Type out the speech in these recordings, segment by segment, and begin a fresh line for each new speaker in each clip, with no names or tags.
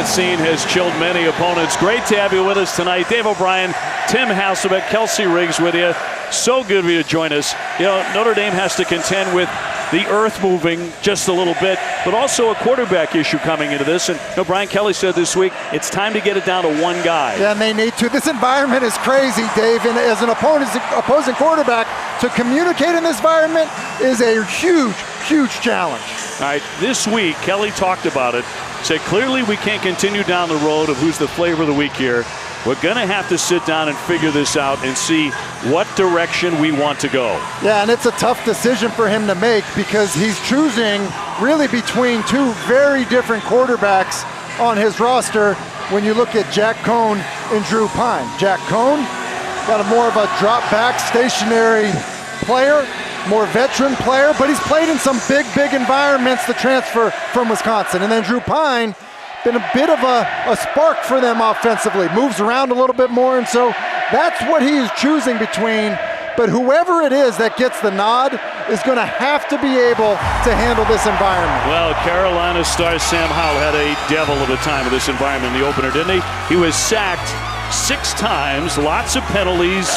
scene has chilled many opponents. Great to have you with us tonight. Dave O'Brien, Tim Hasselbeck, Kelsey Riggs with you. So good of you to join us. You know, Notre Dame has to contend with the earth moving just a little bit, but also a quarterback issue coming into this. And you know, Brian Kelly said this week, it's time to get it down to one guy.
Yeah, and they need to. This environment is crazy, Dave. And as an opposing quarterback, to communicate in this environment is a huge, huge challenge.
All right, this week, Kelly talked about it, said clearly we can't continue down the road of who's the flavor of the week here. We're going to have to sit down and figure this out and see what direction we want to go.
Yeah, and it's a tough decision for him to make because he's choosing really between two very different quarterbacks on his roster when you look at Jack Cohn and Drew Pine. Jack Cohn got a more of a drop-back, stationary player, more veteran player, but he's played in some big, big environments to transfer from Wisconsin. And then Drew Pine, been a bit of a spark for them offensively, moves around a little bit more, and so that's what he is choosing between. But whoever it is that gets the nod is going to have to be able to handle this environment.
Well, Carolina star Sam Howell had a devil of a time in this environment in the opener, didn't he? He was sacked 6 times, lots of penalties.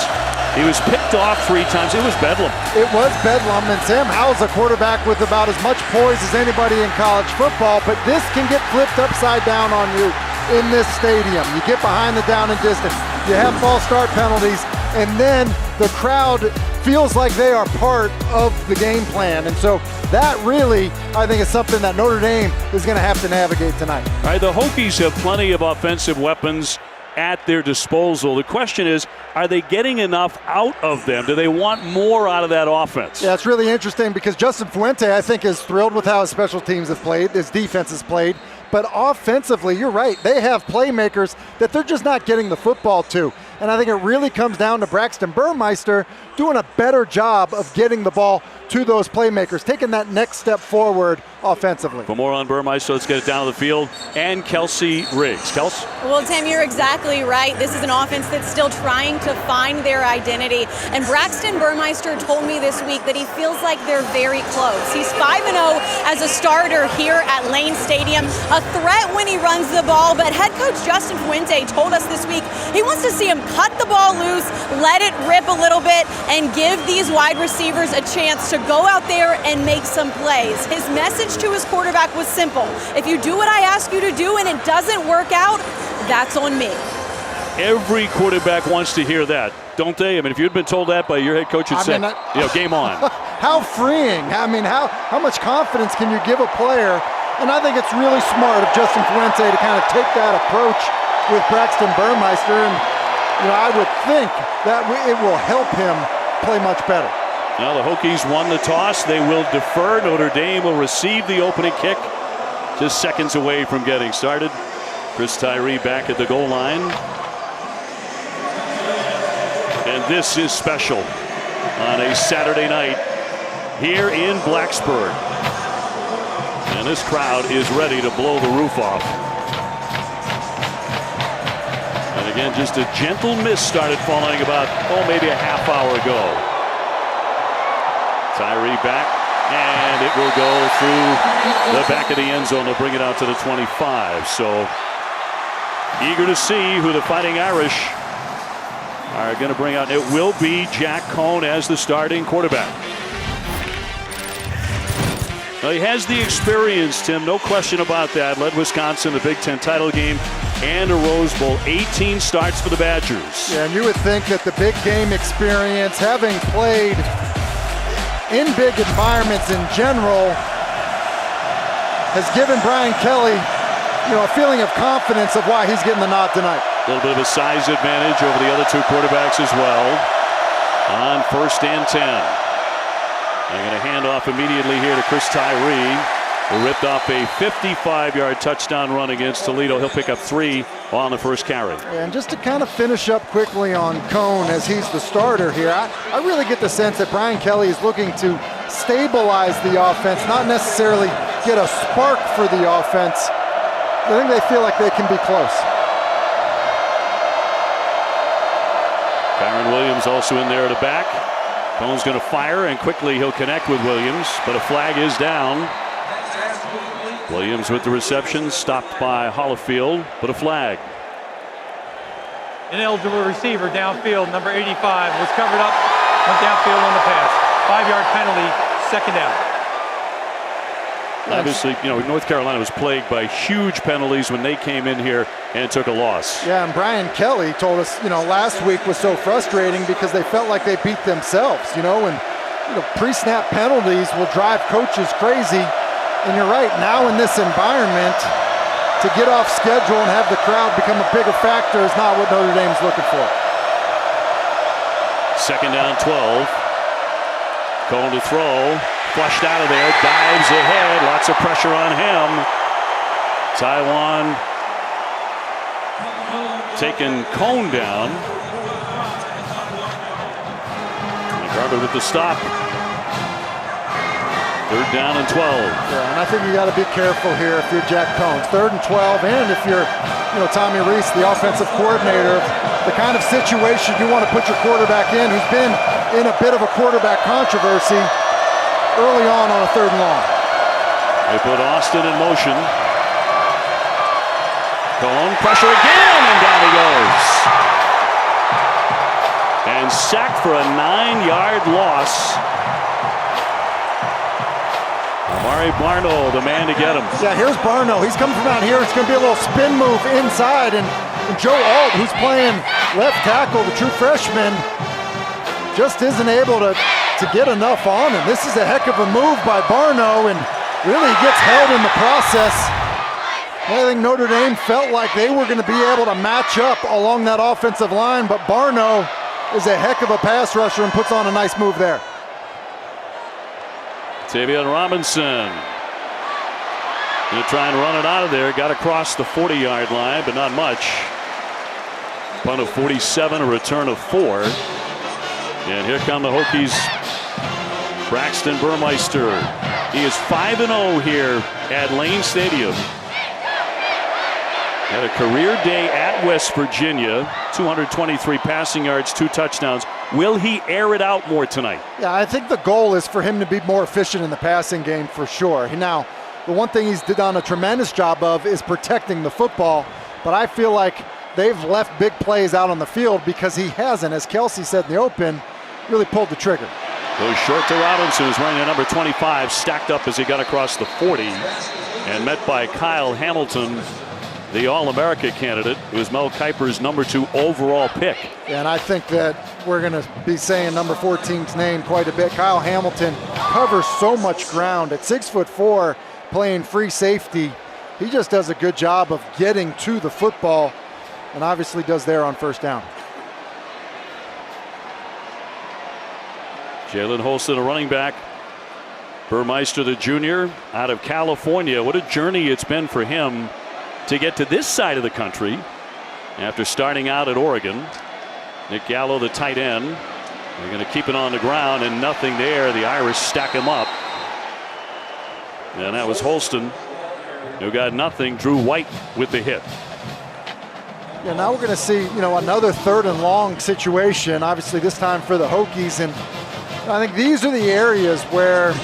He was picked off 3 times. It was bedlam.
It was bedlam, and Sam Howell's a quarterback with about as much poise as anybody in college football, but this can get flipped upside down on you in this stadium. You get behind the down and distance. You have false start penalties, and then the crowd feels like they are part of the game plan. And so that really, I think, is something that Notre Dame is going to have to navigate tonight.
All right, the Hokies have plenty of offensive weapons at their disposal. The question is, are they getting enough out of them? Do they want more out of that offense?
Yeah, it's really interesting because Justin Fuente, I think, is thrilled with how his special teams have played, his defense has played. But offensively, you're right, they have playmakers that they're just not getting the football to. And I think it really comes down to Braxton Burmeister doing a better job of getting the ball to those playmakers, taking that next step forward offensively.
For more on Burmeister, let's get it down to the field. And Kelsey Riggs. Kelsey?
Well, Tim, you're exactly right. This is an offense that's still trying to find their identity. And Braxton Burmeister told me this week that he feels like they're very close. He's 5-0 as a starter here at Lane Stadium. A threat when he runs the ball, but head coach Justin Fuente told us this week he wants to see him cut the ball loose, let it rip a little bit, and give these wide receivers a chance to go out there and make some plays. His message to his quarterback was simple. If you do what I ask you to do and it doesn't work out, that's on me.
Every quarterback wants to hear that, don't they? I mean, if you'd been told that by your head coach, you'd say, game on.
How freeing. I mean, how much confidence can you give a player? And I think it's really smart of Justin Fuente to kind of take that approach with Braxton Burmeister. And, you know, I would think that it will help him play much better.
Now the Hokies won the toss. They will defer. Notre Dame will receive the opening kick. Just seconds away from getting started. Chris Tyree back at the goal line. And this is special on a Saturday night here in Blacksburg. And this crowd is ready to blow the roof off. And again, just a gentle mist started falling about, maybe a half hour ago. Tyree back, and it will go through the back of the end zone. They'll bring it out to the 25. So eager to see who the Fighting Irish are going to bring out. It will be Jack Cohn as the starting quarterback. Well, he has the experience, Tim, no question about that. Led Wisconsin, the Big Ten title game, and a Rose Bowl. 18 starts for the Badgers.
Yeah, and you would think that the big game experience, having played in big environments in general, has given Brian Kelly, a feeling of confidence of why he's getting the nod tonight.
A little bit of a size advantage over the other 2 quarterbacks as well on 1st and 10. They're going to hand off immediately here to Chris Tyree, who ripped off a 55-yard touchdown run against Toledo. He'll pick up 3 on the first carry.
And just to kind of finish up quickly on Cohn as he's the starter here, I really get the sense that Brian Kelly is looking to stabilize the offense, not necessarily get a spark for the offense. I think they feel like they can be close.
Kyron Williams also in there at the back. Cohn's going to fire, and quickly he'll connect with Williams, but a flag is down. Williams with the reception, stopped by Hollifield, but a flag.
Ineligible receiver downfield, number 85, was covered up, went downfield on the pass. 5-yard penalty, second down.
Obviously, North Carolina was plagued by huge penalties when they came in here and took a loss.
Yeah, and Brian Kelly told us, last week was so frustrating because they felt like they beat themselves, and pre-snap penalties will drive coaches crazy. And you're right, now in this environment, to get off schedule and have the crowd become a bigger factor is not what Notre Dame's looking for.
Second down, 12. Cone to throw. Flushed out of there. Dives ahead. Lots of pressure on him. Taiwan taking Cone down. McGarvey with the stop. Third down and 12.
Yeah, and I think you got to be careful here if you're Jack Cones. 3rd and 12, and if you're, Tommy Rees, the offensive coordinator, the kind of situation you want to put your quarterback in, who's been in a bit of a quarterback controversy early on a 3rd and long.
They put Austin in motion. Cone, pressure again, and down he goes. And sacked for a 9-yard loss. Amari Barno, the man to get him.
Yeah, here's Barno. He's coming from out here. It's going to be a little spin move inside. And Joe Alt, who's playing left tackle, the true freshman, just isn't able to get enough on him. This is a heck of a move by Barno, and really gets held in the process. I think Notre Dame felt like they were going to be able to match up along that offensive line, but Barno is a heck of a pass rusher and puts on a nice move there.
Tavion Robinson going to try and run it out of there. Got across the 40-yard line, but not much. Punt of 47, a return of 4. And here come the Hokies. Braxton Burmeister. He is 5-0 here at Lane Stadium. Had a career day at West Virginia. 223 passing yards, 2 touchdowns. Will he air it out more tonight?
Yeah, I think the goal is for him to be more efficient in the passing game for sure. Now, the one thing he's done a tremendous job of is protecting the football, but I feel like they've left big plays out on the field because he hasn't, as Kelsey said in the open, really pulled the trigger.
Goes short to Robinson, who's wearing a number 25, stacked up as he got across the 40, and met by Kyle Hamilton, the All-America candidate, who is Mel Kiper's number 2 overall pick.
And I think that we're going to be saying number 14's name quite a bit. Kyle Hamilton covers so much ground at 6'4", playing free safety. He just does a good job of getting to the football, and obviously does there on first down.
Jalen Holston, a running back. Burmeister, the junior, out of California. What a journey it's been for him to get to this side of the country after starting out at Oregon. Nick Gallo, the tight end. They're going to keep it on the ground, and nothing there. The Irish stack him up. And that was Holston, who got nothing. Drew White with the hit.
Yeah, now we're going to see, another 3rd and long situation, obviously this time for the Hokies. And I think these are the areas where,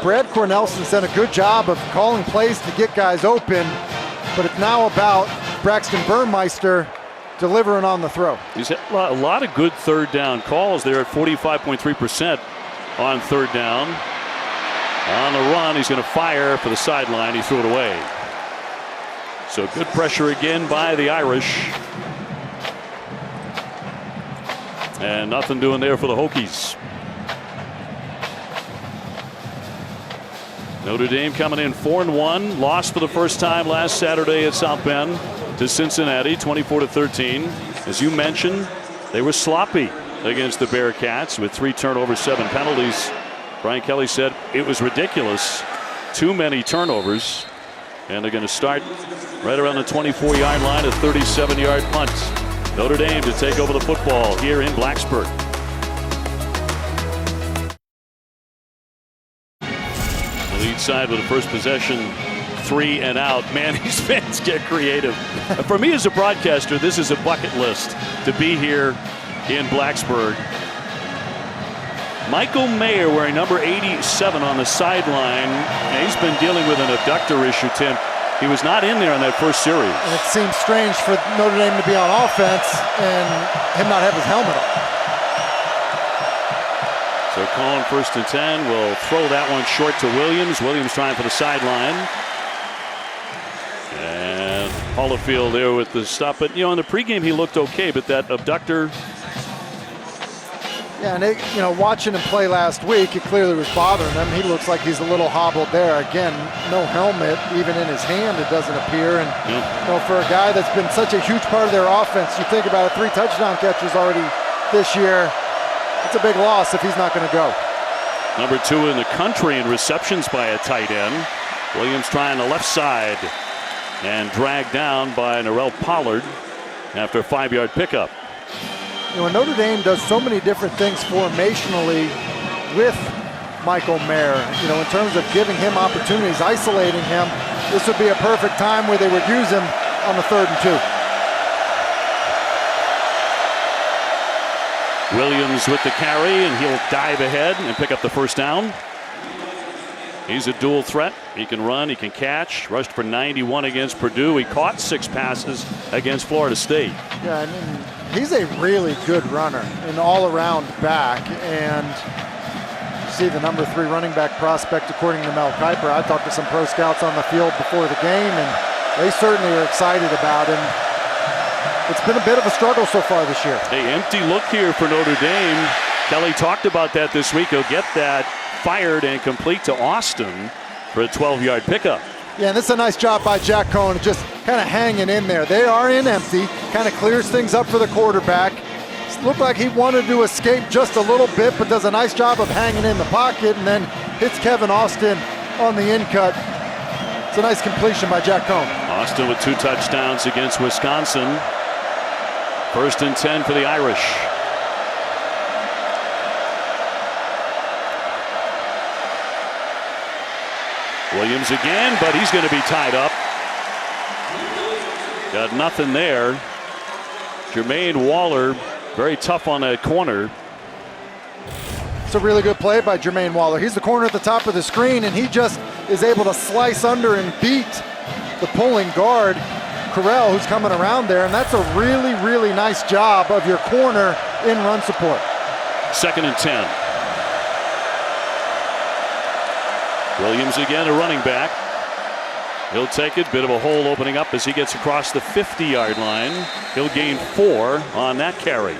Brad Cornelson's done a good job of calling plays to get guys open, but it's now about Braxton Burmeister delivering on the throw.
He's had a lot of good 3rd down calls there at 45.3% on 3rd down. On the run, he's going to fire for the sideline. He threw it away. So good pressure again by the Irish. And nothing doing there for the Hokies. Notre Dame coming in 4-1, lost for the first time last Saturday at South Bend to Cincinnati, 24-13. As you mentioned, they were sloppy against the Bearcats with 3 turnovers, 7 penalties. Brian Kelly said it was ridiculous. Too many turnovers. And they're going to start right around the 24-yard line, a 37-yard punt. Notre Dame to take over the football here in Blacksburg. The lead side with the first possession, 3 and out. Man, these fans get creative. For me as a broadcaster, this is a bucket list to be here in Blacksburg. Michael Mayer wearing number 87 on the sideline. He's been dealing with an abductor issue, Tim. He was not in there in that first series.
And it seems strange for Notre Dame to be on offense and him not have his helmet on.
So Cohen, 1st and 10, will throw that one short to Williams. Williams trying for the sideline. And Holofield there with the stop. But, in the pregame he looked okay, but that abductor.
Yeah, and watching him play last week, it clearly was bothering him. He looks like he's a little hobbled there. Again, no helmet, even in his hand, it doesn't appear. And for a guy that's been such a huge part of their offense, you think about it, 3 touchdown catches already this year. It's a big loss if he's not going to go.
Number 2 in the country in receptions by a tight end. Williams trying the left side and dragged down by Narell Pollard after a 5-yard pickup.
Notre Dame does so many different things formationally with Michael Mayer, in terms of giving him opportunities, isolating him. This would be a perfect time where they would use him on the 3rd and 2.
Williams with the carry, and he'll dive ahead and pick up the 1st down. He's a dual threat. He can run, he can catch. Rushed for 91 against Purdue. He caught 6 passes against Florida State.
Yeah, and he's a really good runner, an all-around back. And you see the number 3 running back prospect, according to Mel Kiper. I talked to some pro scouts on the field before the game, and they certainly are excited about him. It's been a bit of a struggle so far this year.
Hey, empty look here for Notre Dame. Kelly talked about that this week. He'll get that fired and complete to Austin for a 12-yard pickup.
Yeah, and this is a nice job by Jack Cohen, just kind of hanging in there. They are in empty, kind of clears things up for the quarterback. Looked like he wanted to escape just a little bit, but does a nice job of hanging in the pocket and then hits Kevin Austin on the in-cut. It's a nice completion by Jack Cohen.
Austin with 2 touchdowns against Wisconsin. 1st and 10 for the Irish. Williams again, but he's going to be tied up. Got nothing there. Jermaine Waller, very tough on that corner.
It's a really good play by Jermaine Waller. He's the corner at the top of the screen, and he just is able to slice under and beat the pulling guard, Correll, who's coming around there, and that's a really, really nice job of your corner in run support.
2nd and 10. Williams again, a running back. He'll take it. Bit of a hole opening up as he gets across the 50-yard line. He'll gain 4 on that carry.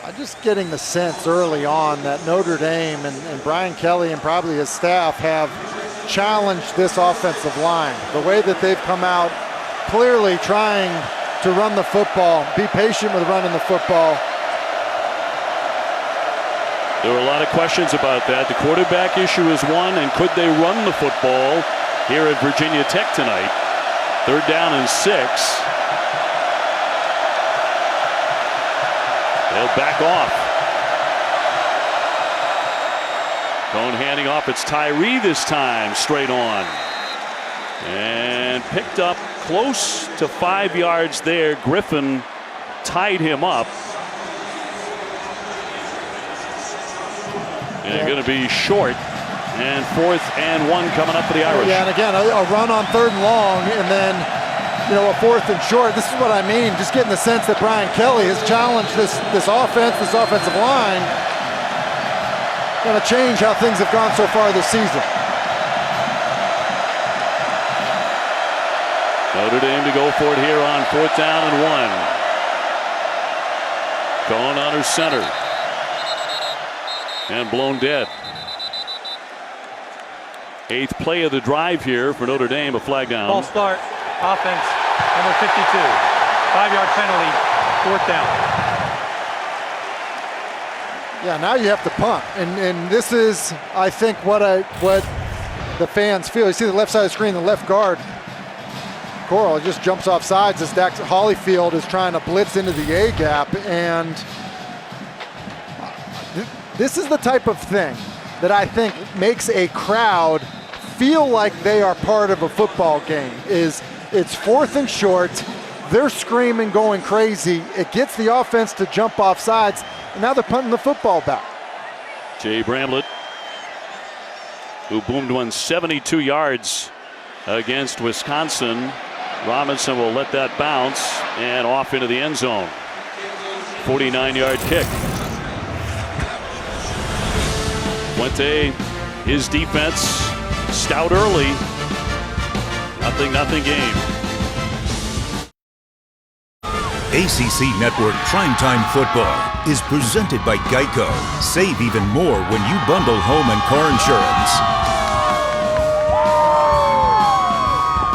I'm just getting the sense early on that Notre Dame and Brian Kelly and probably his staff have challenged this offensive line. The way that they've come out clearly trying to run the football, be patient with running the football.
There were a lot of questions about that. The quarterback issue is one, and could they run the football here at Virginia Tech tonight? 3rd down and 6. They'll back off. Cohen handing off. It's Tyree this time, straight on. And picked up close to 5 yards there. Griffin tied him up. And they're going to be short. And 4th and 1 coming up for the Irish.
Yeah, and again, a run on 3rd and long, and then, a 4th and short. This is what I mean, just getting the sense that Brian Kelly has challenged this offense, this offensive line. Going to change how things have gone so far this season.
Notre Dame to go for it here on 4th down and 1. Cohen under center. And blown dead. 8th play of the drive here for Notre Dame, a flag down.
Ball start, offense, number 52. 5-yard penalty, 4th down.
Yeah, now you have to punt, and this is, I think, what the fans feel. You see the left side of the screen, the left guard, Coral, just jumps off sides as Dax Holyfield is trying to blitz into the A gap, and this is the type of thing that I think makes a crowd feel like they are part of a football game. It's 4th and short, they're screaming, going crazy. It gets the offense to jump off sides. and now they're punting the football back.
Jay Bramlett, who boomed one 72 yards against Wisconsin. Robinson will let that bounce and off into the end zone. 49-yard kick. Fuente, his defense, stout early. 0-0 game.
ACC Network Primetime Football is presented by Geico. Save even more when you bundle home and car insurance.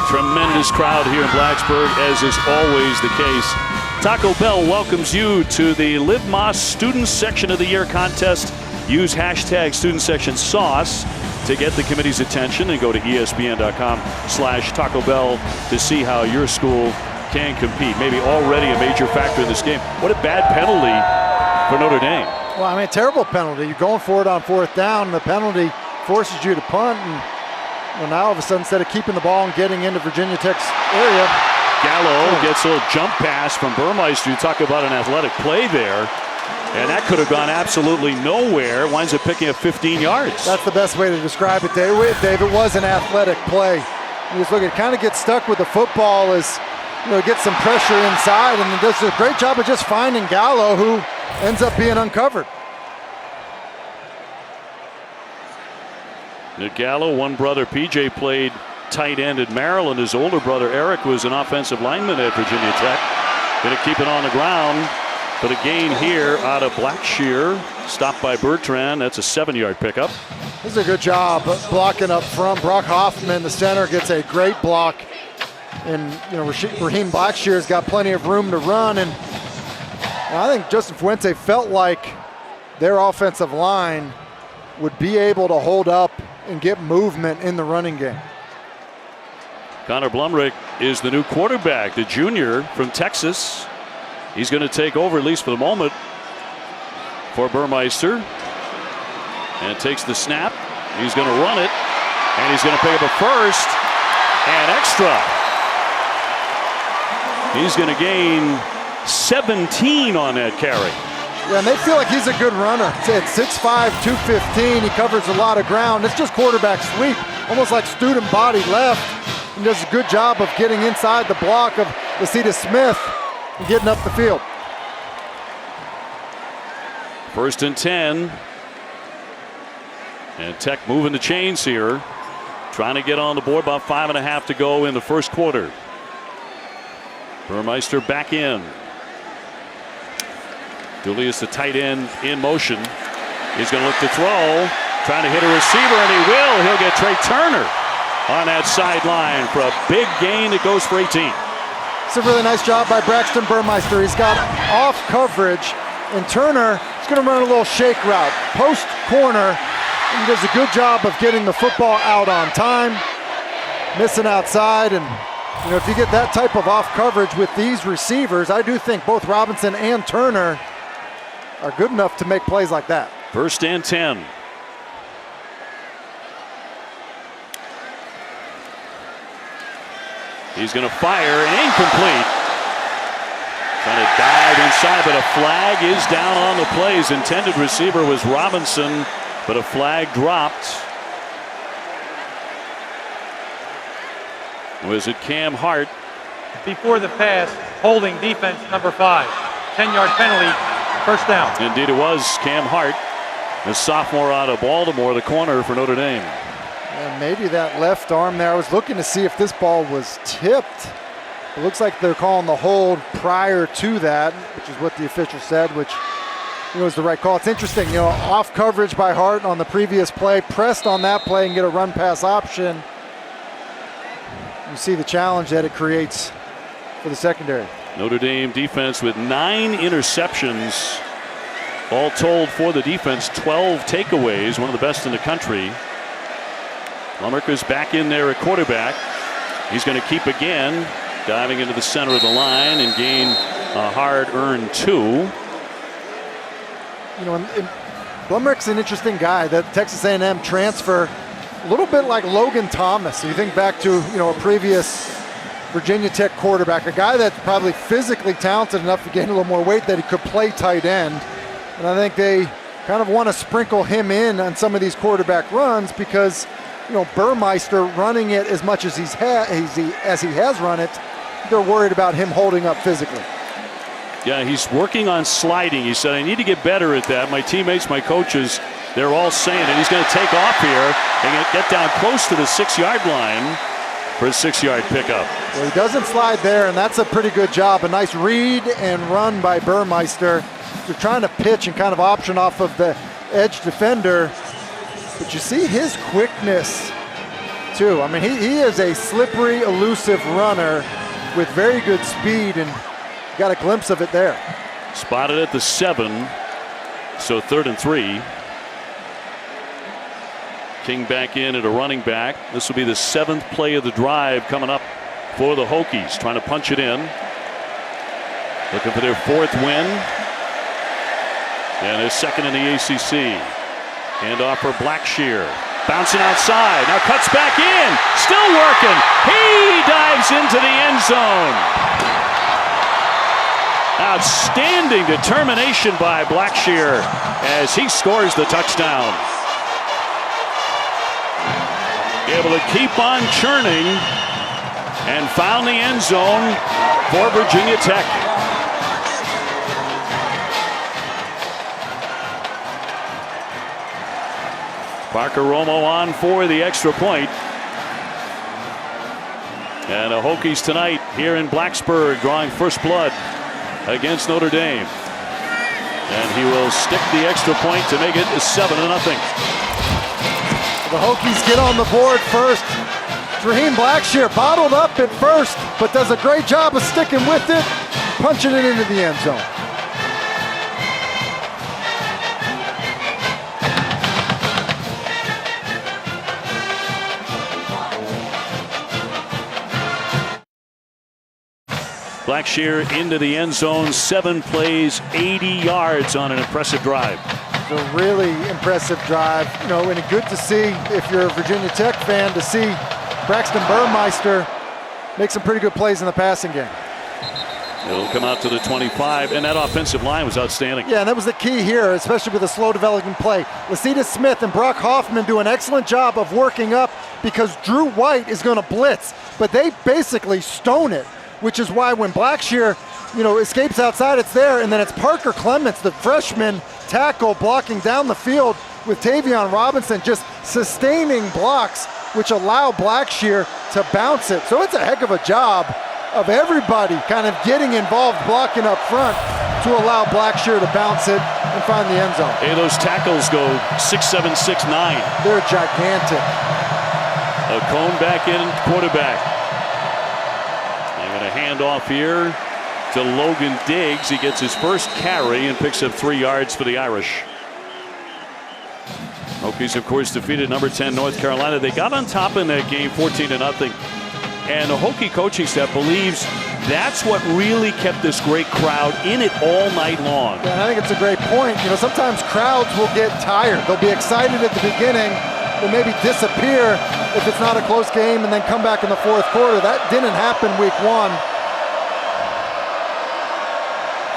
Tremendous crowd here in Blacksburg, as is always the case. Taco Bell welcomes you to the Liv Moss Student Section of the Year contest. Use hashtag Student Section Sauce to get the committee's attention, and go to ESPN.com/Taco Bell to see how your school can compete. Maybe already a major factor in this game. What a bad penalty for Notre Dame.
Well, I mean, terrible penalty. You're going for it on 4th down. The penalty forces you to punt, and well, now all of a sudden, instead of keeping the ball and getting into Virginia Tech's area,
Gallo gets a little jump pass from Burmeister. You talk about an athletic play there. And that could have gone absolutely nowhere. Winds up picking up 15 yards.
That's the best way to describe it, Dave. It was an athletic play. You just look at it, kind of gets stuck with the football as, gets some pressure inside, and does a great job of just finding Gallo, who ends up being uncovered.
Nick Gallo, one brother, PJ, played tight end at Maryland. His older brother, Eric, was an offensive lineman at Virginia Tech. Going to keep it on the ground. But a gain here out of Blackshear. Stopped by Bertrand. That's a 7-yard pickup.
This is a good job blocking up front. Brock Hoffman, the center, gets a great block. And, Raheem Blackshear's got plenty of room to run. And I think Justin Fuente felt like their offensive line would be able to hold up and get movement in the running game.
Connor Blumrick is the new quarterback, the junior from Texas. He's going to take over, at least for the moment, for Burmeister. And takes the snap. He's going to run it. And he's going to pick up a first and extra. He's going to gain 17 on that carry.
Yeah, and they feel like he's a good runner. At 6'5", 215, he covers a lot of ground. It's just quarterback sweep, almost like student body left. He does a good job of getting inside the block of Lasita Smith and getting up the field.
1st and 10. And Tech moving the chains here. Trying to get on the board, about 5.5 to go in the first quarter. Burmeister back in. Julius, the tight end, in motion. He's going to look to throw. Trying to hit a receiver, and he will. He'll get Trey Turner on that sideline for a big gain that goes for 18.
It's a really nice job by Braxton Burmeister. He's got off coverage, and Turner is going to run a little shake route. Post corner. He does a good job of getting the football out on time, missing outside. And if you get that type of off coverage with these receivers, I do think both Robinson and Turner are good enough to make plays like that.
1st and 10. He's going to fire, and incomplete. Trying to dive inside, but a flag is down on the play. His intended receiver was Robinson, but a flag dropped. Was it Cam Hart?
Before the pass, holding defense number 5. 10-yard penalty, 1st down.
Indeed it was Cam Hart, the sophomore out of Baltimore, the corner for Notre Dame.
And maybe that left arm there. I was looking to see if this ball was tipped. It looks like they're calling the hold prior to that, which is what the official said, which is the right call. It's interesting, off coverage by Hart on the previous play, pressed on that play and get a run pass option. You see the challenge that it creates for the secondary.
Notre Dame defense with 9 interceptions. All told for the defense, 12 takeaways, one of the best in the country. Lummerker's back in there at quarterback. He's going to keep again, diving into the center of the line and gain a hard-earned 2.
Blumrick's an interesting guy. That Texas A&M transfer, a little bit like Logan Thomas. So you think back to a previous Virginia Tech quarterback, a guy that's probably physically talented enough to gain a little more weight that he could play tight end. And I think they kind of want to sprinkle him in on some of these quarterback runs because, Burmeister running it as much as he has run it, they're worried about him holding up physically.
Yeah, he's working on sliding. He said, I need to get better at that. My teammates, my coaches, they're all saying it. He's going to take off here and get down close to the 6-yard line for a 6-yard pickup.
Well, he doesn't slide there, and that's a pretty good job. A nice read and run by Burmeister. They're trying to pitch and kind of option off of the edge defender. But you see his quickness, too. I mean, he is a slippery, elusive runner with very good speed, and got a glimpse of it there.
Spotted at the 7, so 3rd and 3. King back in at a running back. This will be the 7th play of the drive coming up for the Hokies. Trying to punch it in. Looking for their 4th win. And their 2nd in the ACC. Handoff for Blackshear. Bouncing outside. Now cuts back in. Still working. He dives into the end zone. Outstanding determination by Blackshear as he scores the touchdown. Able to keep on churning and found the end zone for Virginia Tech. Parker Romo on for the extra point. And the Hokies tonight here in Blacksburg drawing first blood against Notre Dame. And he will stick the extra point to make it 7-0.
The Hokies get on the board first. Raheem Blackshear bottled up at first, but does a great job of sticking with it, punching it into the end zone.
Blackshear into the end zone, 7 plays, 80 yards on an impressive drive.
It's a really impressive drive, and good to see, if you're a Virginia Tech fan, to see Braxton Burmeister make some pretty good plays in the passing game.
It'll come out to the 25, and that offensive line was outstanding.
Yeah, and that was the key here, especially with a slow developing play. Lasita Smith and Brock Hoffman do an excellent job of working up because Drew White is going to blitz, but they basically stone it, which is why when Blackshear, escapes outside, it's there, and then it's Parker Clements, the freshman tackle, blocking down the field with Tavion Robinson, just sustaining blocks, which allow Blackshear to bounce it. So it's a heck of a job of everybody kind of getting involved, blocking up front to allow Blackshear to bounce it and find the end zone.
Hey, those tackles go 6'7", 6'9".
They're gigantic.
A cone back in, quarterback. They're going to hand off here to Logan Diggs. He gets his first carry and picks up 3 yards for the Irish. Hokies, of course, defeated number 10 North Carolina. They got on top in that game, 14-0. And the Hokie coaching staff believes that's what really kept this great crowd in it all night long.
Yeah, and I think it's a great point. Sometimes crowds will get tired. They'll be excited at the beginning, but maybe disappear if it's not a close game and then come back in the 4th quarter. That didn't happen week 1.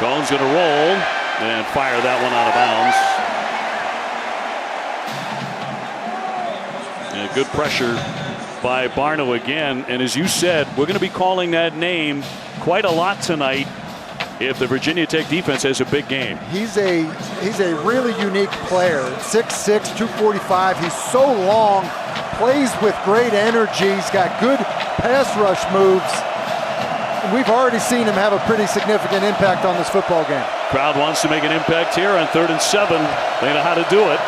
Cohn's going to roll and fire that one out of bounds. And good pressure by Barno again. And as you said, we're going to be calling that name quite a lot tonight if the Virginia Tech defense has a big game.
He's a really unique player. 6'6", 245. He's so long, plays with great energy. He's got good pass rush moves. We've already seen him have a pretty significant impact on this football game.
Crowd wants to make an impact here on 3rd and 7. They know how to do it.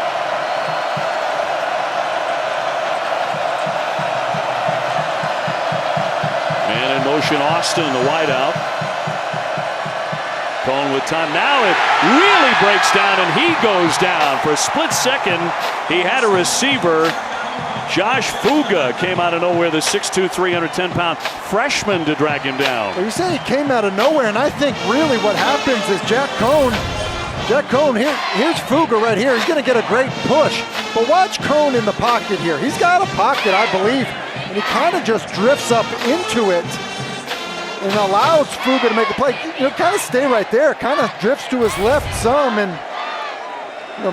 Man in motion, Austin, the wideout. Cohn with time. Now it really breaks down, and he goes down. For a split second, he had a receiver. Josh Fuga came out of nowhere, the 6'2", 310-pound freshman, to drag him down.
Well, you say he came out of nowhere, and I think really what happens is Jack Cohn, here's Fuga right here. He's going to get a great push. But watch Cohn in the pocket here. He's got a pocket, I believe, and he kind of just drifts up into it and allows Fuga to make a play. Kind of stay right there. Kind of drifts to his left some, and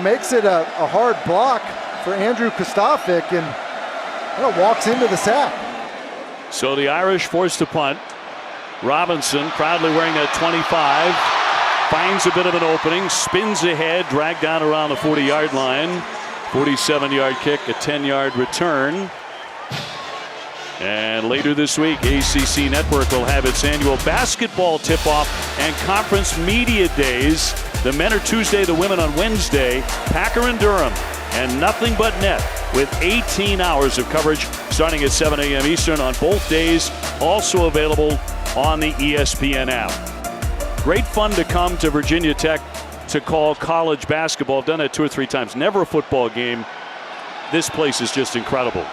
makes it a hard block for Andrew Kostovic and walks into the sack.
So the Irish forced to punt. Robinson, proudly wearing that 25, finds a bit of an opening, spins ahead, dragged down around the 40-yard line. 47-yard kick, a 10-yard return. And later this week, ACC Network will have its annual basketball tip-off and conference media days. The men are Tuesday, the women on Wednesday. Packer and Durham, and nothing but net with 18 hours of coverage starting at 7 a.m. Eastern on both days. Also available on the ESPN app. Great fun to come to Virginia Tech to call college basketball. I've done that 2 or 3 times. Never a football game. This place is just incredible.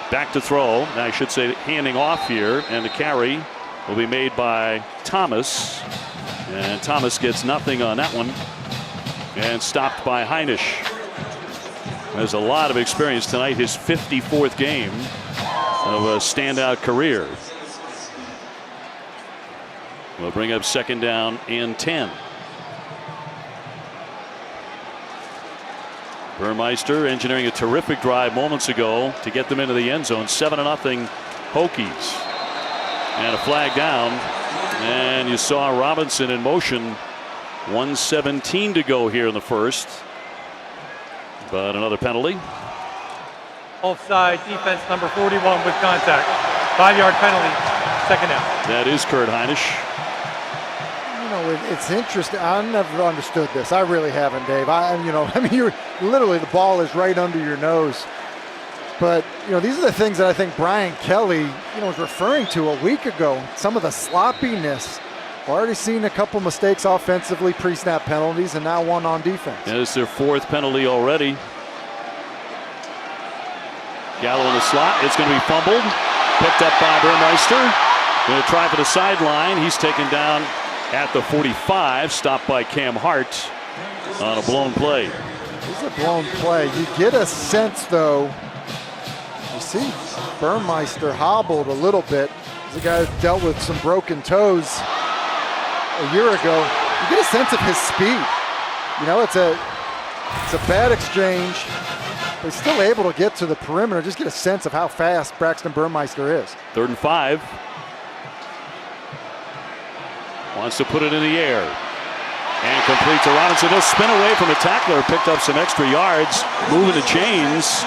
Back to throw. Now I should say handing off here, and the carry will be made by Thomas. And Thomas gets nothing on that one. And stopped by Heinisch. Has a lot of experience tonight. His 54th game of a standout career. We'll bring up second down and 10. Burmeister engineering a terrific drive moments ago to get them into the end zone. 7-0 Hokies. And a flag down. And you saw Robinson in motion. 1:17 to go here in the first. But another penalty.
Offside, defense number 41 with contact. 5-yard penalty, second down.
That is Kurt Heinisch.
It's interesting. I never understood this. I really haven't, Dave. You're literally, the ball is right under your nose. But, these are the things that I think Brian Kelly, was referring to a week ago. Some of the sloppiness. Already seen a couple mistakes offensively, pre-snap penalties, and now one on defense.
Yeah, it's their 4th penalty already. Gallo in the slot. It's going to be fumbled. Picked up by Burmeister. Going to try for the sideline. He's taken down at the 45. Stopped by Cam Hart on a blown play.
This is a blown play. You get a sense, though. You see Burmeister hobbled a little bit. He's a guy who dealt with some broken toes a year ago. You get a sense of his speed. It's a bad exchange, but he's still able to get to the perimeter. Just get a sense of how fast Braxton Burmeister is.
3rd and 5. Wants to put it in the air. And complete to Robinson. He'll spin away from a tackler. Picked up some extra yards. Moving the chains.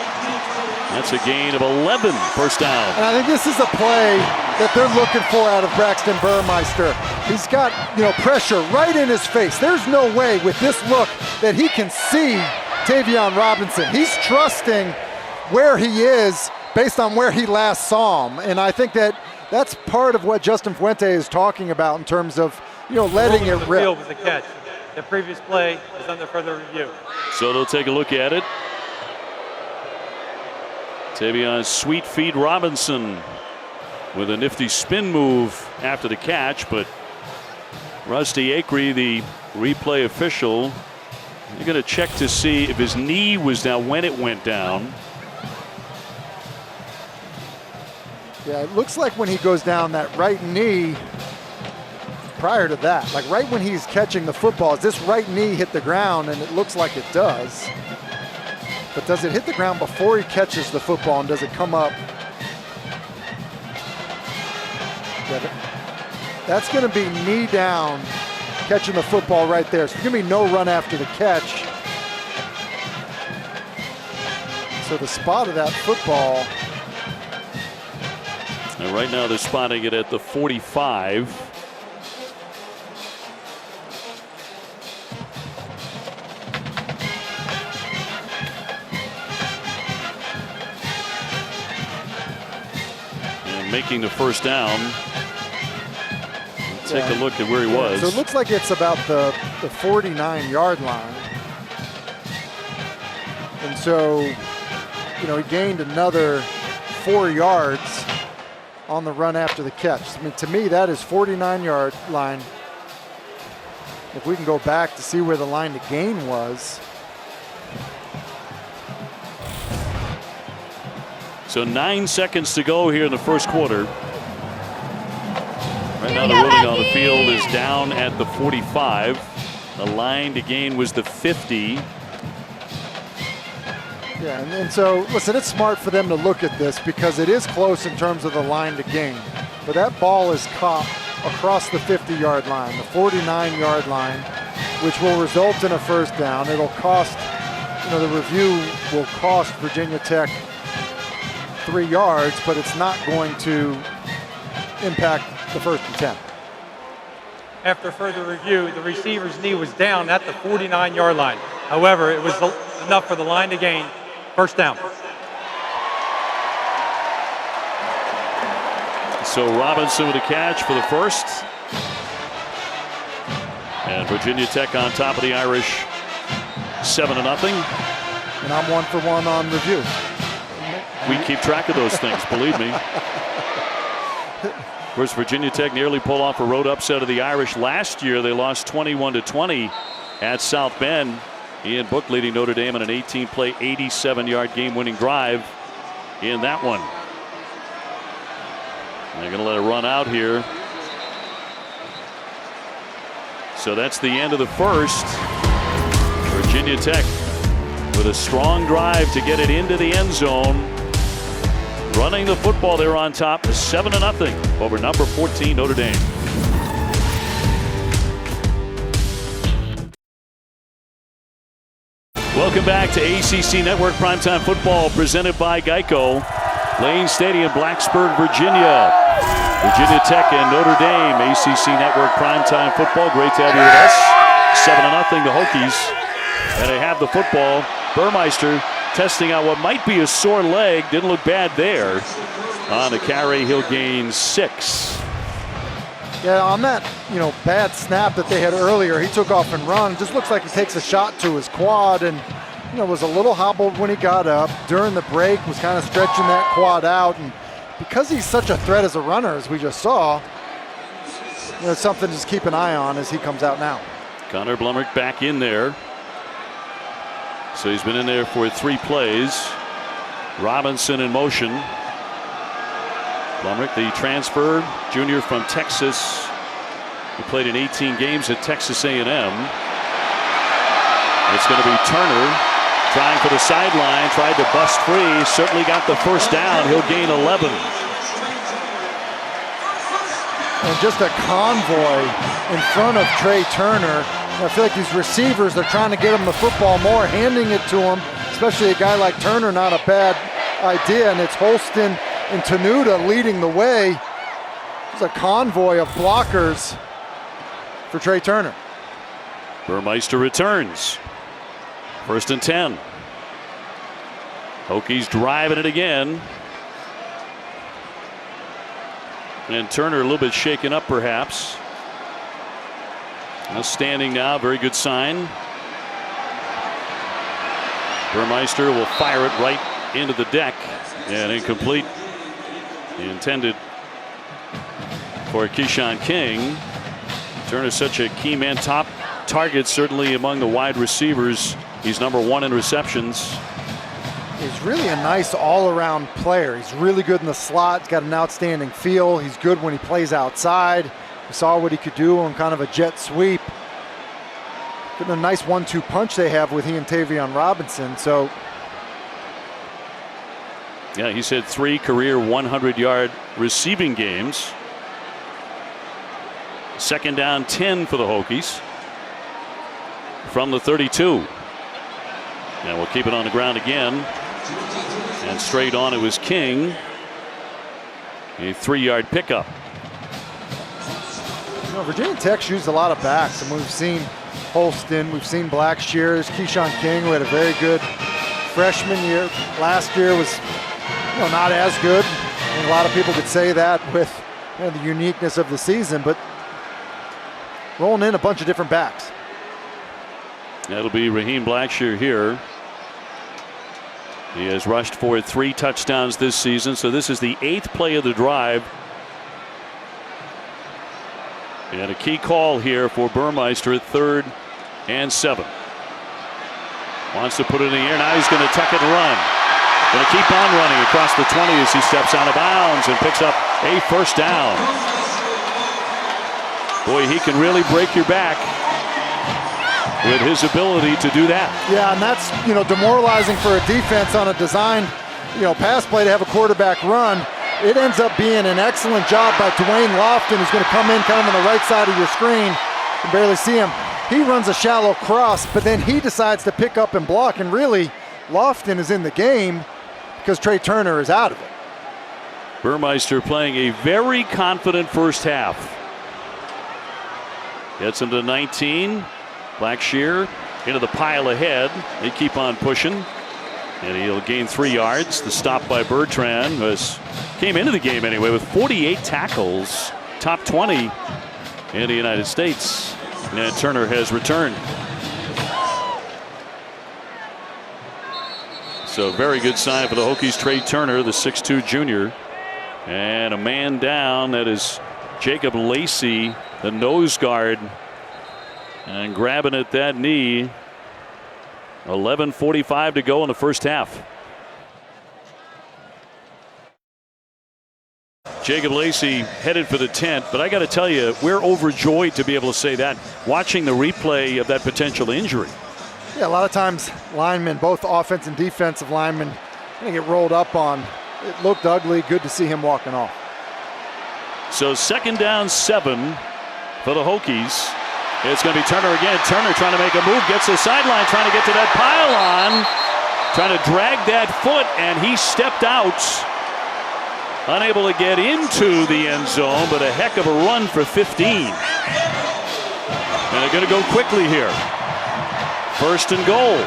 That's a gain of 11. First down.
And I think this is a play that they're looking for out of Braxton Burmeister. He's got, pressure right in his face. There's no way with this look that he can see Tavion Robinson. He's trusting where he is based on where he last saw him. And I think that's part of what Justin Fuente is talking about in terms of, letting it rip.
The field was a catch. The previous play is under further review.
So they'll take a look at it. Tavion Sweet Feet Robinson with a nifty spin move after the catch, but Rusty Acree, the replay official, they're going to check to see if his knee was down when it went down.
Yeah, it looks like when he goes down, that right knee, prior to that, like right when he's catching the football, this right knee hit the ground, and it looks like it does. But does it hit the ground before he catches the football, and does it come up? Yeah, that's going to be knee down, catching the football right there. So there's going to be no run after the catch. So the spot of that football.
And right now they're spotting it at the 45. Making the first down. Take a look at where he was.
So it looks like it's about the 49-yard line. And so, he gained another 4 yards on the run after the catch. I mean, to me, that is 49-yard line. If we can go back to see where the line to gain was.
So 9 seconds to go here in the first quarter. Right now the ruling on the field is down at the 45. The line to gain was the 50.
Yeah, and so, listen, it's smart for them to look at this because it is close in terms of the line to gain. But that ball is caught across the 50-yard line, the 49-yard line, which will result in a first down. It'll cost, the review will cost Virginia Tech 3 yards, but it's not going to impact the first and 10.
After further review, the receiver's knee was down at the 49-yard line. However, it was enough for the line to gain. First down.
So Robinson with a catch for the first. And Virginia Tech on top of the Irish 7-0.
And I'm 1 for 1 on review.
We keep track of those things, believe me. Of course, Virginia Tech nearly pulled off a road upset of the Irish last year. They lost 21-20 at South Bend. Ian Book leading Notre Dame in an 18-play, 87-yard game-winning drive in that one. They're going to let it run out here. So that's the end of the first. Virginia Tech with a strong drive to get it into the end zone. Running the football, they're on top, 7-0 over number 14 Notre Dame. Welcome back to ACC Network Primetime Football presented by Geico. Lane Stadium, Blacksburg, Virginia. Virginia Tech and Notre Dame. ACC Network Primetime Football. Great to have you with us. 7-0 the Hokies. And they have the football. Burmeister testing out what might be a sore leg. Didn't look bad there. On the carry, he'll gain 6.
Yeah, on that, bad snap that they had earlier, he took off and run. Just looks like he takes a shot to his quad and, was a little hobbled when he got up. During the break, was kind of stretching that quad out. And because he's such a threat as a runner, as we just saw, it's something to just keep an eye on as he comes out now.
Connor Blumrick back in there. So he's been in there for 3 plays. Robinson in motion. Blumrick, the transfer junior from Texas, who played in 18 games at Texas A&M. It's going to be Turner trying for the sideline, tried to bust free, certainly got the first down. He'll gain 11.
And just a convoy in front of Trey Turner. I feel like these receivers, they're trying to get him the football more, handing it to him, especially a guy like Turner, not a bad idea. And it's Holston and Tenuta leading the way. There's a convoy of blockers for Trey Turner.
Burmeister returns. First and 10. Hokies driving it again. And Turner a little bit shaken up perhaps. Standing now, very good sign. Burmeister will fire it right into the deck and incomplete. Intended for Keyshawn King. Turner's such a key man, top target certainly among the wide receivers. He's number 1 in receptions.
He's really a nice all-around player. He's really good in the slot. He's got an outstanding feel. He's good when he plays outside. We saw what he could do on kind of a jet sweep. Getting a nice 1-2 punch they have with he and Tavion Robinson. So
yeah, he's had 3 career 100-yard receiving games. Second down 10 for the Hokies from the 32. And we'll keep it on the ground again. And straight on it was King. A 3-yard pickup.
Virginia Tech's used a lot of backs, and we've seen Holston, we've seen Blackshears, Keyshawn King, who had a very good freshman year. Last year was not as good. And a lot of people could say that with the uniqueness of the season, but rolling in a bunch of different backs.
That'll be Raheem Blackshear here. He has rushed for 3 touchdowns this season, so this is the 8th play of the drive. And a key call here for Burmeister at 3rd and 7. Wants to put it in the air. Now he's going to tuck it and run. Going to keep on running across the 20 as he steps out of bounds and picks up a first down. Boy, he can really break your back. with his ability to do that.
Yeah, and that's, demoralizing for a defense on a designed, pass play to have a quarterback run. It ends up being an excellent job by Dwayne Lofton, who's going to come in kind of on the right side of your screen. You can barely see him. He runs a shallow cross, but then he decides to pick up and block, and really, Lofton is in the game because Trey Turner is out of it.
Burmeister playing a very confident first half. Gets him to 19. Blackshear into the pile ahead. They keep on pushing. And he'll gain 3 yards. The stop by Bertrand, who came into the game anyway with 48 tackles. Top 20 in the United States. And Turner has returned. So very good sign for the Hokies. Trey Turner, the 6'2 junior. And a man down, that is Jacob Lacey, the nose guard. And grabbing at that knee. 11:45 to go in the first half. Jacob Lacey headed for the tent, but I got to tell you, we're overjoyed to be able to say that watching the replay of that potential injury.
Yeah, a lot of times linemen, both offense and defensive linemen, get rolled up on. It looked ugly. Good to see him walking off.
So 2nd down 7 for the Hokies. It's going to be Turner again. Turner trying to make a move, gets the sideline, trying to get to that pylon, trying to drag that foot, and he stepped out. Unable to get into the end zone, but a heck of a run for 15. And they're going to go quickly here. 1st and goal.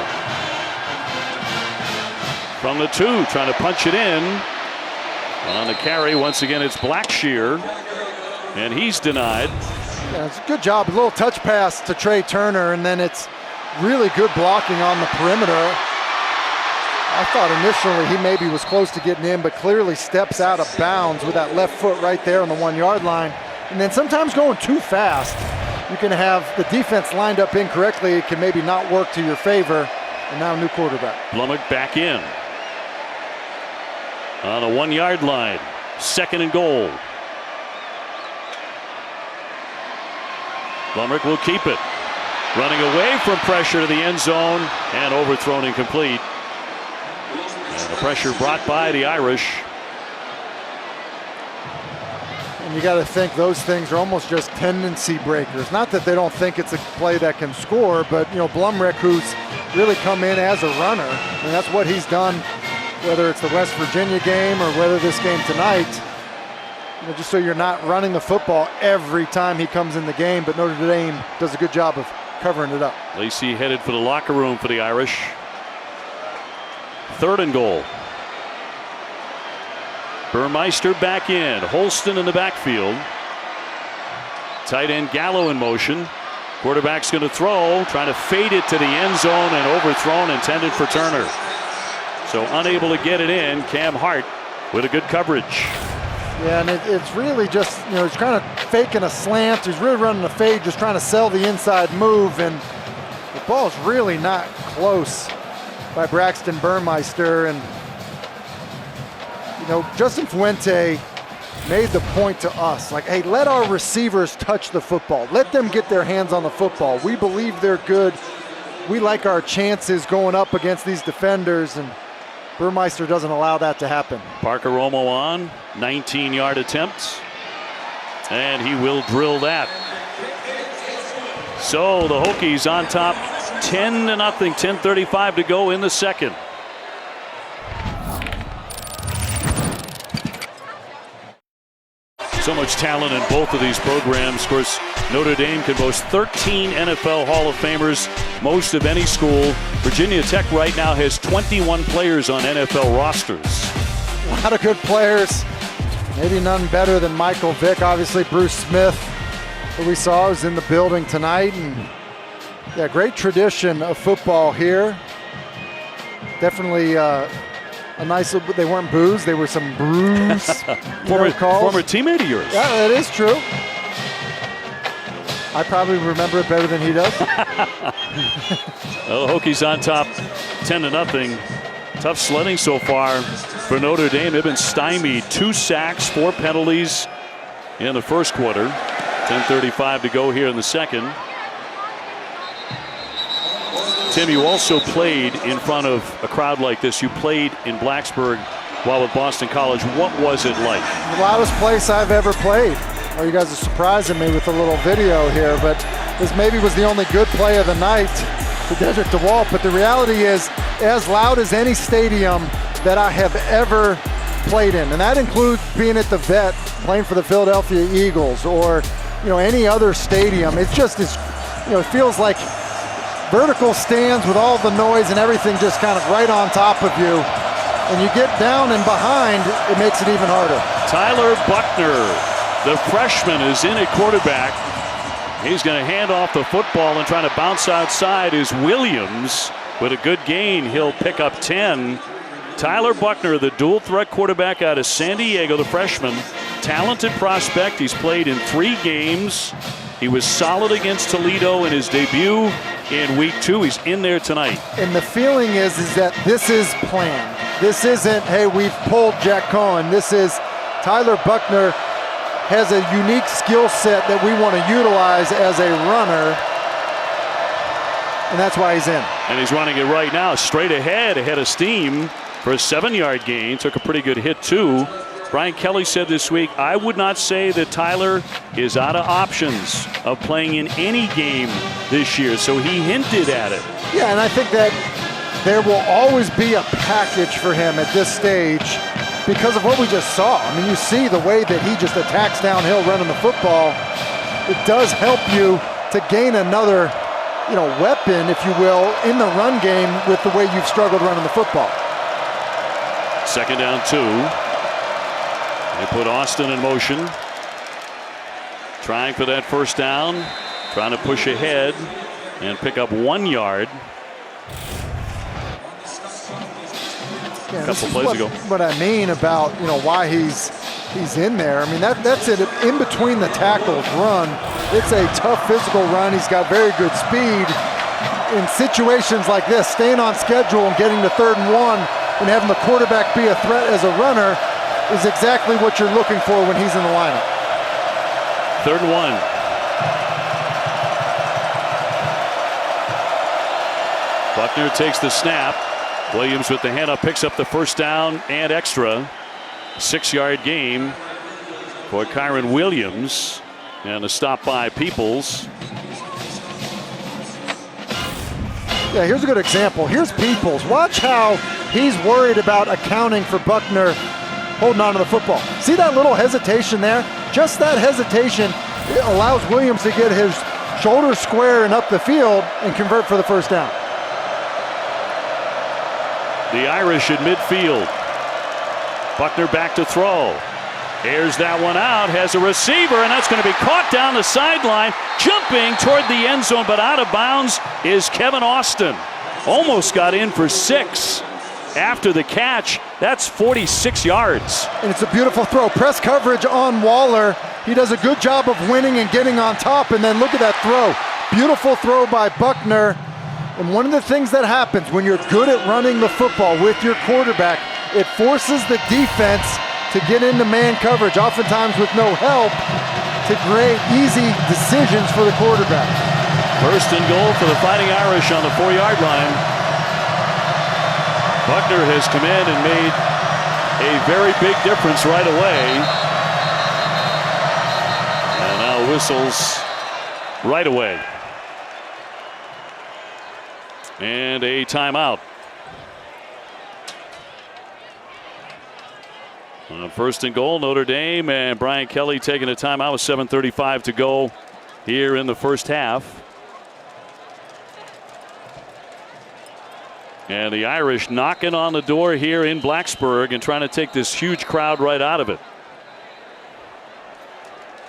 From the 2, trying to punch it in. On the carry, once again, it's Blackshear, and he's denied.
Yeah, it's a good job. A little touch pass to Trey Turner, and then it's really good blocking on the perimeter. I thought initially he maybe was close to getting in, but clearly steps out of bounds with that left foot right there on the 1 yard line. And then sometimes going too fast, you can have the defense lined up incorrectly. It can maybe not work to your favor. And now new quarterback.
Blummick back in. On the 1 yard line. 2nd and goal. Blumrick will keep it. Running away from pressure to the end zone and overthrown incomplete. And the pressure brought by the Irish.
And you got to think those things are almost just tendency breakers. Not that they don't think it's a play that can score, but Blumrick, who's really come in as a runner, and that's what he's done, whether it's the West Virginia game or whether this game tonight. Just so you're not running the football every time he comes in the game, but Notre Dame does a good job of covering it up.
Lacey headed for the locker room for the Irish. 3rd and goal. Burmeister back in. Holston in the backfield. Tight end Gallo in motion. Quarterback's going to throw, trying to fade it to the end zone and overthrown, intended for Turner. So unable to get it in. Cam Hart with a good coverage.
Yeah, and it's really just, he's kind of faking a slant. He's really running a fade, just trying to sell the inside move, and the ball's really not close by Braxton Burmeister. And, Justin Fuente made the point to us, like, hey, let our receivers touch the football. Let them get their hands on the football. We believe they're good. We like our chances going up against these defenders, and Burmeister doesn't allow that to happen. Parker
Romo on, 19-yard attempt, and he will drill that. So the Hokies on top, 10-0, 10:35 to go in the second. So much talent in both of these programs. Of course, Notre Dame can boast 13 NFL Hall of Famers, most of any school. Virginia Tech right now has 21 players on NFL rosters.
A lot of good players. Maybe none better than Michael Vick. Obviously, Bruce Smith, who we saw, is in the building tonight. And yeah, great tradition of football here. Definitely a nice, they weren't boos, they were some brews.
former teammate of yours.
Yeah, that is true. I probably remember it better than he does.
Well, Hokies on top, 10-0. Tough sledding so far for Notre Dame. They've been stymied. 2 sacks, 4 penalties in the first quarter. 10:35 to go here in the second. Tim, you also played in front of a crowd like this. You played in Blacksburg while with Boston College. What was it like?
The loudest place I've ever played. Well, you guys are surprising me with a little video here, but this maybe was the only good play of the night to Dedrick DeWalt. But the reality is, as loud as any stadium that I have ever played in, and that includes being at the Vet, playing for the Philadelphia Eagles, or any other stadium. It's just as it feels like vertical stands with all the noise and everything just kind of right on top of you. And you get down and behind, it makes it even harder.
Tyler Buckner, the freshman, is in at quarterback. He's going to hand off the football and trying to bounce outside is Williams. With a good gain, he'll pick up 10. Tyler Buckner, the dual threat quarterback out of San Diego, the freshman. Talented prospect. He's played in 3 games. He was solid against Toledo in his debut in week 2. He's in there tonight.
And the feeling is that this is planned. This isn't, hey, we've pulled Jack Cohen. This is Tyler Buckner has a unique skill set that we want to utilize as a runner, and that's why he's in.
And he's running it right now, straight ahead of steam for a 7-yard gain. Took a pretty good hit, too. Brian Kelly said this week, I would not say that Tyler is out of options of playing in any game this year, so he hinted at it.
Yeah, and I think that there will always be a package for him at this stage because of what we just saw. I mean, you see the way that he just attacks downhill running the football. It does help you to gain another, weapon, if you will, in the run game with the way you've struggled running the football.
2nd down 2. They put Austin in motion. Trying for that first down. Trying to push ahead and pick up 1 yard.
Yeah,
a couple plays ago.
What I mean about why he's in there. I mean that's it. In between the tackles run, it's a tough physical run. He's got very good speed. In situations like this, staying on schedule and getting to 3rd and 1 and having the quarterback be a threat as a runner is exactly what you're looking for when he's in the lineup.
3rd and 1. Buckner takes the snap. Williams with the handoff picks up the first down and extra. 6-yard gain for Kyron Williams. And a stop by Peoples.
Yeah, here's a good example. Here's Peoples. Watch how he's worried about accounting for Buckner holding on to the football. See that little hesitation there? Just that hesitation allows Williams to get his shoulder square and up the field and convert for the first down.
The Irish at midfield. Buckner back to throw. Airs that one out, has a receiver, and that's going to be caught down the sideline. Jumping toward the end zone, but out of bounds is Kevin Austin. Almost got in for 6 after the catch. That's 46 yards.
And it's a beautiful throw. Press coverage on Waller. He does a good job of winning and getting on top, and then look at that throw. Beautiful throw by Buckner. And one of the things that happens when you're good at running the football with your quarterback, it forces the defense to get into man coverage, oftentimes with no help, to create easy decisions for the quarterback.
1st and goal for the Fighting Irish on the 4-yard line. Buckner has come in and made a very big difference right away. And now whistles right away. And a timeout. 1st and goal, Notre Dame, and Brian Kelly taking a timeout with 7:35 to go here in the first half. And the Irish knocking on the door here in Blacksburg and trying to take this huge crowd right out of it.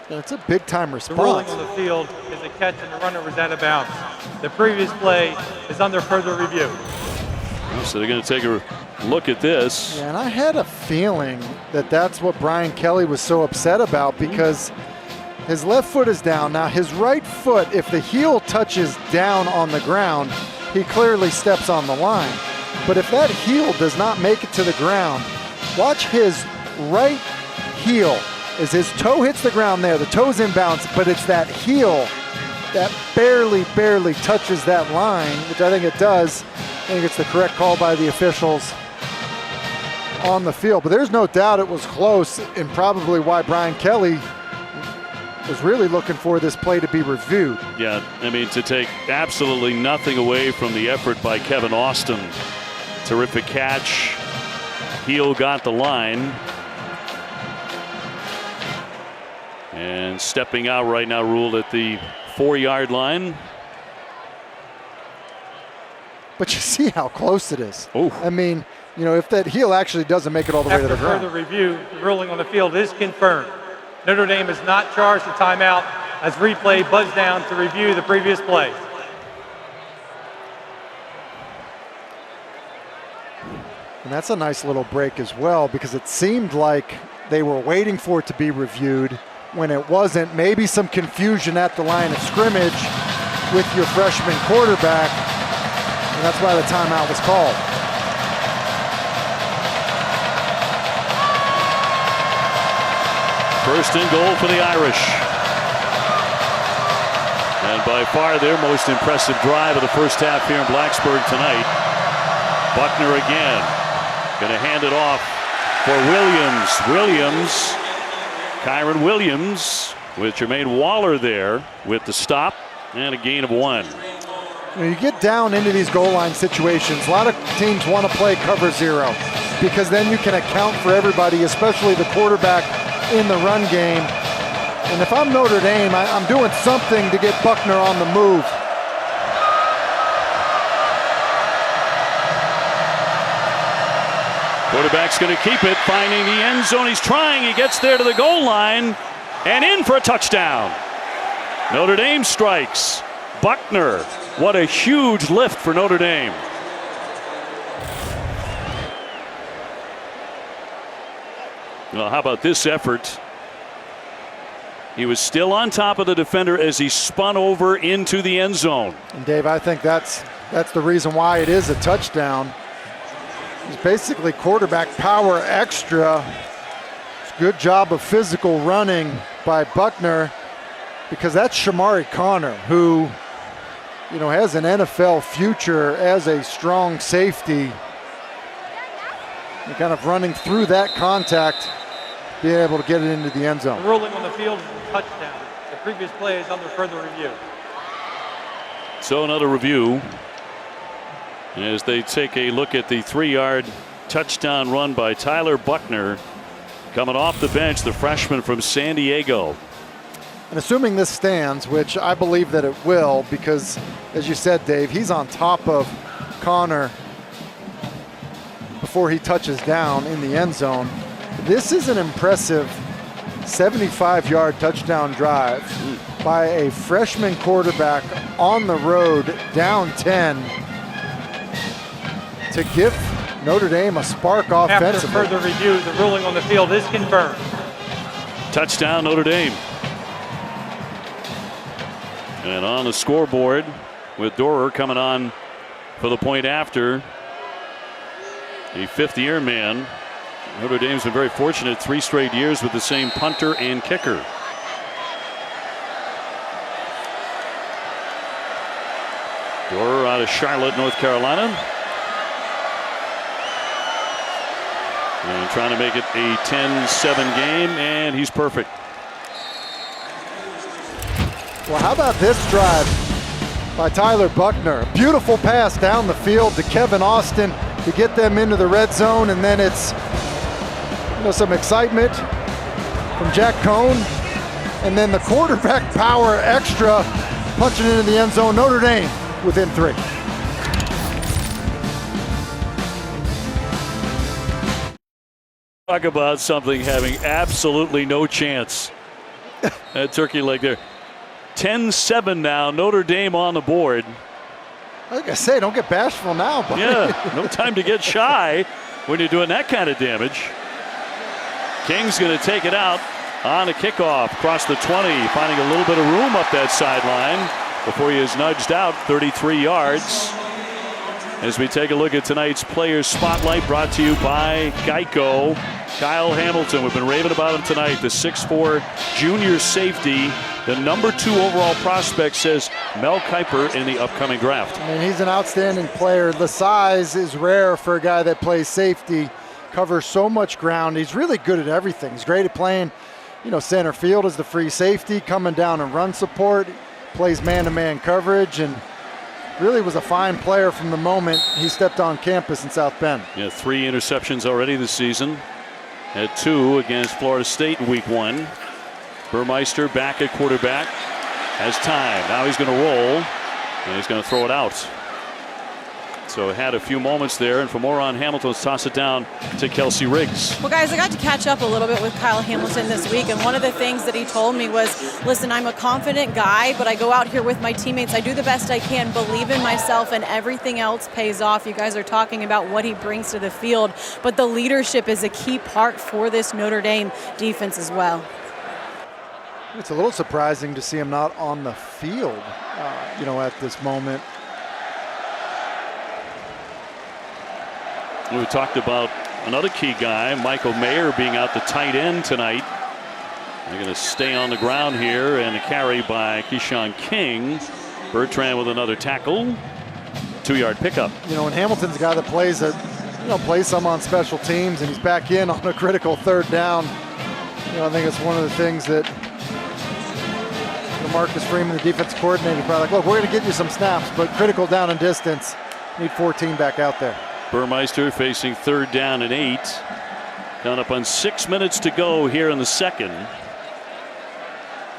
Yeah, it's a big time
The
response.
ruling on the field is a catch and the runner was out of bounds. The previous play is under further review.
So they're going to take a look at this.
Yeah, and I had a feeling that that's what Brian Kelly was so upset about because his left foot is down. Now his right foot, if the heel touches down on the ground, he clearly steps on the line. But if that heel does not make it to the ground, watch his right heel as his toe hits the ground there. The toe's inbounds, but it's that heel that barely touches that line, which I think it does. I think it's the correct call by the officials on the field. But there's no doubt it was close, and probably why Brian Kelly was really looking for this play to be reviewed.
Yeah, I mean, to take absolutely nothing away from the effort by Kevin Austin. Terrific catch. Heel got the line. And stepping out right now, ruled at the 4-yard line.
But you see how close it is.
Oh.
I mean, you know, if that heel actually doesn't make it all the way to the ground.
After further review, the ruling on the field is confirmed. Notre Dame is not charged a timeout as replay buzzed down to review the previous play.
And that's a nice little break as well, because it seemed like they were waiting for it to be reviewed when it wasn't. Maybe some confusion at the line of scrimmage with your freshman quarterback, and that's why the timeout was called.
First and goal for the Irish. And by far their most impressive drive of the first half here in Blacksburg tonight. Buckner again. Going to hand it off for Williams. Kyron Williams with Jermaine Waller there with the stop and a gain of 1.
You get down into these goal line situations, a lot of teams want to play cover 0 because then you can account for everybody, especially the quarterback in the run game. And if I'm Notre Dame, I'm doing something to get Buckner on the move.
Quarterback's going to keep it, finding the end zone. He's trying. He gets there to the goal line and in for a touchdown. Notre Dame strikes. Buckner. What a huge lift for Notre Dame. Well, how about this effort? He was still on top of the defender as he spun over into the end zone.
And Dave, I think that's the reason why it is a touchdown. It's basically quarterback power extra. It's a good job of physical running by Buckner, because that's Shamari Connor, who, you know, has an NFL future as a strong safety. You're kind of running through that contact, being able to get it into the end zone.
The ruling on the field is a touchdown. The previous play is under further review.
So another review as they take a look at the 3-yard touchdown run by Tyler Buckner, coming off the bench, the freshman from San Diego.
And assuming this stands, which I believe that it will, because as you said, Dave, he's on top of Connor before he touches down in the end zone. This is an impressive 75-yard touchdown drive by a freshman quarterback on the road, down 10, to give Notre Dame a spark offensively.
After further review, the ruling on the field is confirmed.
Touchdown Notre Dame. And on the scoreboard with Dorer coming on for the point after, a fifth-year man. Notre Dame's been very fortunate 3 straight years with the same punter and kicker. Dorer out of Charlotte, North Carolina. And trying to make it a 10-7 game, and he's perfect.
Well, how about this drive by Tyler Buckner? Beautiful pass down the field to Kevin Austin to get them into the red zone, and then it's, you know, some excitement from Jack Cohn, and then the quarterback power extra punching into the end zone. Notre Dame within 3.
Talk about something having absolutely no chance. That turkey leg there. 10-7 now, Notre Dame on the board.
Like I say, don't get bashful now, buddy.
Yeah, no time to get shy when you're doing that kind of damage. King's going to take it out on a kickoff across the 20, finding a little bit of room up that sideline before he is nudged out 33 yards. As we take a look at tonight's Players Spotlight, brought to you by Geico. Kyle Hamilton, we've been raving about him tonight, the 6'4" junior safety The number 2 overall prospect, says Mel Kiper in the upcoming draft.
I mean, he's an outstanding player. The size is rare for a guy that plays safety, covers so much ground. He's really good at everything. He's great at playing, center field as the free safety, coming down and run support, plays man-to-man coverage, and really was a fine player from the moment he stepped on campus in South Bend.
Yeah, 3 interceptions already this season. Had 2 against Florida State in week 1. Burmeister back at quarterback. Has time. Now he's going to roll, and he's going to throw it out. So had a few moments there, and for more on Hamilton, let's toss it down to Kelsey Riggs.
Well, guys, I got to catch up a little bit with Kyle Hamilton this week, and one of the things that he told me was, listen, I'm a confident guy, but I go out here with my teammates. I do the best I can, believe in myself, and everything else pays off. You guys are talking about what he brings to the field, but the leadership is a key part for this Notre Dame defense as well.
It's a little surprising to see him not on the field, at this moment.
We talked about another key guy, Michael Mayer, being out the tight end tonight. They're going to stay on the ground here, and a carry by Keyshawn King. Bertrand with another tackle. 2-yard pickup.
And Hamilton's a guy that plays some on special teams, and he's back in on a critical 3rd down. I think it's one of the things that Marcus Freeman, the defensive coordinator, is probably like, look, we're going to get you some snaps, but critical down and distance. Need 14 back out there.
Burmeister facing 3rd down and 8. Coming up on 6 minutes to go here in the second.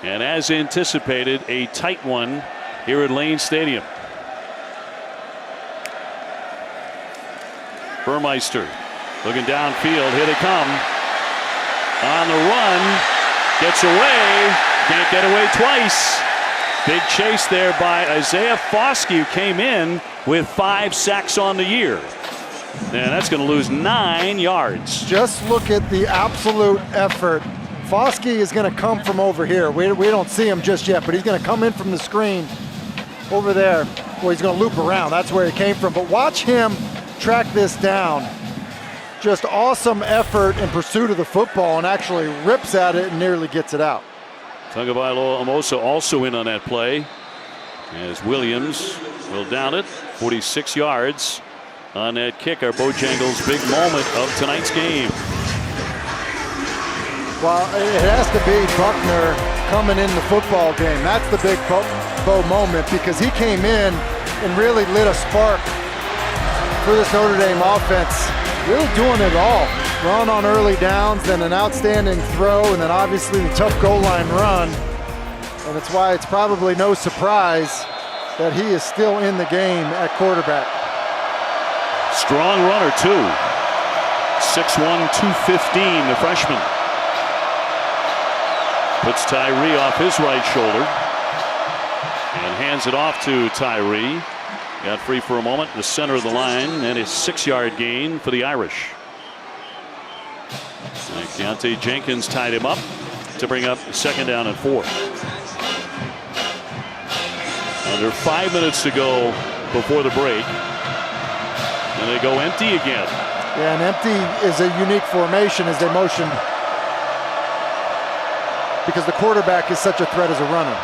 And as anticipated, a tight one here at Lane Stadium. Burmeister looking downfield. Here they come. On the run. Gets away. Can't get away twice. Big chase there by Isaiah Foskey, who came in with 5 sacks on the year. And that's going to lose 9 yards.
Just look at the absolute effort. Foskey is going to come from over here. We don't see him just yet, but he's going to come in from the screen over there. Well, he's going to loop around. That's where he came from. But watch him track this down. Just awesome effort in pursuit of the football, and actually rips at it and nearly gets it out.
Tagovailoa Amosa also in on that play, as Williams will down it. 46 yards on that kick. Our Bojangles' big moment of tonight's game.
Well, it has to be Buckner coming in the football game. That's the big Bo moment, because he came in and really lit a spark for this Notre Dame offense. Really doing it all. Run on early downs, then an outstanding throw, and then obviously the tough goal line run. And it's why it's probably no surprise that he is still in the game at quarterback.
Strong runner, too. 6'1", 215, the freshman. Puts Tyree off his right shoulder and hands it off to Tyree. Got free for a moment, the center of the line, and a 6-yard gain for the Irish. And Keontae Jenkins tied him up to bring up 2nd down and 4. Under 5 minutes to go before the break. And they go empty again.
Yeah, and empty is a unique formation as they motion, because the quarterback is such a threat as a runner.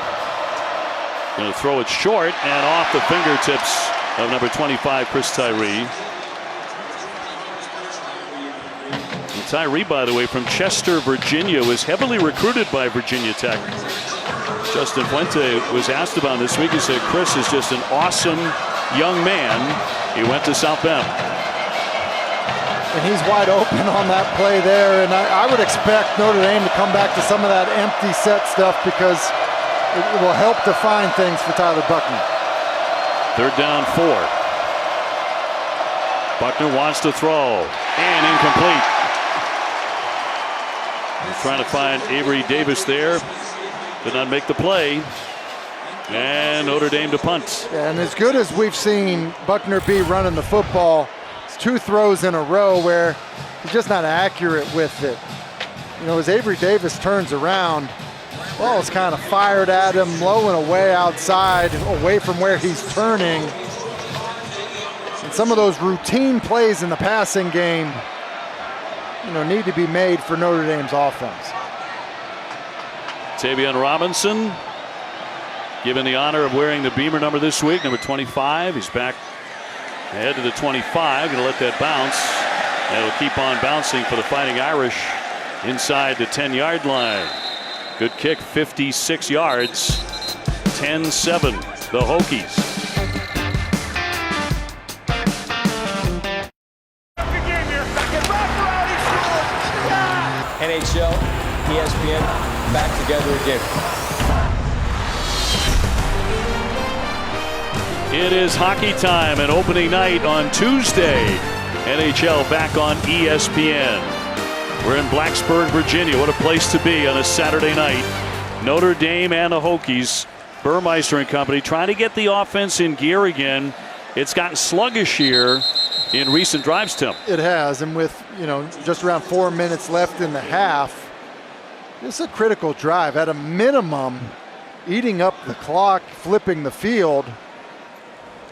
Going to throw it short and off the fingertips of number 25, Chris Tyree. And Tyree, by the way, from Chester, Virginia, was heavily recruited by Virginia Tech. Justin Fuente was asked about this week. He said Chris is just an awesome young man. He went to South Bend.
And he's wide open on that play there. And I would expect Notre Dame to come back to some of that empty set stuff, because it will help define things for Tyler Buckner.
3rd down, 4. Buckner wants to throw, and incomplete. He's trying to find Avery Davis there. Could not make the play. And Notre Dame to punt.
Yeah, and as good as we've seen Buckner be running the football, it's 2 throws in a row where he's just not accurate with it. As Avery Davis turns around, ball is kind of fired at him, low and away outside, away from where he's turning. And some of those routine plays in the passing game,
need to be made for Notre Dame's offense.
Tavion Robinson given the honor of wearing the Beamer number this week, number 25. He's back ahead to the 25. Going to let that bounce. And it'll keep on bouncing for the Fighting Irish inside the 10-yard line. Good kick, 56 yards. 10-7, the Hokies.
NHL, ESPN, back together again.
It is hockey time and opening night on Tuesday. NHL back on ESPN. We're in Blacksburg, Virginia. What a place to be on a Saturday night. Notre Dame and the Hokies, Burmeister and company, trying to get the offense in gear again. It's gotten sluggish here in recent drives, Tim.
It has, and with just around 4 minutes left in the half, this is a critical drive. At a minimum, eating up the clock, flipping the field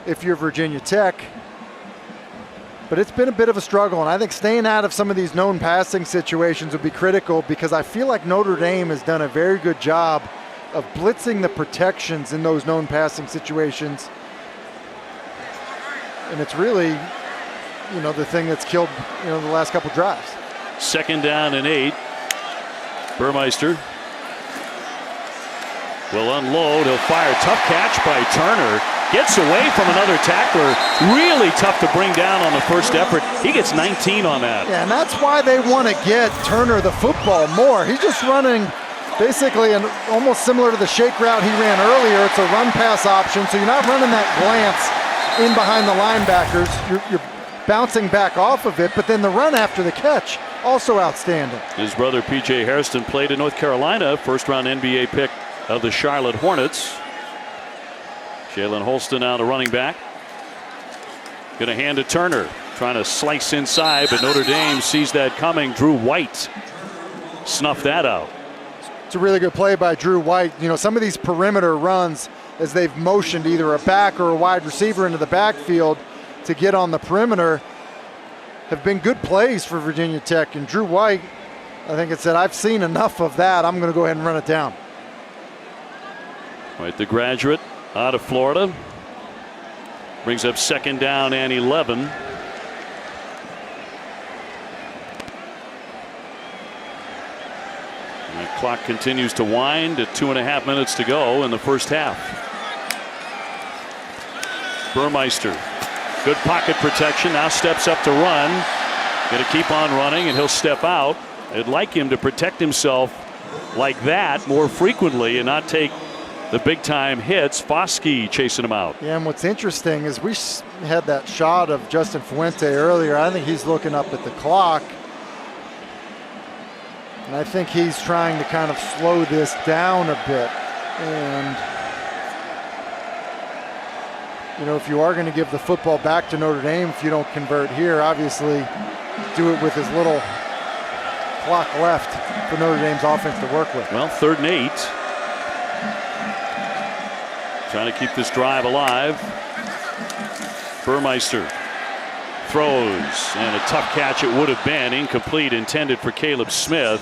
if you're Virginia Tech. But it's been a bit of a struggle, and I think staying out of some of these known passing situations would be critical, because I feel like Notre Dame has done a very good job of blitzing the protections in those known passing situations. And it's really, the thing that's killed, the last couple drives.
2nd down and 8. Burmeister will unload. He'll fire. Tough catch by Turner. Gets away from another tackler. Really tough to bring down on the first effort. He gets 19 on that.
Yeah, and that's why they want to get Turner the football more. He's just running basically almost similar to the shake route he ran earlier. It's a run pass option, so you're not running that glance in behind the linebackers. You're bouncing back off of it, but then the run after the catch, also outstanding.
His brother P.J. Hairston played in North Carolina, first-round NBA pick of the Charlotte Hornets. Jalen Holston now the running back. Going to hand to Turner, trying to slice inside, but Notre Dame sees that coming. Drew White snuffed that out.
It's a really good play by Drew White. Some of these perimeter runs, as they've motioned either a back or a wide receiver into the backfield to get on the perimeter, have been good plays for Virginia Tech. And Drew White, I think it said, I've seen enough of that. I'm going to go ahead and run it down.
White, the graduate out of Florida, brings up 2nd down and 11. And the clock continues to wind at 2.5 minutes to go in the first half. Burmeister, good pocket protection, now steps up to run. Going to keep on running, and he'll step out. I'd like him to protect himself like that more frequently and not take the big time hits. Foskey chasing him out.
Yeah, and what's interesting is we had that shot of Justin Fuente earlier. I think he's looking up at the clock, and I think he's trying to kind of slow this down a bit. And if you are going to give the football back to Notre Dame, if you don't convert here, obviously do it with as little clock left for Notre Dame's offense to work with.
Well, 3rd and 8. Trying to keep this drive alive. Burmeister throws, and a tough catch it would have been. Incomplete, intended for Caleb Smith,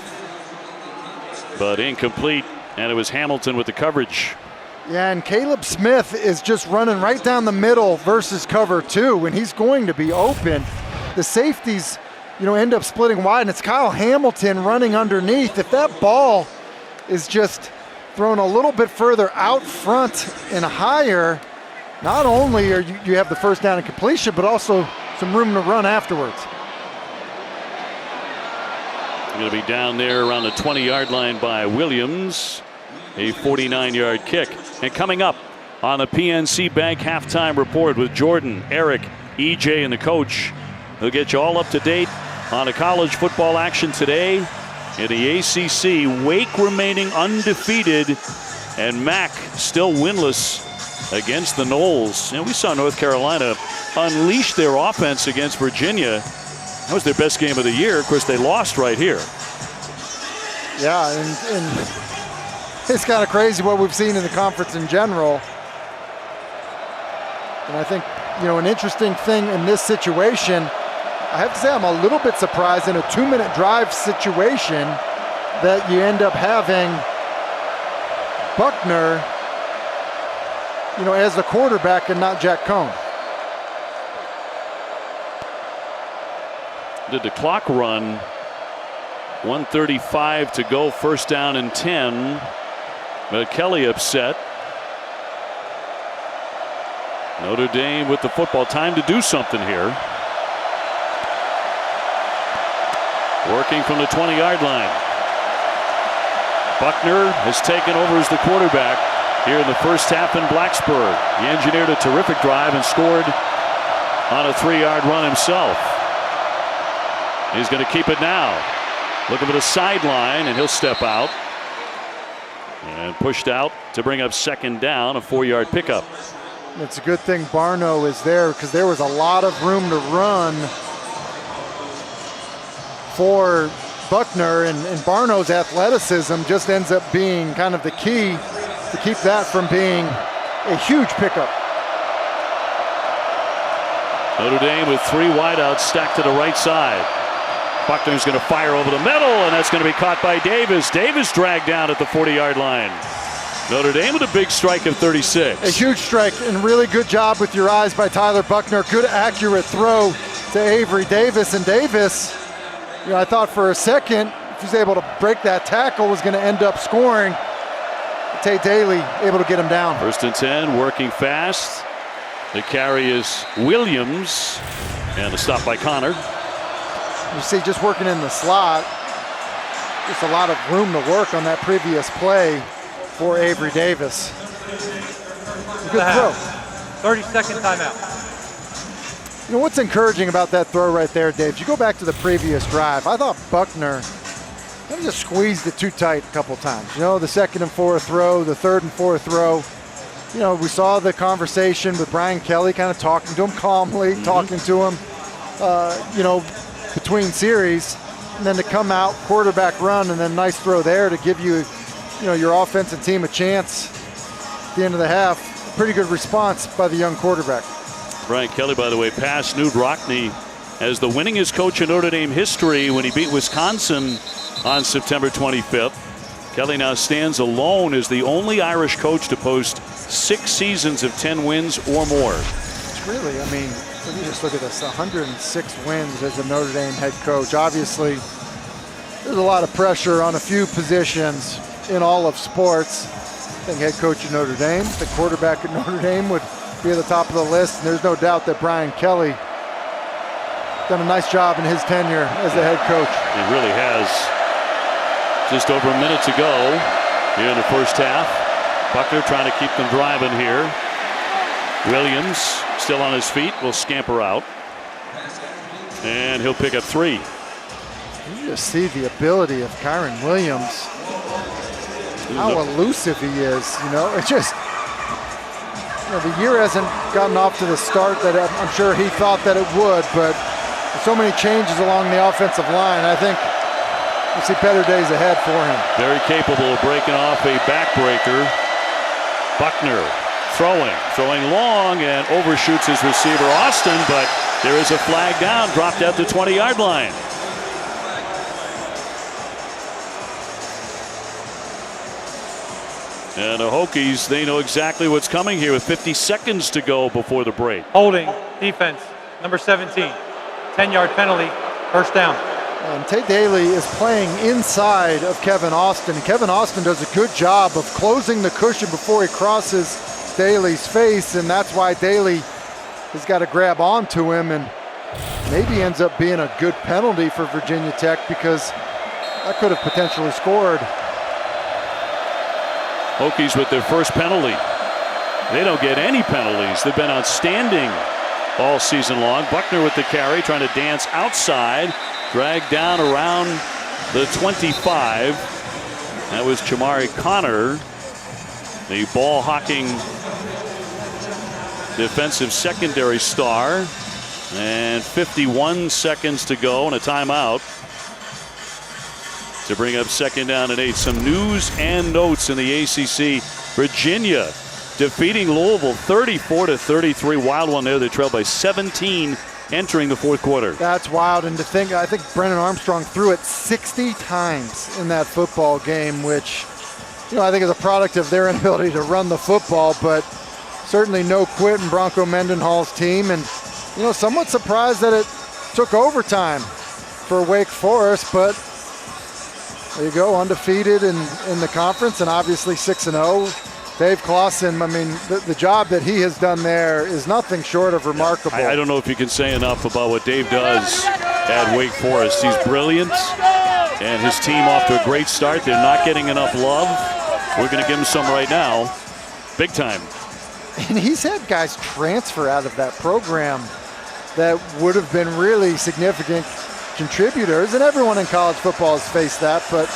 but incomplete, and it was Hamilton with the coverage.
Yeah, and Caleb Smith is just running right down the middle versus cover 2 when he's going to be open. The safeties, end up splitting wide, and it's Kyle Hamilton running underneath. If that ball is just thrown a little bit further out front and higher, not only are you have the first down and completion, but also some room to run afterwards.
Going to be down there around the 20-yard line by Williams. A 49-yard kick. And coming up on the PNC Bank halftime report with Jordan, Eric, EJ, and the coach, they'll get you all up to date on the college football action today. In the ACC, Wake remaining undefeated, and Mac still winless against the Noles. And we saw North Carolina unleash their offense against Virginia. That was their best game of the year. Of course, they lost right here.
Yeah, and it's kind of crazy what we've seen in the conference in general. And I think, an interesting thing in this situation, I have to say I'm a little bit surprised in a 2-minute drive situation that you end up having Buckner as the quarterback and not Jack Cohn.
Did the clock run? 1:35 to go, first down and 10. But Kelly upset. Notre Dame with the football. Time to do something here. Working from the 20-yard line. Buckner has taken over as the quarterback here in the first half in Blacksburg. He engineered a terrific drive and scored on a 3-yard run himself. He's going to keep it now. Looking for the sideline, and he'll step out. And pushed out to bring up second down, a 4-yard pickup.
It's a good thing Barno is there because there was a lot of room to run for Buckner, and Barno's athleticism just ends up being kind of the key to keep that from being a huge pickup.
Notre Dame with 3 wideouts stacked to the right side. Buckner's going to fire over the middle, and that's going to be caught by Davis. Davis dragged down at the 40-yard line. Notre Dame with a big strike of 36.
A huge strike, and really good job with your eyes by Tyler Buckner. Good accurate throw to Avery Davis, and Davis, I thought for a second if he's able to break that tackle was going to end up scoring. Tate Daly able to get him down.
First and 10, working fast. The carry is Williams, and the stop by Connor.
You see, just working in the slot, just a lot of room to work on that previous play for Avery Davis. Good throw.
30-second timeout.
What's encouraging about that throw right there, Dave? If you go back to the previous drive, I thought Buckner just squeezed it too tight a couple times. The 2nd and 4th throw, the 3rd and 4th throw. We saw the conversation with Brian Kelly kind of talking to him calmly, talking to him, between series, and then to come out, quarterback run, and then nice throw there to give you, your offensive team a chance at the end of the half. Pretty good response by the young quarterback.
Brian Kelly, by the way, passed Knute Rockne as the winningest coach in Notre Dame history when he beat Wisconsin on September 25th. Kelly now stands alone as the only Irish coach to post 6 seasons of 10 wins or more.
It's really, let me just look at this, 106 wins as a Notre Dame head coach. Obviously, there's a lot of pressure on a few positions in all of sports. I think head coach at Notre Dame, the quarterback at Notre Dame would be at the top of the list, and there's no doubt that Brian Kelly done a nice job in his tenure as the head coach.
He really has. Just over a minute to go here in the first half. Buckner trying to keep them driving here. Williams still on his feet, will scamper out, and he'll pick up 3.
You just see the ability of Kyron Williams, how elusive he is. It just, the year hasn't gotten off to the start that I'm sure he thought that it would, but with so many changes along the offensive line, I think we'll see better days ahead for him.
Very capable of breaking off a backbreaker. Buckner throwing long, and overshoots his receiver Austin, but there is a flag down, dropped at the 20-yard line. And the Hokies, they know exactly what's coming here with 50 seconds to go before the break.
Holding defense, number 17. 10-yard penalty, first down.
And Tate Daly is playing inside of Kevin Austin. And Kevin Austin does a good job of closing the cushion before he crosses Daly's face, and that's why Daly has got to grab onto him, and maybe ends up being a good penalty for Virginia Tech because that could have potentially scored.
Hokies with their first penalty. They don't get any penalties. They've been outstanding all season long. Buckner with the carry, trying to dance outside, dragged down around the 25. That was Jamari Connor, the ball hawking defensive secondary star. And 51 seconds to go and a timeout to bring up second down and 8. Some news and notes in the ACC. Virginia defeating Louisville 34-33. Wild one there. They trailed by 17 entering the fourth quarter.
That's wild. And to think, I think Brennan Armstrong threw it 60 times in that football game, which, I think is a product of their inability to run the football. But certainly no quit in Bronco Mendenhall's team, and somewhat surprised that it took overtime for Wake Forest, but there you go, undefeated in the conference and obviously 6-0. Dave Clausen, I mean, the job that he has done there is nothing short of remarkable.
I don't know if you can say enough about what Dave does at Wake Forest. He's brilliant, and his team off to a great start. They're not getting enough love. We're going to give him some right now, big time.
And he's had guys transfer out of that program that would have been really significant contributors, and everyone in college football has faced that, but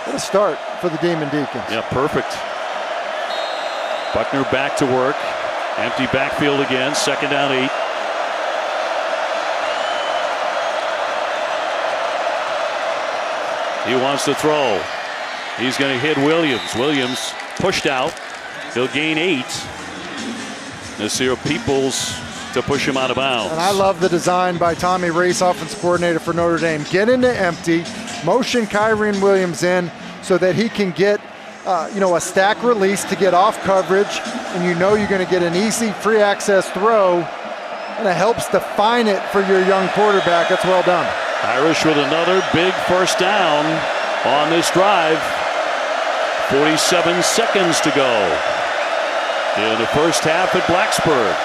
what a start for the Demon Deacons.
Yeah, perfect. Buckner back to work. Empty backfield again, 2nd down 8. He wants to throw. He's going to hit Williams. Williams pushed out. He'll gain 8. Nasir Peoples to push him out of bounds.
And I love the design by Tommy Race, offensive coordinator for Notre Dame. Get into empty, motion Kyren Williams in so that he can get a stack release to get off coverage, and you're going to get an easy free access throw, and it helps define it for your young quarterback. That's well done.
Irish with another big first down on this drive. 47 seconds to go in the first half at Blacksburg.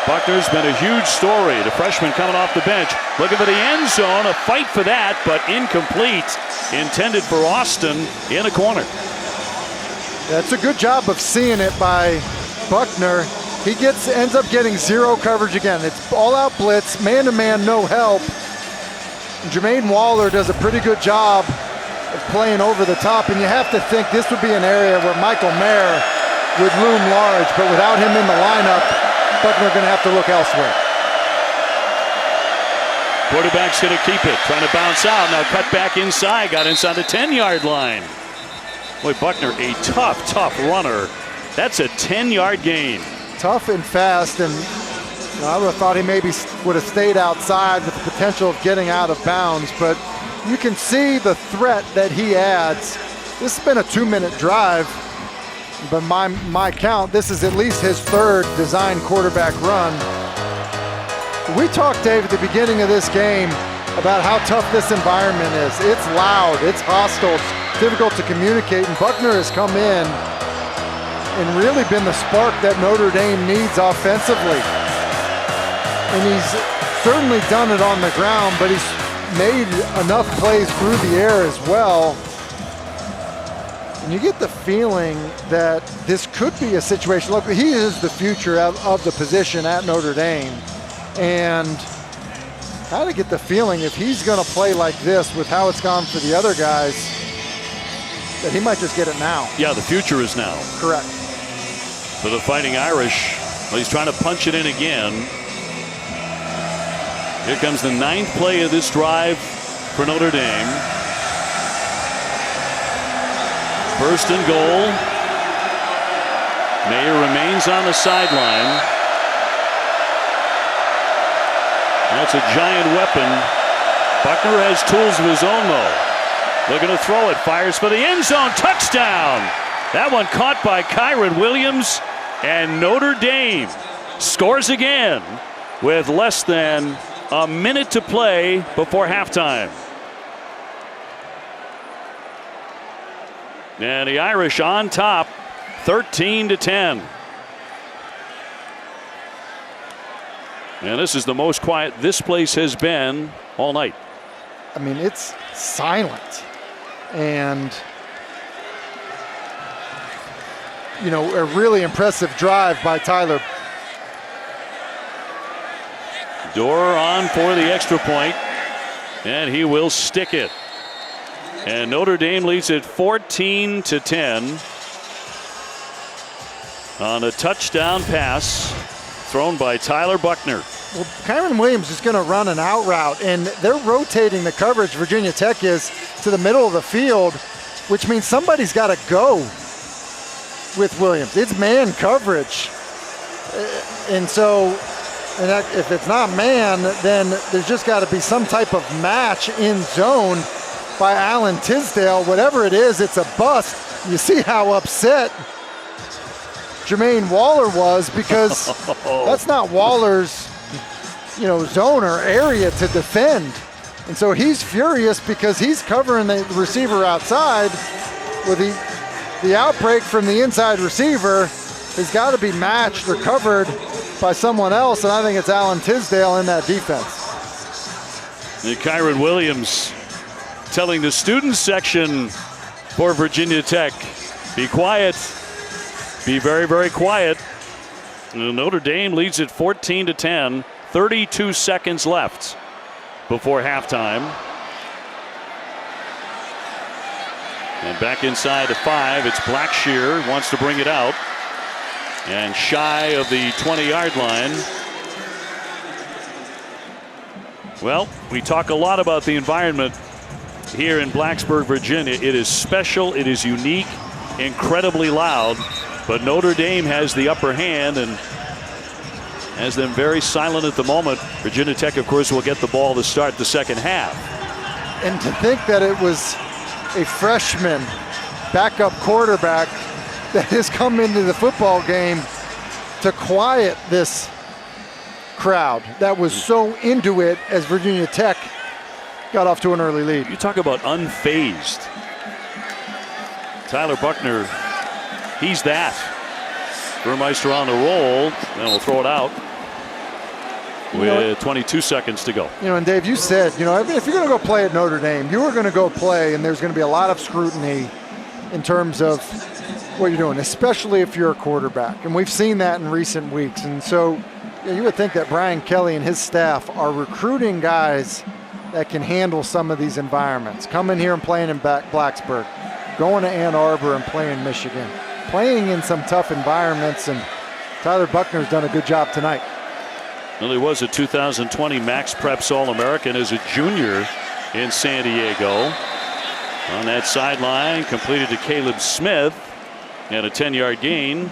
Buckner's been a huge story. The freshman coming off the bench, looking for the end zone, a fight for that, but incomplete. Intended for Austin in the corner.
That's a good job of seeing it by Buckner. He ends up getting 0 coverage again. It's all-out blitz, man-to-man, no help. And Jermaine Waller does a pretty good job of playing over the top, and you have to think this would be an area where Michael Mayer would loom large, but without him in the lineup, Buckner going to have to look elsewhere.
Quarterback's going to keep it, trying to bounce out. Now cut back inside, got inside the 10-yard line. Boy, Buckner, a tough runner. That's a 10-yard gain.
Tough and fast, and I would have thought he maybe would have stayed outside with the potential of getting out of bounds, but you can see the threat that he adds. This has been a 2-minute drive, but my count, this is at least his 3rd design quarterback run. We talked, Dave, at the beginning of this game about how tough this environment is. It's loud, it's hostile, it's difficult to communicate, and Buckner has come in and really been the spark that Notre Dame needs offensively. And he's certainly done it on the ground, but he's made enough plays through the air as well. And you get the feeling that this could be a situation. Look, he is the future of the position at Notre Dame. And I kind of get the feeling if he's going to play like this with how it's gone for the other guys, that he might just get it now.
Yeah, the future is now.
Correct.
For the Fighting Irish, well, he's trying to punch it in again. Here comes the 9th play of this drive for Notre Dame. 1st and goal. Mayer remains on the sideline. That's a giant weapon. Buckner has tools of his own, though. Looking to throw it. Fires for the end zone. Touchdown! That one caught by Kyren Williams. And Notre Dame scores again with less than a minute to play before halftime. And the Irish on top, 13-10. And this is the most quiet this place has been all night.
I mean, it's silent. And, a really impressive drive by Tyler.
Dorr on for the extra point, and he will stick it. And Notre Dame leads it 14-10 on a touchdown pass thrown by Tyler Buckner.
Well, Kyren Williams is going to run an out route, and they're rotating the coverage, Virginia Tech is, to the middle of the field, which means somebody's got to go with Williams. It's man coverage. And so, if it's not man, then there's just got to be some type of match in zone by Alan Tisdale. Whatever it is, it's a bust. You see how upset Jermaine Waller was, because that's not Waller's, zone or area to defend. And so he's furious because he's covering the receiver outside. With the outbreak from the inside receiver has got to be matched or covered by someone else, and I think it's Alan Tisdale in that defense.
And Kyron Williams telling the student section for Virginia Tech, be quiet, be very, very quiet. Notre Dame leads it 14-10, 32 seconds left before halftime. And back inside the 5, it's Blackshear, wants to bring it out. And shy of the 20-yard line. Well, we talk a lot about the environment here in Blacksburg, Virginia. It is special, it is unique, incredibly loud, but Notre Dame has the upper hand and has them very silent at the moment. Virginia Tech, of course, will get the ball to start the second half.
And to think that it was a freshman backup quarterback that has come into the football game to quiet this crowd that was so into it as Virginia Tech got off to an early lead.
You talk about unfazed. Tyler Buckner, he's that. Burmeister on the roll, and we'll throw it out with 22 seconds to go.
And Dave, you said, if you're going to go play at Notre Dame, you are going to go play, and there's going to be a lot of scrutiny in terms of what you're doing, especially if you're a quarterback. And we've seen that in recent weeks. And so you would think that Brian Kelly and his staff are recruiting guys that can handle some of these environments. Coming here and playing in Blacksburg, going to Ann Arbor and playing Michigan, playing in some tough environments, and Tyler Buckner's done a good job tonight.
Well, he was a 2020 Max Preps All-American as a junior in San Diego. On that sideline, completed to Caleb Smith, and a 10-yard gain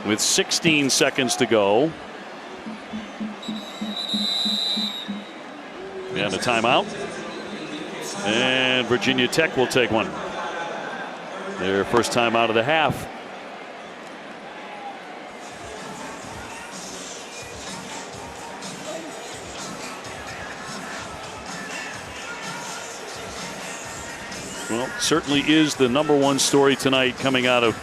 with 16 seconds to go. And a timeout. And Virginia Tech will take one. Their first time out of the half. Well, certainly is the number one story tonight coming out of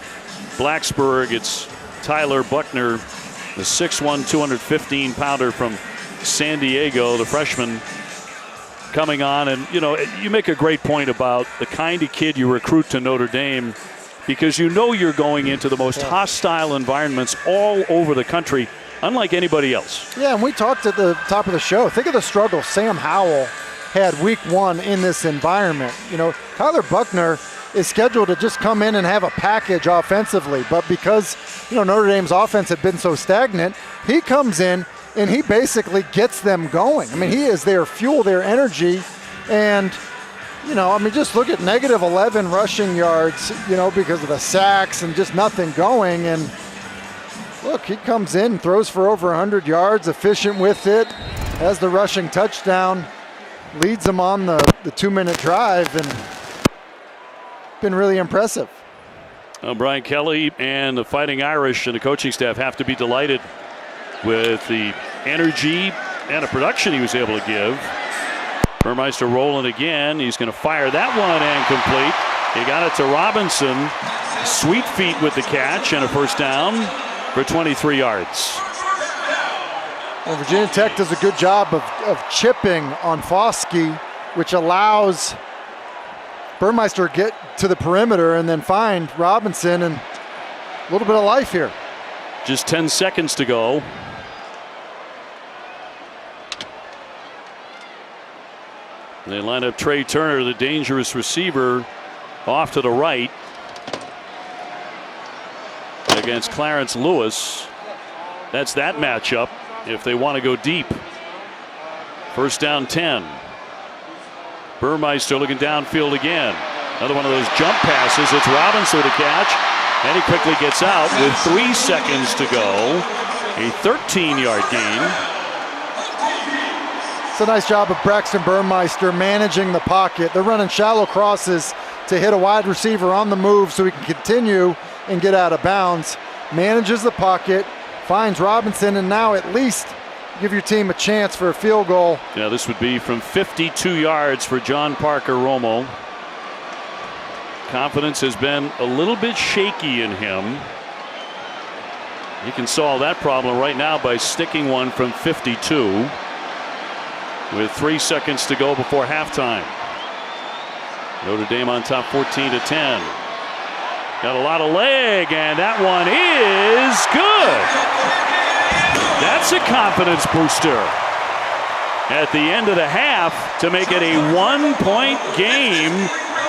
Blacksburg. It's Tyler Buckner, the 6'1", 215-pounder from San Diego, the freshman, coming on. And, you make a great point about the kind of kid you recruit to Notre Dame, because you're going into the most hostile environments all over the country, unlike anybody else.
Yeah, and we talked at the top of the show. Think of the struggle Sam Howell had week one in this environment. Tyler Buckner is scheduled to just come in and have a package offensively, but because Notre Dame's offense had been so stagnant, he comes in and he basically gets them going. He is their fuel, their energy, and just look at negative 11 rushing yards, because of the sacks and just nothing going. And look, he comes in and throws for over 100 yards, efficient with it, has the rushing touchdown, leads them on the 2-minute drive, and been really impressive.
Brian Kelly and the Fighting Irish and the coaching staff have to be delighted with the energy and the production he was able to give. Burmeister rolling again. He's going to fire that one and complete. He got it to Robinson. Sweet feet with the catch and a first down for 23 yards.
Well, Virginia Tech does a good job of chipping on Foskey, which allows Burmeister to get to the perimeter and then find Robinson, and a little bit of life here.
Just 10 seconds to go. They line up Trey Turner, the dangerous receiver, off to the right against Clarence Lewis. That's that matchup if they want to go deep. First down 10. Burmeister looking downfield again. Another one of those jump passes. It's Robinson with a catch, and he quickly gets out with 3 seconds to go. A 13-yard gain.
It's a nice job of Braxton Burmeister managing the pocket. They're running shallow crosses to hit a wide receiver on the move so he can continue and get out of bounds. manages the pocket, finds Robinson, and now at least give your team a chance for a field goal.
Yeah, this would be from 52 yards for John Parker Romo. Confidence has been a little bit shaky in him. He can solve that problem right now by sticking one from 52 with 3 seconds to go before halftime. Notre Dame on top 14-10. Got a lot of leg, and that one is good. That's a confidence booster at the end of the half to make it a 1-point game.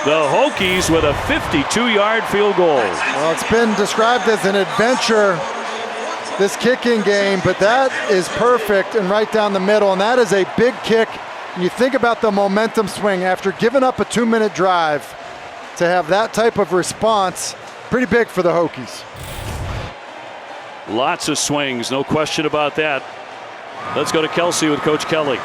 The Hokies with a 52-yard field goal.
Well, it's been described as an adventure, this kicking game, but that is perfect and right down the middle, and that is a big kick. And you think about the momentum swing after giving up a 2-minute drive to have that type of response, pretty big for the Hokies.
Lots of swings, no question about that. Let's go to Kelsey with Coach Kelly.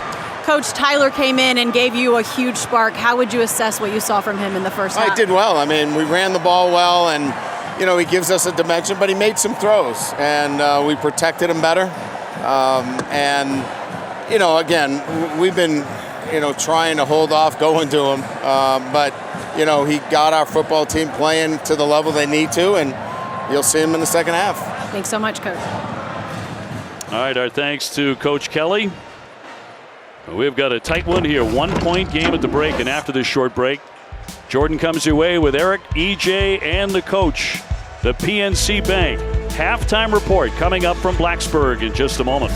Coach, Tyler came in and gave you a huge spark. How would you assess what you saw from him in the first half?
I did well. I mean, we ran the ball well, and he gives us a dimension, but he made some throws, and we protected him better. And again, we've been trying to hold off going to him, but he got our football team playing to the level they need to, and you'll see him in the second half.
Thanks so much, Coach.
All right, our thanks to Coach Kelly. We've got a tight one here. 1-point game at the break, and after this short break, Jordan comes your way with Eric, EJ, and the coach. The PNC Bank halftime report coming up from Blacksburg in just a moment.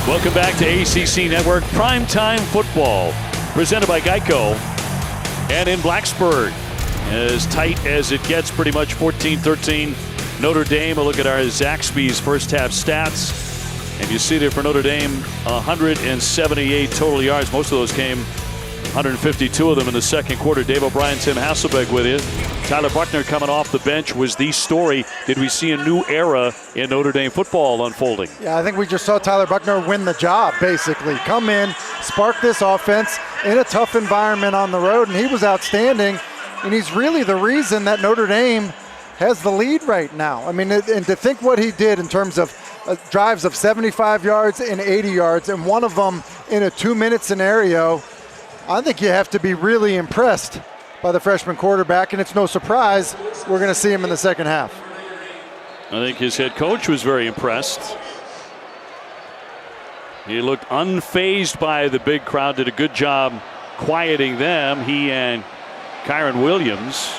Welcome back to ACC Network Primetime Football, presented by Geico. And in Blacksburg, as tight as it gets, pretty much 14-13. Notre Dame, a look at our Zaxby's first half stats. And you see there for Notre Dame, 178 total yards. Most of those came, 152 of them in the second quarter. Dave O'Brien, Tim Hasselbeck with you. Tyler Buchner coming off the bench was the story. Did we see a new era in Notre Dame football unfolding?
Yeah, I think we just saw Tyler Buchner win the job, basically. Come in, spark this offense in a tough environment on the road, and he was outstanding. And he's really the reason that Notre Dame has the lead right now. I mean, and to think what he did in terms of drives of 75 yards and 80 yards, and one of them in a 2-minute scenario, I think you have to be really impressed by the freshman quarterback, and it's no surprise we're going to see him in the second half.
I think his head coach was very impressed. He looked unfazed by the big crowd, did a good job quieting them. He and Kyron Williams.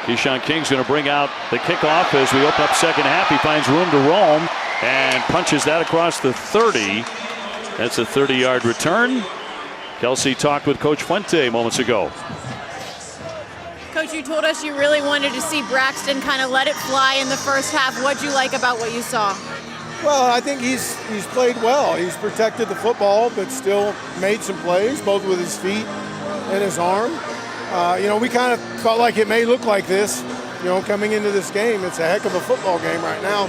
Keyshawn King's going to bring out the kickoff as we open up second half. He finds room to roam and punches that across the 30. That's a 30-yard return. Kelsey talked with Coach Fuente moments ago.
Coach, you told us you really wanted to see Braxton kind of let it fly in the first half. What'd you like about what you saw?
Well, I think he's played well. He's protected the football, but still made some plays, both with his feet and his arm. We kind of felt like it may look like this, coming into this game. It's a heck of a football game right now.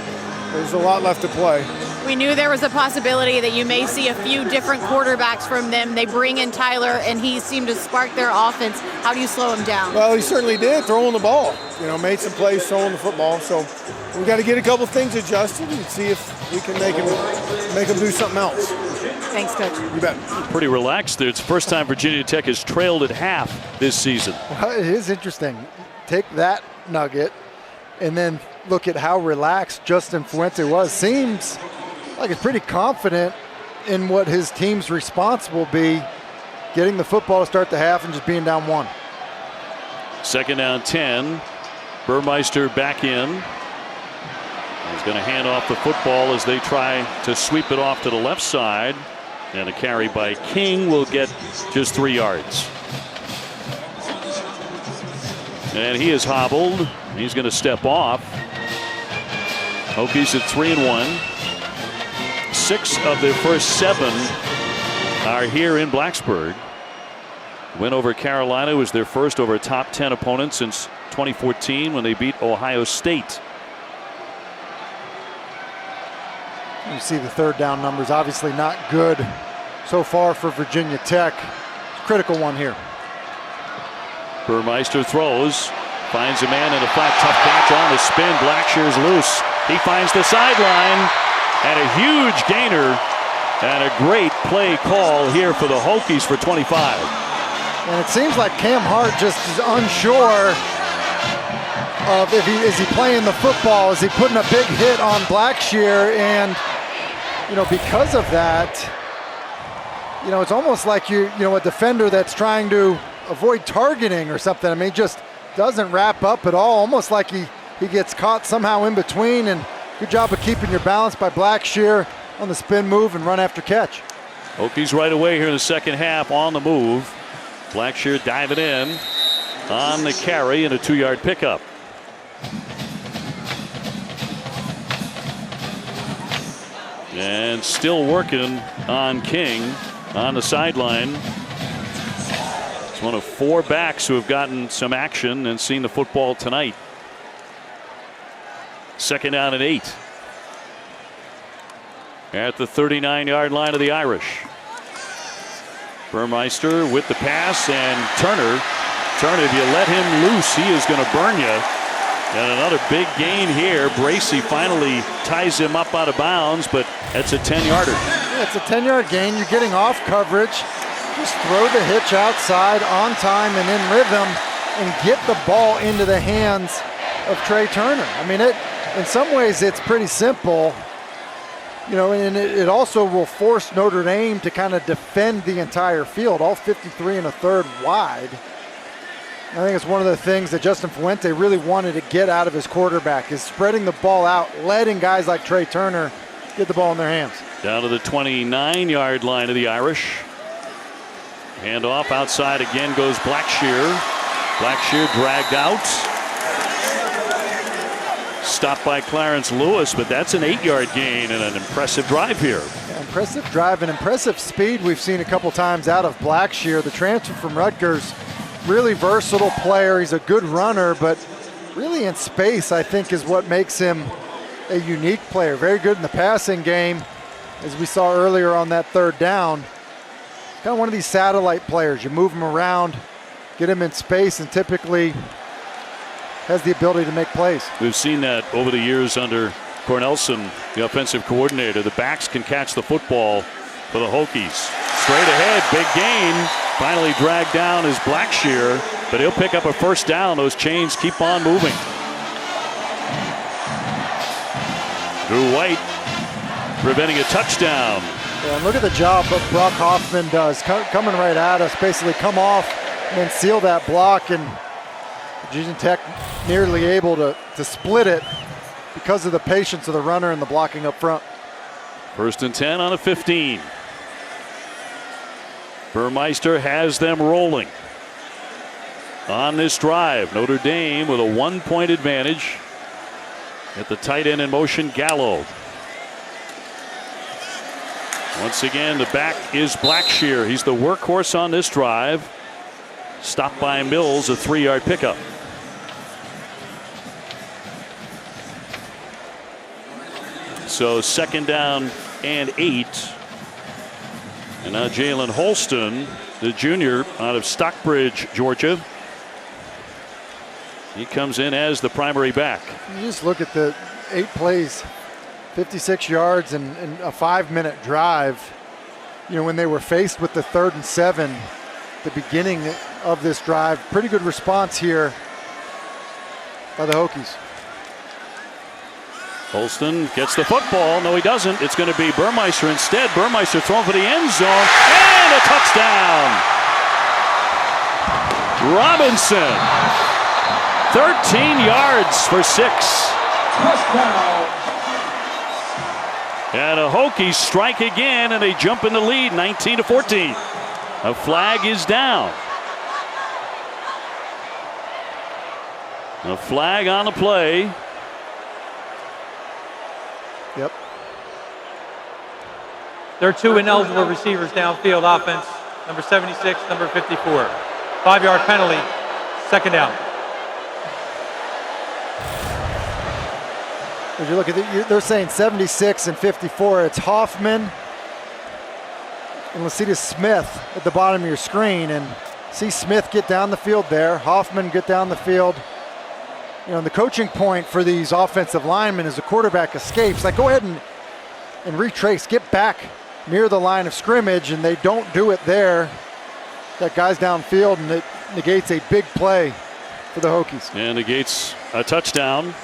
There's a lot left to play.
We knew there was a possibility that you may see a few different quarterbacks from them. They bring in Tyler, and he seemed to spark their offense. How do you slow him down?
Well, he certainly did, throwing the ball. Made some plays throwing the football. So we've got to get a couple things adjusted and see if we can make him do something else.
Thanks, Coach.
You bet.
Pretty relaxed there. It's the first time Virginia Tech has trailed at half this season.
Well, it is interesting. Take that nugget and then look at how relaxed Justin Fuente was. Seems like he's pretty confident in what his team's response will be, getting the football to start the half and just being down 1.
Second down 10. Burmeister back in. He's going to hand off the football as they try to sweep it off to the left side. And a carry by King will get just 3 yards. And he is hobbled. He's going to step off. Hokies at 3-1. 6 of their first 7 are here in Blacksburg. Win over Carolina was their first over a top 10 opponent since 2014 when they beat Ohio State.
You see the third down numbers, obviously not good so far for Virginia Tech. Critical one here.
Burmeister throws, finds a man in a flat, tough catch on the spin. Blackshear's loose. He finds the sideline and a huge gainer and a great play call here for the Hokies for 25.
And it seems like Cam Hart just is unsure of is he playing the football? Is he putting a big hit on Blackshear? And because of that, it's almost like a defender that's trying to avoid targeting or something. I mean, just doesn't wrap up at all. Almost like he gets caught somehow in between. And good job of keeping your balance by Blackshear on the spin move and run after catch.
Hokies right away here in the second half on the move. Blackshear diving in on the carry and a 2-yard pickup. And still working on King on the sideline. It's one of 4 backs who have gotten some action and seen the football tonight. Second down and 8. At the 39-yard line of the Irish. Burmeister with the pass, and Turner, if you let him loose, he is going to burn you. And another big gain here. Bracey finally ties him up out of bounds, but that's a 10-yarder.
Yeah, it's a 10-yard gain. You're getting off coverage. Just throw the hitch outside on time and in rhythm and get the ball into the hands of Trey Turner. I mean, in some ways it's pretty simple. And it also will force Notre Dame to kind of defend the entire field, all 53 1/3 wide. I think it's one of the things that Justin Fuente really wanted to get out of his quarterback is spreading the ball out, letting guys like Trey Turner get the ball in their hands.
Down to the 29-yard line of the Irish. Handoff outside again goes Blackshear. Blackshear dragged out. Stopped by Clarence Lewis, but that's an 8-yard gain and an impressive drive here.
Yeah, impressive drive and impressive speed we've seen a couple times out of Blackshear. The transfer from Rutgers, really versatile player. He's a good runner, but really in space, I think, is what makes him a unique player. Very good in the passing game, as we saw earlier on that third down. Kind of one of these satellite players. You move him around, get him in space, and typically has the ability to make plays.
We've seen that over the years under Cornelson, the offensive coordinator. The backs can catch the football for the Hokies. Straight ahead, big gain. Finally dragged down is Blackshear, but he'll pick up a first down. Those chains keep on moving. Drew White preventing a touchdown.
Yeah, and look at the job that Brock Hoffman does, coming right at us, basically come off and then seal that block, and Virginia Tech nearly able to split it because of the patience of the runner and the blocking up front.
1st and 10 on a 15. Burmeister has them rolling on this drive. Notre Dame with a 1-point advantage. At the tight end in motion, Gallo. Once again, the back is Blackshear. He's the workhorse on this drive. Stopped by Mills, a 3-yard pickup. So 2nd down and 8. And now Jalen Holston, the junior out of Stockbridge, Georgia. He comes in as the primary back.
You just look at the 8 plays, 56 yards and a 5-minute drive. When they were faced with the 3rd and 7, the beginning of this drive, pretty good response here by the Hokies.
Holston gets the football. No, he doesn't. It's going to be Burmeister instead. Burmeister throwing for the end zone. And a touchdown. Robinson. 13 yards for 6.
Touchdown.
And the Hokies strike again, and they jump in the lead, 19-14. A flag is down. A flag on the play.
Yep.
There are 2 ineligible receivers downfield offense, number 76, number 54. 5-yard penalty, second down.
As you look at it, they're saying 76 and 54. It's Hoffman and Lecitus Smith at the bottom of your screen. And see Smith get down the field there. Hoffman get down the field. You know, and the coaching point for these offensive linemen is the quarterback escapes. Like, go ahead and retrace, get back near the line of scrimmage, and they don't do it there. That guy's downfield, and it negates a big play for the Hokies.
And negates a touchdown.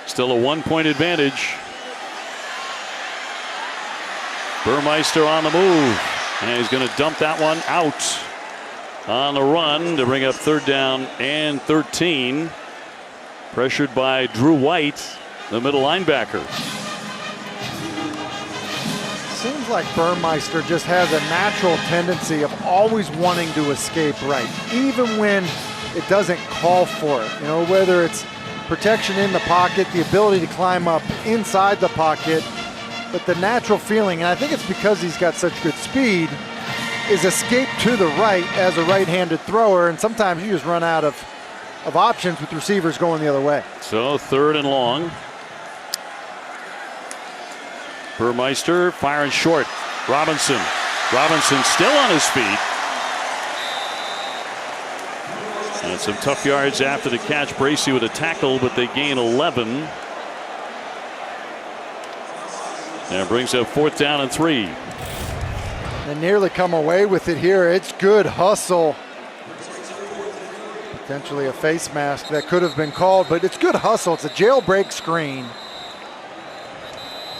Still a 1-point advantage. Burmeister on the move. And he's going to dump that one out on the run to bring up 3rd down and 13. Pressured by Drew White, the middle linebacker.
Seems like Burmeister just has a natural tendency of always wanting to escape right, even when it doesn't call for it. You know, whether it's protection in the pocket, the ability to climb up inside the pocket, but the natural feeling, and I think it's because he's got such good speed, is escape to the right as a right-handed thrower, and sometimes you just run out of options with receivers going the other way.
So 3rd and long. Burmeister firing short. Robinson still on his feet. And some tough yards after the catch. Bracey with a tackle, but they gain 11. And brings up 4th down and 3.
They nearly come away with it here. It's good hustle. Potentially a face mask that could have been called, but it's good hustle. It's a jailbreak screen.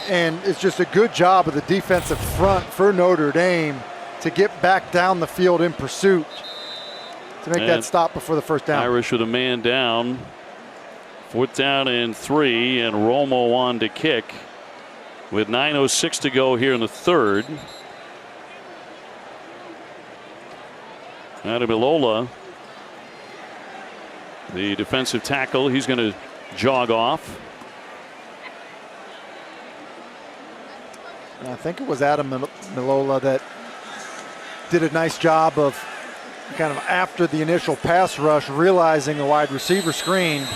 And it's just a good job of the defensive front for Notre Dame to get back down the field in pursuit to make that stop before the 1st down.
Irish with a man down. 4th down and 3, and Romo on to kick with 9:06 to go here in the 3rd. Ademilola, the defensive tackle, he's going to jog off.
And I think it was Ademilola that did a nice job of kind of after the initial pass rush, realizing the wide receiver screen,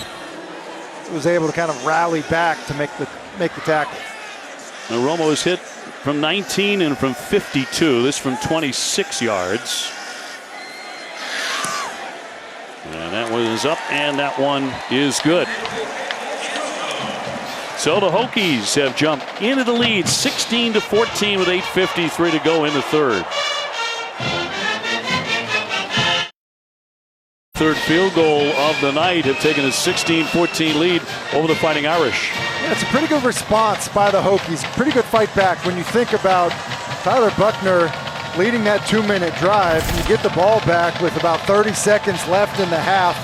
was able to kind of rally back to make the tackle.
Now Romo is hit from 19 and from 52. This from 26 yards. And that one is up, and that one is good. So the Hokies have jumped into the lead 16-14 with 8:53 to go in the 3rd. 3rd field goal of the night, have taken a 16-14 lead over the Fighting Irish.
Yeah, it's a pretty good response by the Hokies. Pretty good fight back when you think about Tyler Buckner leading that 2-minute drive. And you get the ball back with about 30 seconds left in the half.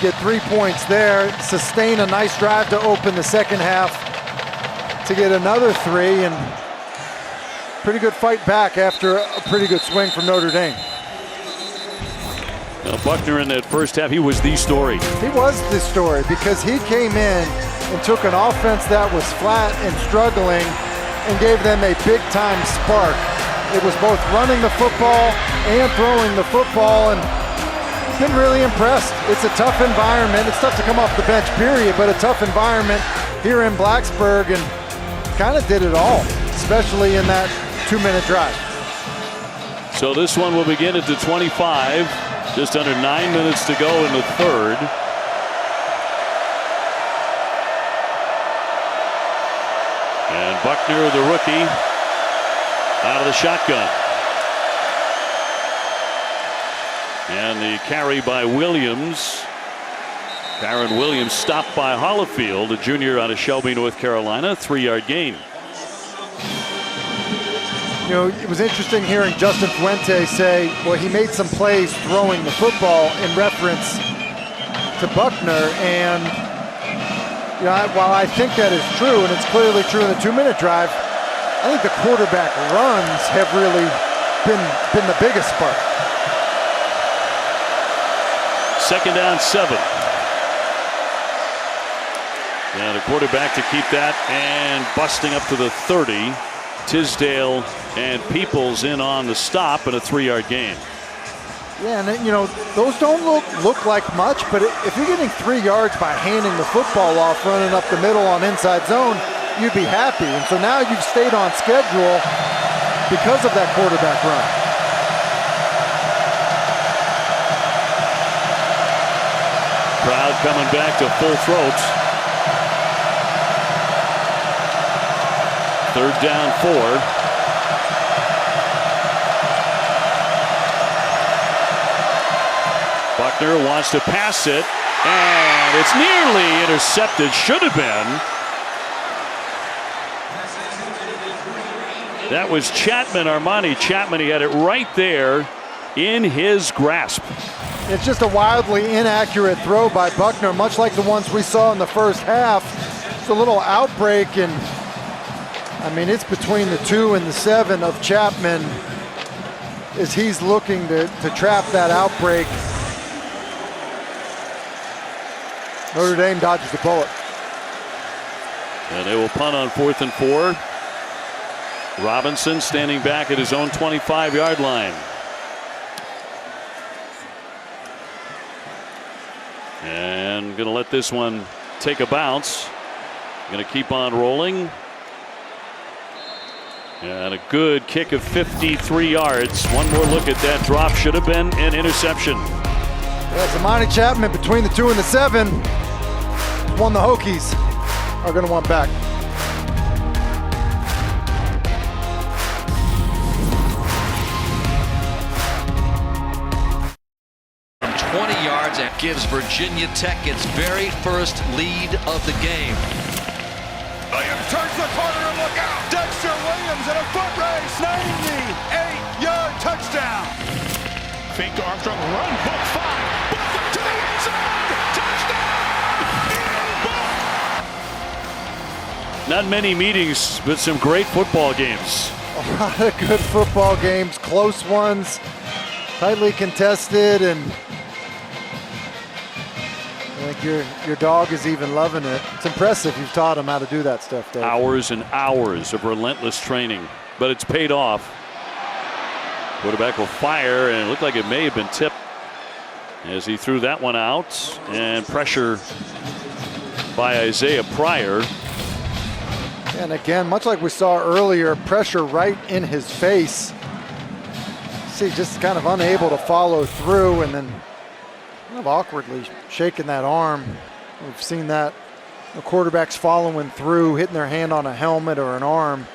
Get 3 points there, sustain a nice drive to open the second half to get another 3, and pretty good fight back after a pretty good swing from Notre Dame.
Now Buckner in that first half, he was the story.
He was the story because he came in and took an offense that was flat and struggling and gave them a big-time spark. It was both running the football and throwing the football, and been really impressed. It's a tough environment. It's tough to come off the bench, period, but a tough environment here in Blacksburg, and kind of did it all, especially in that 2-minute drive.
So this one will begin at the 25. Just under 9 minutes to go in the 3rd. And Buckner, the rookie, out of the shotgun. And the carry by Williams. Karen Williams stopped by Hollifield, a junior out of Shelby, North Carolina. 3-yard gain.
You know, it was interesting hearing Justin Fuente say, well, he made some plays throwing the football in reference to Buckner. And you know, while I think that is true, and it's clearly true in the 2-minute drive, I think the quarterback runs have really been the biggest part.
2nd down 7. And a quarterback to keep that, and busting up to the 30. Tisdale and Peoples in on the stop and a 3-yard gain.
Yeah, and you know, those don't look like much, but if you're getting 3 yards by handing the football off, running up the middle on inside zone, you'd be happy. And so now you've stayed on schedule because of that quarterback run.
Crowd coming back to full throat. 3rd down 4. Buckner wants to pass it, and it's nearly intercepted. Should have been. That was Chapman, Armani Chapman. He had it right there in his grasp.
It's just a wildly inaccurate throw by Buckner, much like the ones we saw in the first half. It's a little outbreak, and I mean, it's between the 2 and the 7 of Chapman as he's looking to trap that outbreak. Notre Dame dodges the bullet.
And they will punt on 4th and 4. Robinson standing back at his own 25-yard line. And going to let this one take a bounce. Going to keep on rolling. And a good kick of 53 yards. One more look at that drop. Should have been an interception.
Yes, Amani Chapman between the 2 and the 7. One the Hokies are going to want back.
From 20 yards, and gives Virginia Tech its very first lead of the game.
Williams turns the corner and look out. Dexter Williams in a foot race. 98-yard touchdown. Fake to Armstrong. Run. Book 5. Book to the end zone. Touchdown.
Not many meetings, but some great football games.
A lot of good football games, close ones, tightly contested, and I think your dog is even loving it. It's impressive you've taught him how to do that stuff, Dave.
Hours and hours of relentless training, but it's paid off. Quarterback will fire, and it looked like it may have been tipped as he threw that one out, and pressure by Isaiah Pryor.
And again, much like we saw earlier, pressure right in his face. See, just kind of unable to follow through, and then kind of awkwardly shaking that arm. We've seen that. The quarterbacks following through, hitting their hand on a helmet or an arm.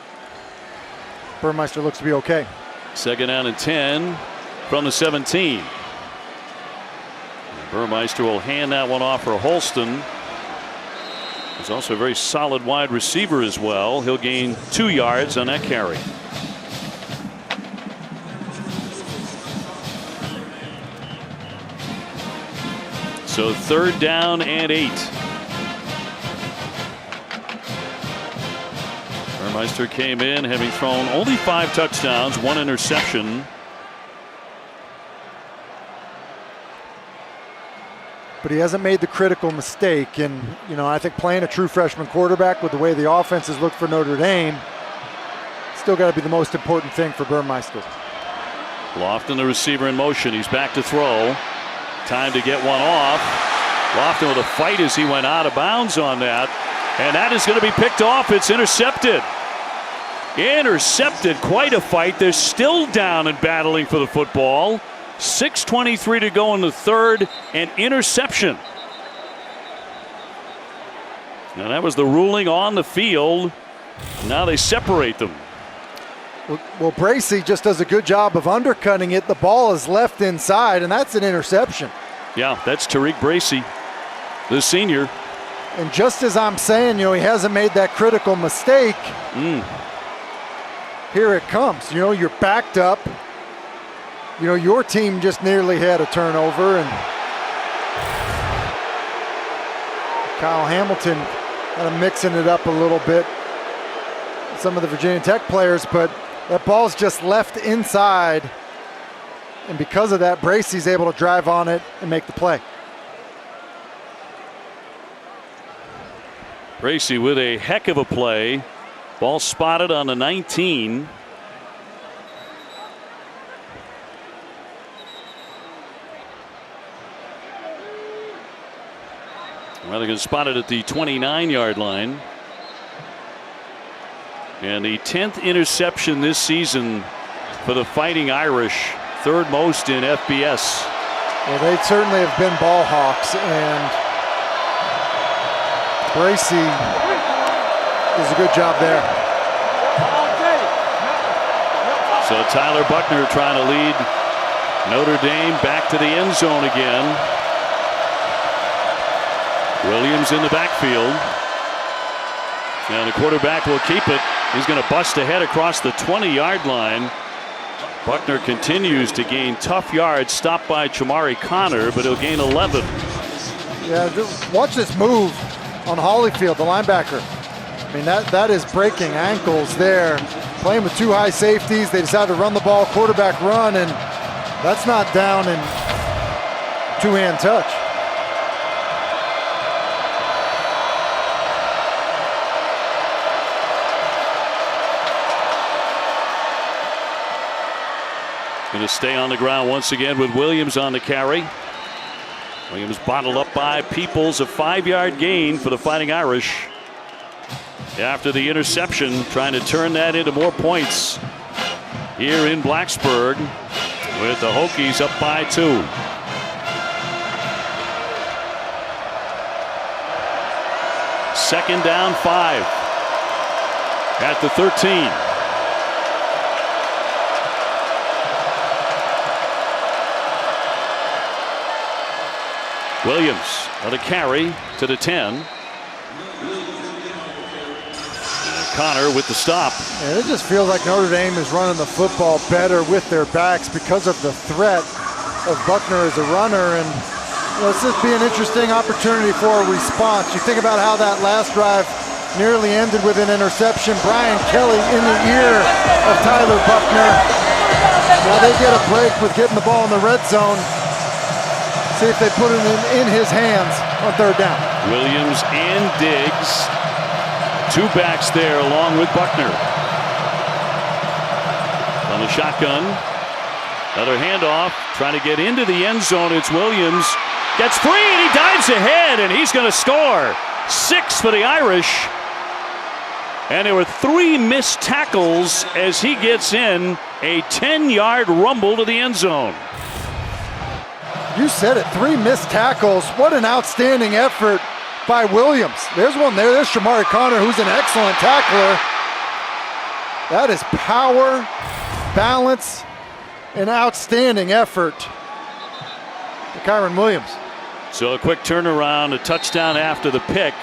Burmeister looks to be okay.
2nd down and 10 from the 17. Burmeister will hand that one off for Holston. He's also a very solid wide receiver as well. He'll gain 2 yards on that carry. So 3rd down and 8. Burmeister came in having thrown only 5 touchdowns, 1 interception.
But he hasn't made the critical mistake. And, you know, I think playing a true freshman quarterback with the way the offense has looked for Notre Dame, still got to be the most important thing for Burmeister.
Lofton, the receiver, in motion. He's back to throw. Time to get one off. Lofton with a fight as he went out of bounds on that. And that is going to be picked off. It's intercepted. Intercepted. Quite a fight. They're still down and battling for the football. 6:23 to go in the 3rd, and interception. Now that was the ruling on the field. Now they separate them.
Well, Bracey just does a good job of undercutting it. The ball is left inside, and that's an interception.
Yeah, that's Tariq Bracey, the senior.
And just as I'm saying, you know, he hasn't made that critical mistake. Here it comes. You know, you're backed up. You know, your team just nearly had a turnover, and Kyle Hamilton kind of mixing it up a little bit. Some of the Virginia Tech players, but that ball's just left inside. And because of that, Bracey's able to drive on it and make the play.
Bracey with a heck of a play. Ball spotted on the 19. Well, they can spot it at the 29-yard line. And the 10th interception this season for the Fighting Irish, third most in FBS.
Well, they certainly have been ball hawks, and Bracey does a good job there.
So Tyler Buckner trying to lead Notre Dame back to the end zone again. Williams in the backfield. And the quarterback will keep it. He's going to bust ahead across the 20-yard line. Buckner continues to gain tough yards, stopped by Chamari Connor, but he'll gain 11.
Yeah, just watch this move on Holyfield, the linebacker. I mean, that is breaking ankles there. Playing with two high safeties, they decide to run the ball, quarterback run, and that's not down in two-hand touch.
Going to stay on the ground once again with Williams on the carry. Williams bottled up by Peoples, a 5-yard gain for the Fighting Irish. After the interception, trying to turn that into more points here in Blacksburg with the Hokies up by 2. Second down 5 at the 13. Williams on a carry to the 10. Connor with the stop.
And it just feels like Notre Dame is running the football better with their backs because of the threat of Buckner as a runner. And this just be an interesting opportunity for a response. You think about how that last drive nearly ended with an interception. Brian Kelly in the ear of Tyler Buckner. Now they get a break with getting the ball in the red zone. See if they put it in his hands on third down.
Williams and Diggs. Two backs there along with Buckner. On the shotgun. Another handoff. Trying to get into the end zone. It's Williams. Gets free and he dives ahead and he's going to score. 6 for the Irish. And there were 3 missed tackles as he gets in a 10-yard rumble to the end zone.
You said it, 3 missed tackles. What an outstanding effort by Williams. There's one there. There's Chamari Connor, who's an excellent tackler. That is power, balance, and outstanding effort to Kyron Williams.
So a quick turnaround, a touchdown after the pick.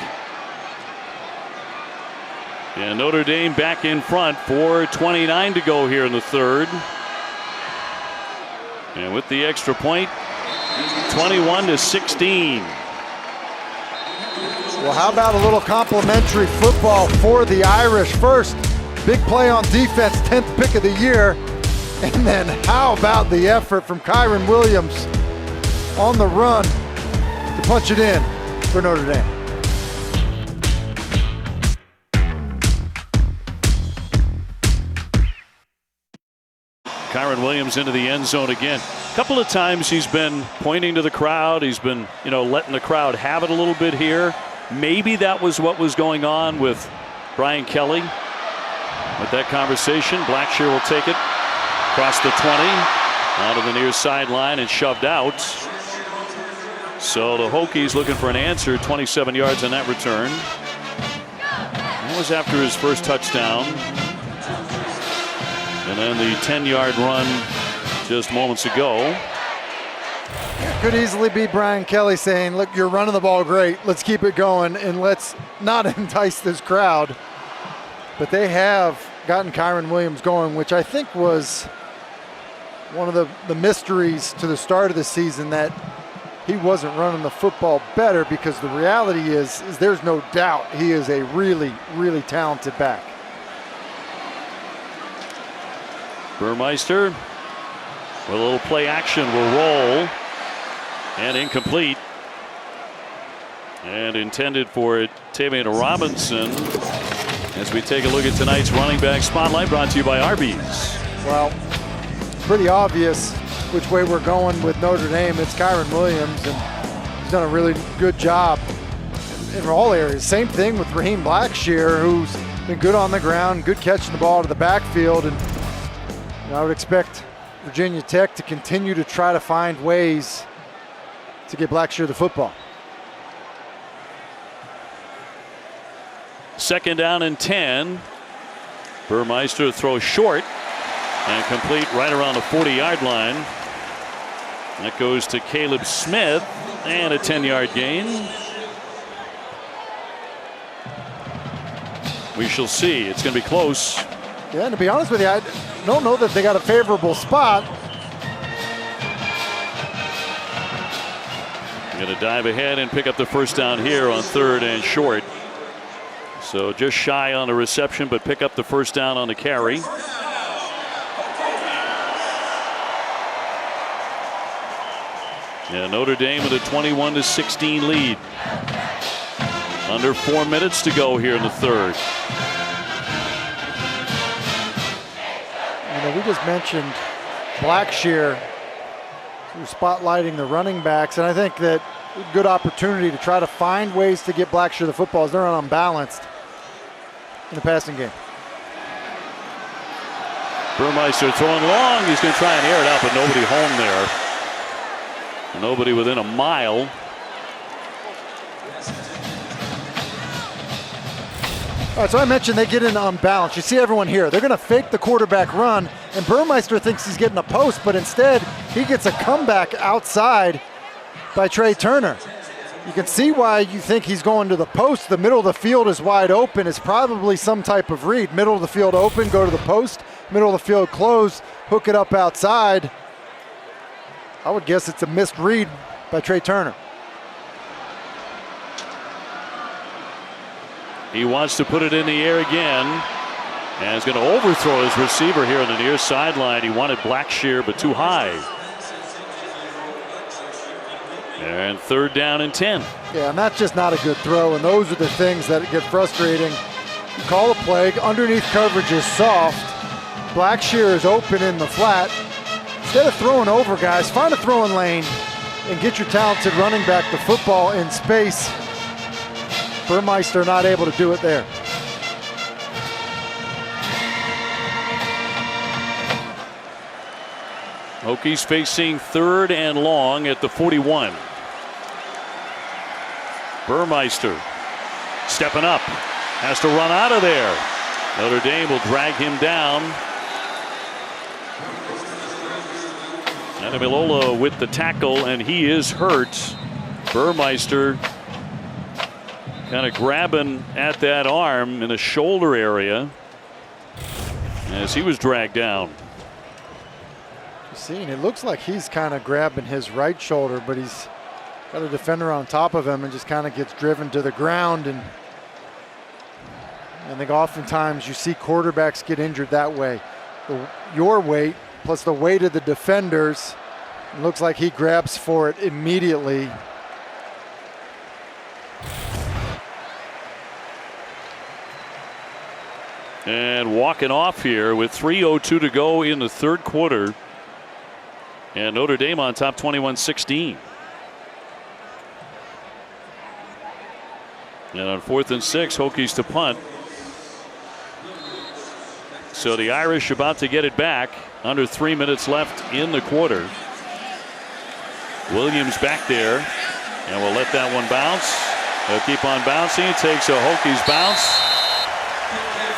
And Notre Dame back in front, 4:29 to go here in the third. And with the extra point, 21-16.
Well, how about a little complimentary football for the Irish? First, big play on defense, 10th pick of the year. And then how about the effort from Kyron Williams on the run to punch it in for Notre Dame.
Kyron Williams into the end zone again. A couple of times he's been pointing to the crowd. He's been, letting the crowd have it a little bit here. Maybe that was what was going on with Brian Kelly. With that conversation, Blackshear will take it across the 20, out of the near sideline and shoved out. So the Hokies looking for an answer, 27 yards on that return. That was after his first touchdown. And then the 10-yard run just moments ago.
It could easily be Brian Kelly saying, look, you're running the ball great. Let's keep it going and let's not entice this crowd. But they have gotten Kyron Williams going, which I think was one of the mysteries to the start of the season, that he wasn't running the football better, because the reality is there's no doubt he is a really, really talented back.
Burmeister with a little play action will roll, and incomplete, and intended for Tavian Robinson as we take a look at tonight's running back spotlight, brought to you by Arby's.
Well, pretty obvious which way we're going with Notre Dame. It's Kyren Williams, and he's done a really good job in all areas. Same thing with Raheem Blackshear, who's been good on the ground, good catching the ball to the backfield, and I would expect Virginia Tech to continue to try to find ways to get Blackshear the football.
Second down and 10. Burmeister throws short and complete right around the 40-yard line. That goes to Caleb Smith, and a 10-yard gain. We shall see. It's going to be close.
Yeah, and to be honest with you, I don't know that they got a favorable spot.
Going to dive ahead and pick up the first down here on 3rd and short. So just shy on the reception, but pick up the first down on the carry. Yeah, Notre Dame with a 21-16 lead. Under 4 minutes to go here in the 3rd.
We just mentioned Blackshear spotlighting the running backs, and I think that a good opportunity to try to find ways to get Blackshear the football as they're unbalanced in the passing game.
Burmeister throwing long. He's going to try and air it out, but nobody home there. Nobody within a mile.
All right, so I mentioned they get in unbalanced. You see everyone here. They're going to fake the quarterback run, and Burmeister thinks he's getting a post, but instead he gets a comeback outside by Trey Turner. You can see why you think he's going to the post. The middle of the field is wide open. It's probably some type of read. Middle of the field open, go to the post. Middle of the field closed, hook it up outside. I would guess it's a missed read by Trey Turner.
He wants to put it in the air again, and is going to overthrow his receiver here on the near sideline. He wanted Blackshear, but too high. And 3rd down and 10.
Yeah, and that's just not a good throw, and those are the things that get frustrating. You call a play, underneath coverage is soft. Blackshear is open in the flat. Instead of throwing over guys, find a throwing lane and get your talented running back the football in space. Burmeister not able to do it there.
Hokies facing 3rd and long at the 41. Burmeister stepping up, has to run out of there. Notre Dame will drag him down. Ademilola with the tackle, and he is hurt. Burmeister kind of grabbing at that arm in the shoulder area as he was dragged down.
You see, and it looks like he's kind of grabbing his right shoulder, but he's got a defender on top of him and just kind of gets driven to the ground. And I think oftentimes you see quarterbacks get injured that way. Your weight plus the weight of the defenders. It looks like he grabs for it immediately.
And walking off here with 3:02 to go in the 3rd quarter. And Notre Dame on top 21-16. And on 4th and 6, Hokies to punt. So the Irish about to get it back. Under 3 minutes left in the quarter. Williams back there, and we'll let that one bounce. They'll keep on bouncing. It takes a Hokies bounce.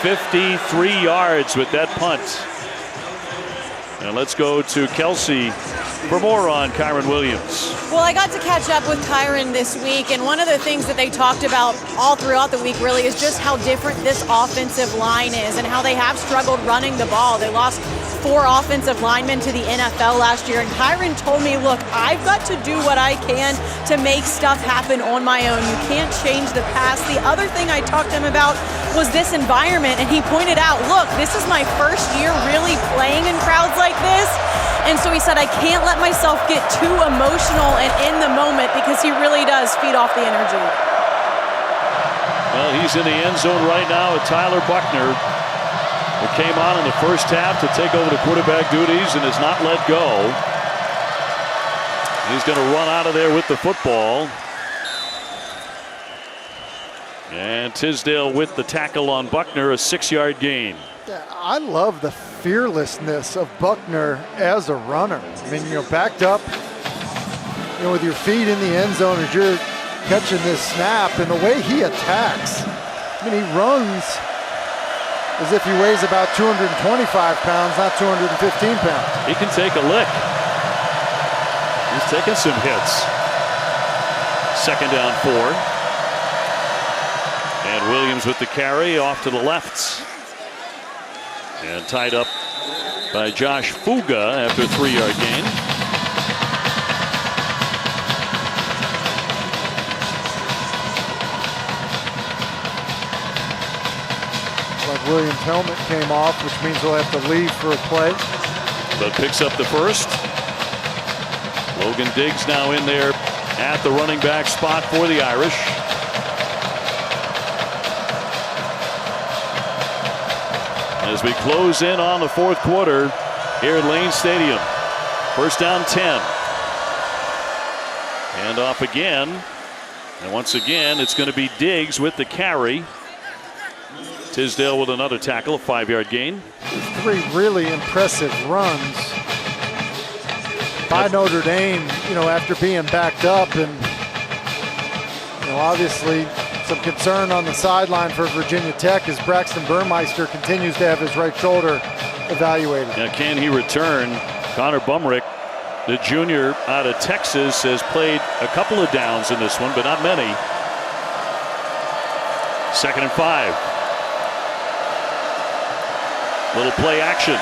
53 yards with that punt. And let's go to Kelsey for more on Kyren Williams.
Well, I got to catch up with Kyren this week, and one of the things that they talked about all throughout the week really is just how different this offensive line is and how they have struggled running the ball. They lost 4 offensive linemen to the NFL last year, and Kyren told me, look, I've got to do what I can to make stuff happen on my own. You can't change the past. The other thing I talked to him about was this environment, and he pointed out, look, this is my first year really playing in crowds like this. And so he said, I can't let myself get too emotional and in the moment, because he really does feed off the energy.
Well, he's in the end zone right now with Tyler Buckner, who came on in the first half to take over the quarterback duties and has not let go. He's going to run out of there with the football. And Tisdale with the tackle on Buckner, a 6-yard gain.
Yeah, I love the fearlessness of Buckner as a runner. I mean, backed up, with your feet in the end zone as you're catching this snap, and the way he attacks. I mean, he runs as if he weighs about 225 pounds, not 215 pounds.
He can take a lick. He's taking some hits. 2nd down 4. And Williams with the carry off to the left. And tied up by Josh Fuga after a 3-yard gain.
Like Williams' helmet came off, which means he'll have to leave for a play.
But picks up the first. Logan Diggs now in there at the running back spot for the Irish. As we close in on the 4th quarter here at Lane Stadium. 1st down 10. And off again. And once again, it's going to be Diggs with the carry. Tisdale with another tackle, a 5-yard gain.
3 really impressive runs by Notre Dame, after being backed up, and obviously some concern on the sideline for Virginia Tech as Braxton Burmeister continues to have his right shoulder evaluated.
Now, can he return? Connor Bumrick, the junior out of Texas, has played a couple of downs in this one, but not many. 2nd and 5. Little play action.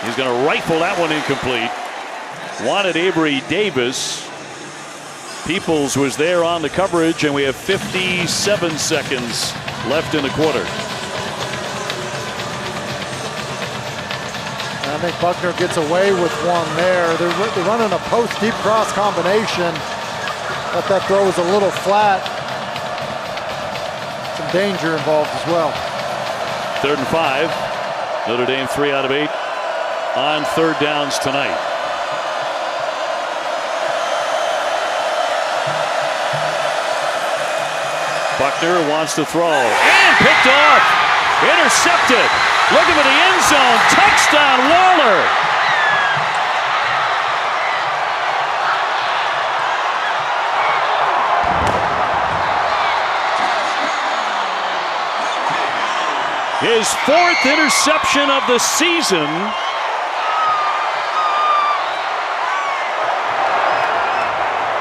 He's going to rifle that one incomplete. Wanted Avery Davis. Peoples was there on the coverage, and we have 57 seconds left in the quarter.
I think Buckner gets away with one there. They're running a post deep cross combination, but that throw was a little flat. Some danger involved as well.
3rd and 5. Notre Dame 3 out of 8 on 3rd downs tonight. Buckner wants to throw and picked off. Intercepted. Looking for the end zone. Touchdown, Waller. His 4th interception of the season.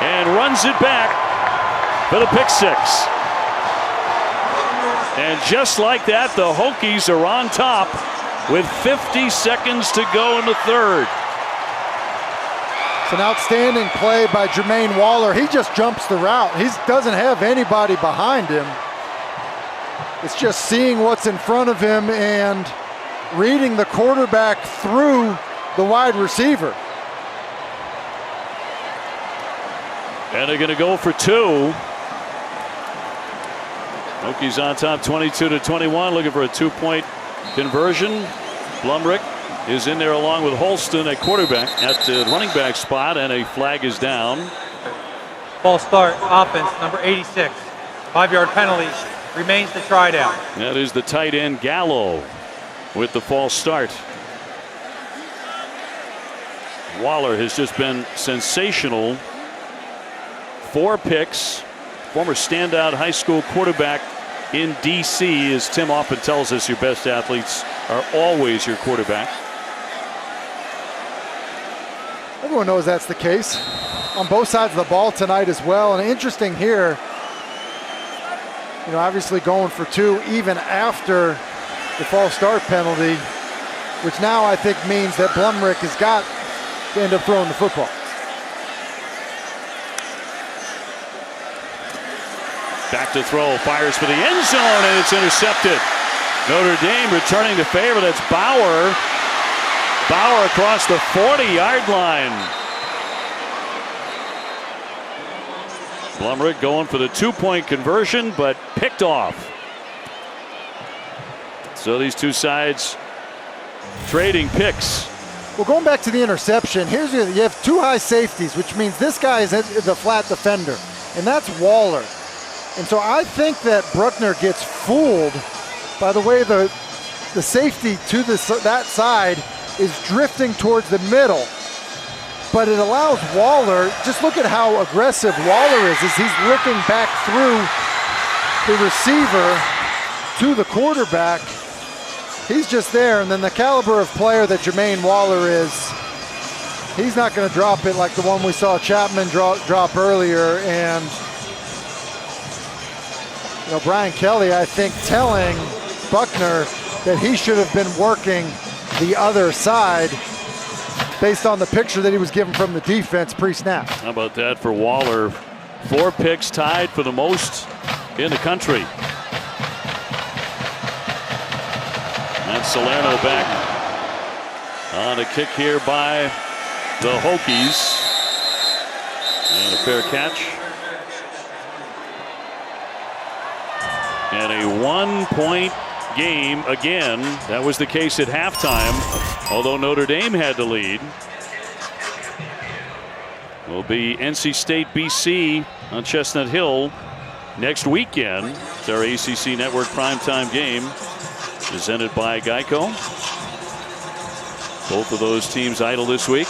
And runs it back for the pick 6. And just like that, the Hokies are on top with 50 seconds to go in the 3rd.
It's an outstanding play by Jermaine Waller. He just jumps the route. He doesn't have anybody behind him. It's just seeing what's in front of him and reading the quarterback through the wide receiver.
And they're going to go for 2. Hokies on top 22-21, looking for a 2-point conversion. Blumrick is in there along with Holston at quarterback at the running back spot, and a flag is down.
False start, offense, number 86. 5-yard penalty, remains the try down.
That is the tight end Gallo with the false start. Waller has just been sensational. 4 picks. Former standout high school quarterback in D.C. As Tim often tells us, your best athletes are always your quarterback.
Everyone knows that's the case on both sides of the ball tonight as well. And interesting here, obviously going for 2 even after the false start penalty, which now I think means that Blumrick has got to end up throwing the football.
Back to throw, fires for the end zone, and it's intercepted. Notre Dame returning the favor. That's Bauer. Bauer across the 40-yard line. Blumrick going for the 2-point conversion, but picked off. So these two sides trading picks.
Well, going back to the interception, you have two high safeties, which means this guy is the flat defender, and that's Waller. And so I think that Bruckner gets fooled by the way the safety to that side is drifting towards the middle. But it allows Waller, just look at how aggressive Waller is as he's looking back through the receiver to the quarterback. He's just there, and then the caliber of player that Jermaine Waller is, he's not going to drop it like the one we saw Chapman drop earlier. And Brian Kelly, I think, telling Buckner that he should have been working the other side based on the picture that he was given from the defense pre-snap.
How about that for Waller? 4 picks, tied for the most in the country. And Salerno back on a kick here by the Hokies. And a fair catch. And a 1-point game again. That was the case at halftime, although Notre Dame had the lead. Will be NC State BC on Chestnut Hill next weekend. It's our ACC Network primetime game presented by Geico. Both of those teams idle this week.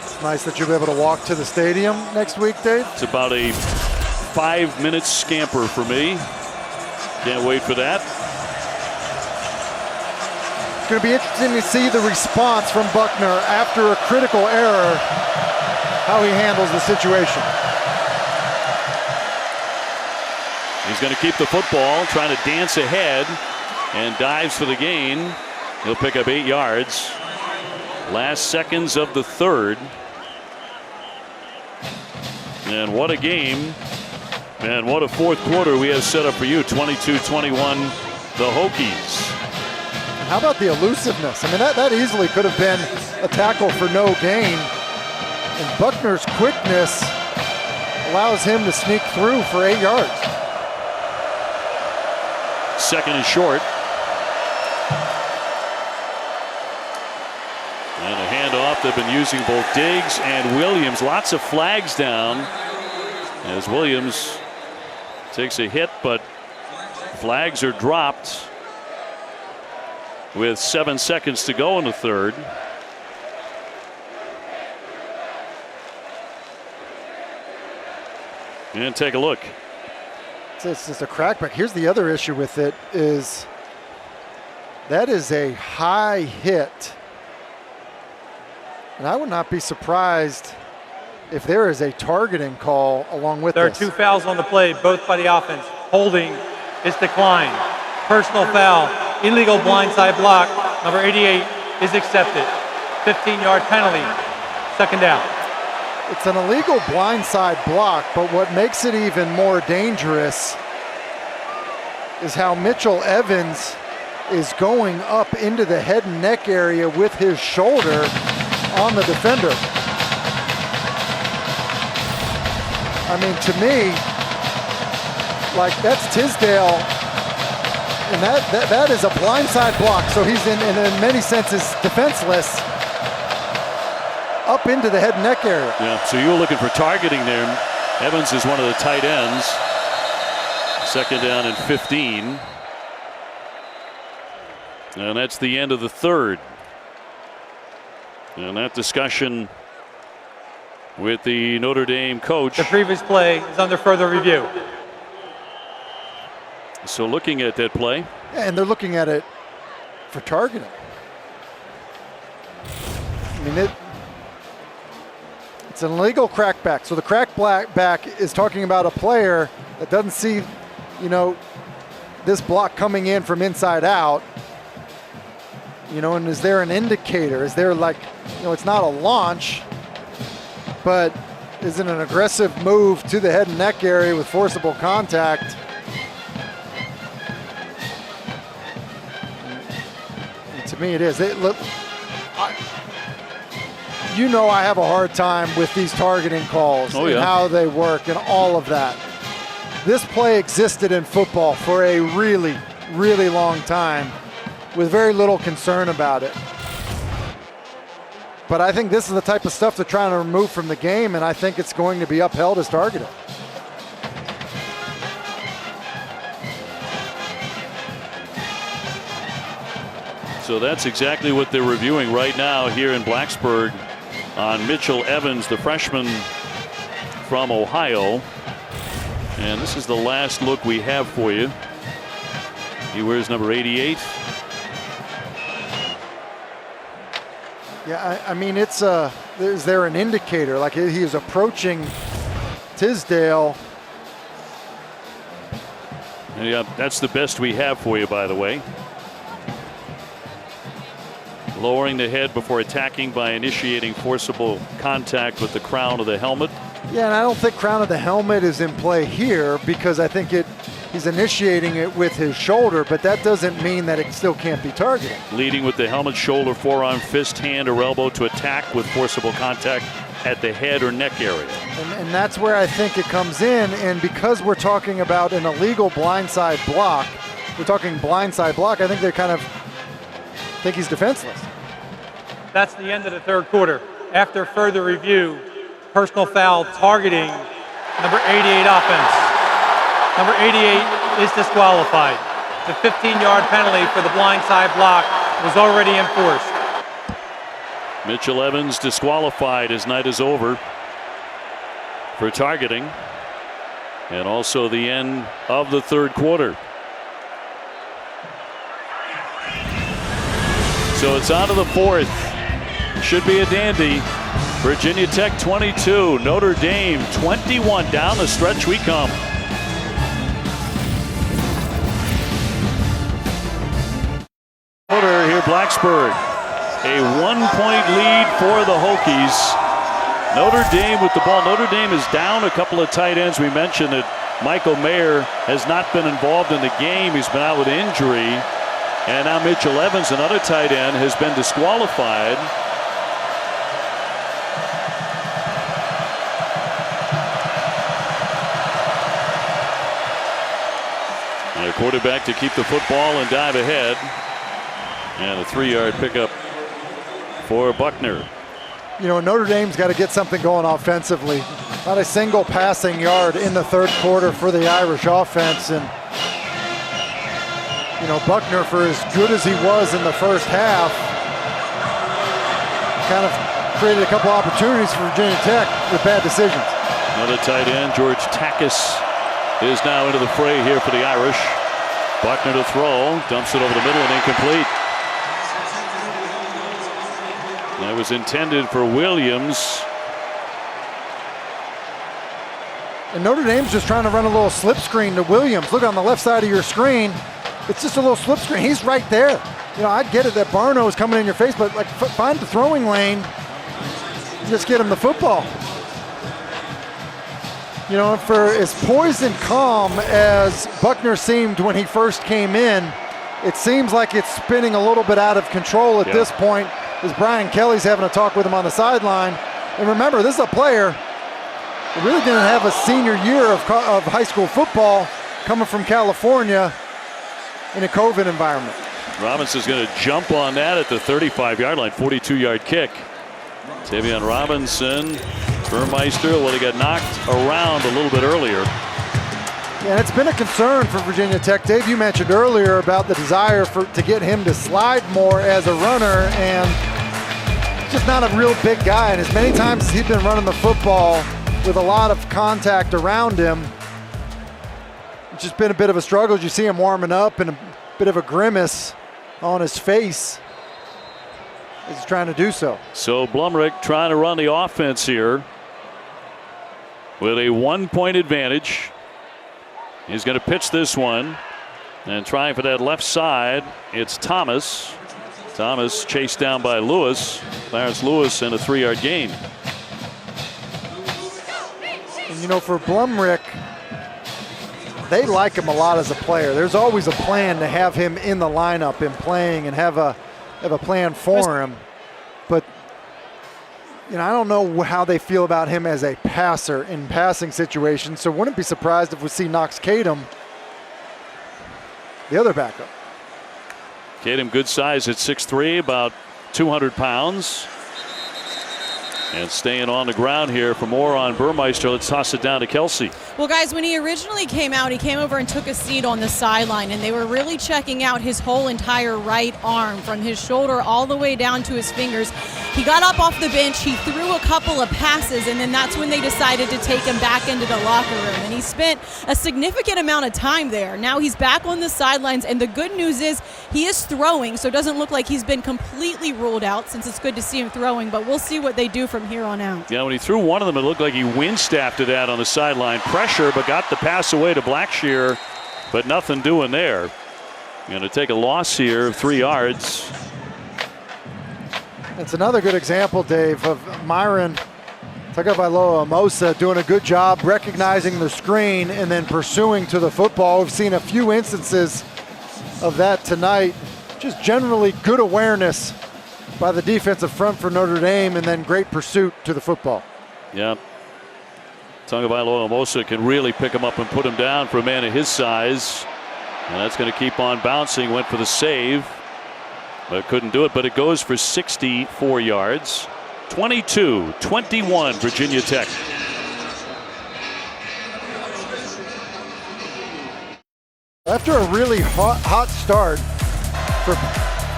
It's nice that you'll be able to walk to the stadium next week, Dave.
It's about a 5-minute scamper for me. Can't wait for that.
It's going to be interesting to see the response from Buckner after a critical error, how he handles the situation.
He's going to keep the football, trying to dance ahead, and dives for the gain. He'll pick up 8 yards. Last seconds of the third. And what a game. And what a fourth quarter we have set up for you. 22-21, the Hokies.
How about the elusiveness? I mean, that easily could have been a tackle for no gain. And Buckner's quickness allows him to sneak through for 8 yards.
Second and short. And a handoff. They've been using both Diggs and Williams. Lots of flags down as Williams takes a hit, but flags are dropped with 7 seconds to go in the third. And take a look.
It's just a crackback. Here's the other issue with it is that is a high hit. And I would not be surprised if there is a targeting call along with
There
this.
are 2 fouls on the play, both by the offense. Holding is declined. Personal foul, illegal blindside block. Number 88 is accepted. 15-yard penalty. Second down.
It's an illegal blindside block, but what makes it even more dangerous is how Mitchell Evans is going up into the head and neck area with his shoulder on the defender. I mean, to me, like, that's Tisdale, and that is a blindside block. So he's in many senses defenseless up into the head and neck area.
Yeah, so you were looking for targeting there. Evans is one of the tight ends. Second down and 15. And that's the end of the third. And that discussion with the Notre Dame coach.
The previous play is under further review.
So looking at that play.
And they're looking at it for targeting. I mean, it's an illegal crackback. So the crackback is talking about a player that doesn't see, this block coming in from inside out. And is there an indicator? Is there it's not a launch, but is it an aggressive move to the head and neck area with forcible contact? And to me, it is. you know I have a hard time with these targeting calls and how they work and all of that. This play existed in football for a really, really long time with very little concern about it. But I think this is the type of stuff they're trying to remove from the game, and I think it's going to be upheld as targeting.
So that's exactly what they're reviewing right now here in Blacksburg on Mitchell Evans, the freshman from Ohio. And this is the last look we have for you. He wears number 88.
Yeah, I mean, is there an indicator? Like, he is approaching Tisdale.
Yeah, that's the best we have for you, by the way. Lowering the head before attacking by initiating forcible contact with the crown of the helmet.
Yeah, and I don't think crown of the helmet is in play here because I think he's initiating it with his shoulder, but that doesn't mean that it still can't be targeted.
Leading with the helmet, shoulder, forearm, fist, hand, or elbow to attack with forcible contact at the head or neck area.
And that's where I think it comes in, and because we're talking about an illegal blindside block, I think they kind of think he's defenseless.
That's the end of the third quarter. After further review, personal foul targeting number 88 offense. Number 88 is disqualified. The 15-yard penalty for the blindside block was already enforced.
Mitchell Evans disqualified. His night is over for targeting. And also the end of the third quarter. So it's on to the fourth. Should be a dandy. Virginia Tech 22, Notre Dame 21. Down the stretch we come. Quarter here, Blacksburg. A 1-point lead for the Hokies. Notre Dame with the ball. Notre Dame is down a couple of tight ends. We mentioned that Michael Mayer has not been involved in the game. He's been out with injury. And now Mitchell Evans, another tight end, has been disqualified. And a quarterback to keep the football and dive ahead. And a 3-yard pickup for Buckner.
You know, Notre Dame's got to get something going offensively. Not a single passing yard in the third quarter for the Irish offense. And you know, Buckner, for as good as he was in the first half, kind of created a couple opportunities for Virginia Tech with bad decisions.
Another tight end, George Takis, is now into the fray here for the Irish. Buckner to throw, dumps it over the middle and incomplete. That was intended for Williams.
And Notre Dame's just trying to run a little slip screen to Williams. Look on the left side of your screen. It's just a little slip screen. He's right there. You know, I get it that Barno is coming in your face, but like find the throwing lane. Just get him the football. You know, for as poised and calm as Buckner seemed when he first came in, it seems like it's spinning a little bit out of control at this point as Brian Kelly's having a talk with him on the sideline. And remember, this is a player who really didn't have a senior year of high school football, coming from California in a COVID environment.
Robinson's going to jump on that at the 35-yard line, 42-yard kick. Tavion Robinson, Burmeister, well, he got knocked around a little bit earlier.
Yeah, and it's been a concern for Virginia Tech. Dave, you mentioned earlier about the desire to get him to slide more as a runner, and he's just not a real big guy. And as many times as he's been running the football with a lot of contact around him, it's just been a bit of a struggle. You see him warming up and a bit of a grimace on his face as he's trying to do so.
So Blumrick trying to run the offense here with a 1-point advantage. He's going to pitch this one and trying for that left side. It's Thomas. Thomas chased down by Lewis. Clarence Lewis and a 3-yard gain.
And you know, for Blumrick, they like him a lot as a player. There's always a plan to have him in the lineup and playing and have a plan for him. But I don't know how they feel about him as a passer in passing situations, so wouldn't be surprised if we see Knox Kadum, the other backup.
Kadum, good size at 6'3", about 200 pounds. And staying on the ground here for more on Burmeister. Let's toss it down to Kelsey.
Well, guys, when he originally came out, he came over and took a seat on the sideline, and they were really checking out his whole entire right arm from his shoulder all the way down to his fingers. He got up off the bench, he threw a couple of passes, and then that's when they decided to take him back into the locker room. And he spent a significant amount of time there. Now he's back on the sidelines, and the good news is he is throwing, so it doesn't look like he's been completely ruled out, since it's good to see him throwing, but we'll see what they do from here on out.
Yeah, when he threw one of them, it looked like he wind-staffed it out on the sideline. Pressure, but got the pass away to Blackshear, but nothing doing there. Going to take a loss here of 3 yards.
It's another good example, Dave, of Myron Tagovailoa-Amosa doing a good job recognizing the screen and then pursuing to the football. We've seen a few instances of that tonight. Just generally good awareness by the defensive front for Notre Dame, and then great pursuit to the football.
Yeah. Tagovailoa-Amosa can really pick him up and put him down for a man of his size. And that's going to keep on bouncing. Went for the save, but couldn't do it. But it goes for 64 yards. 22-21 Virginia Tech.
After a really hot start for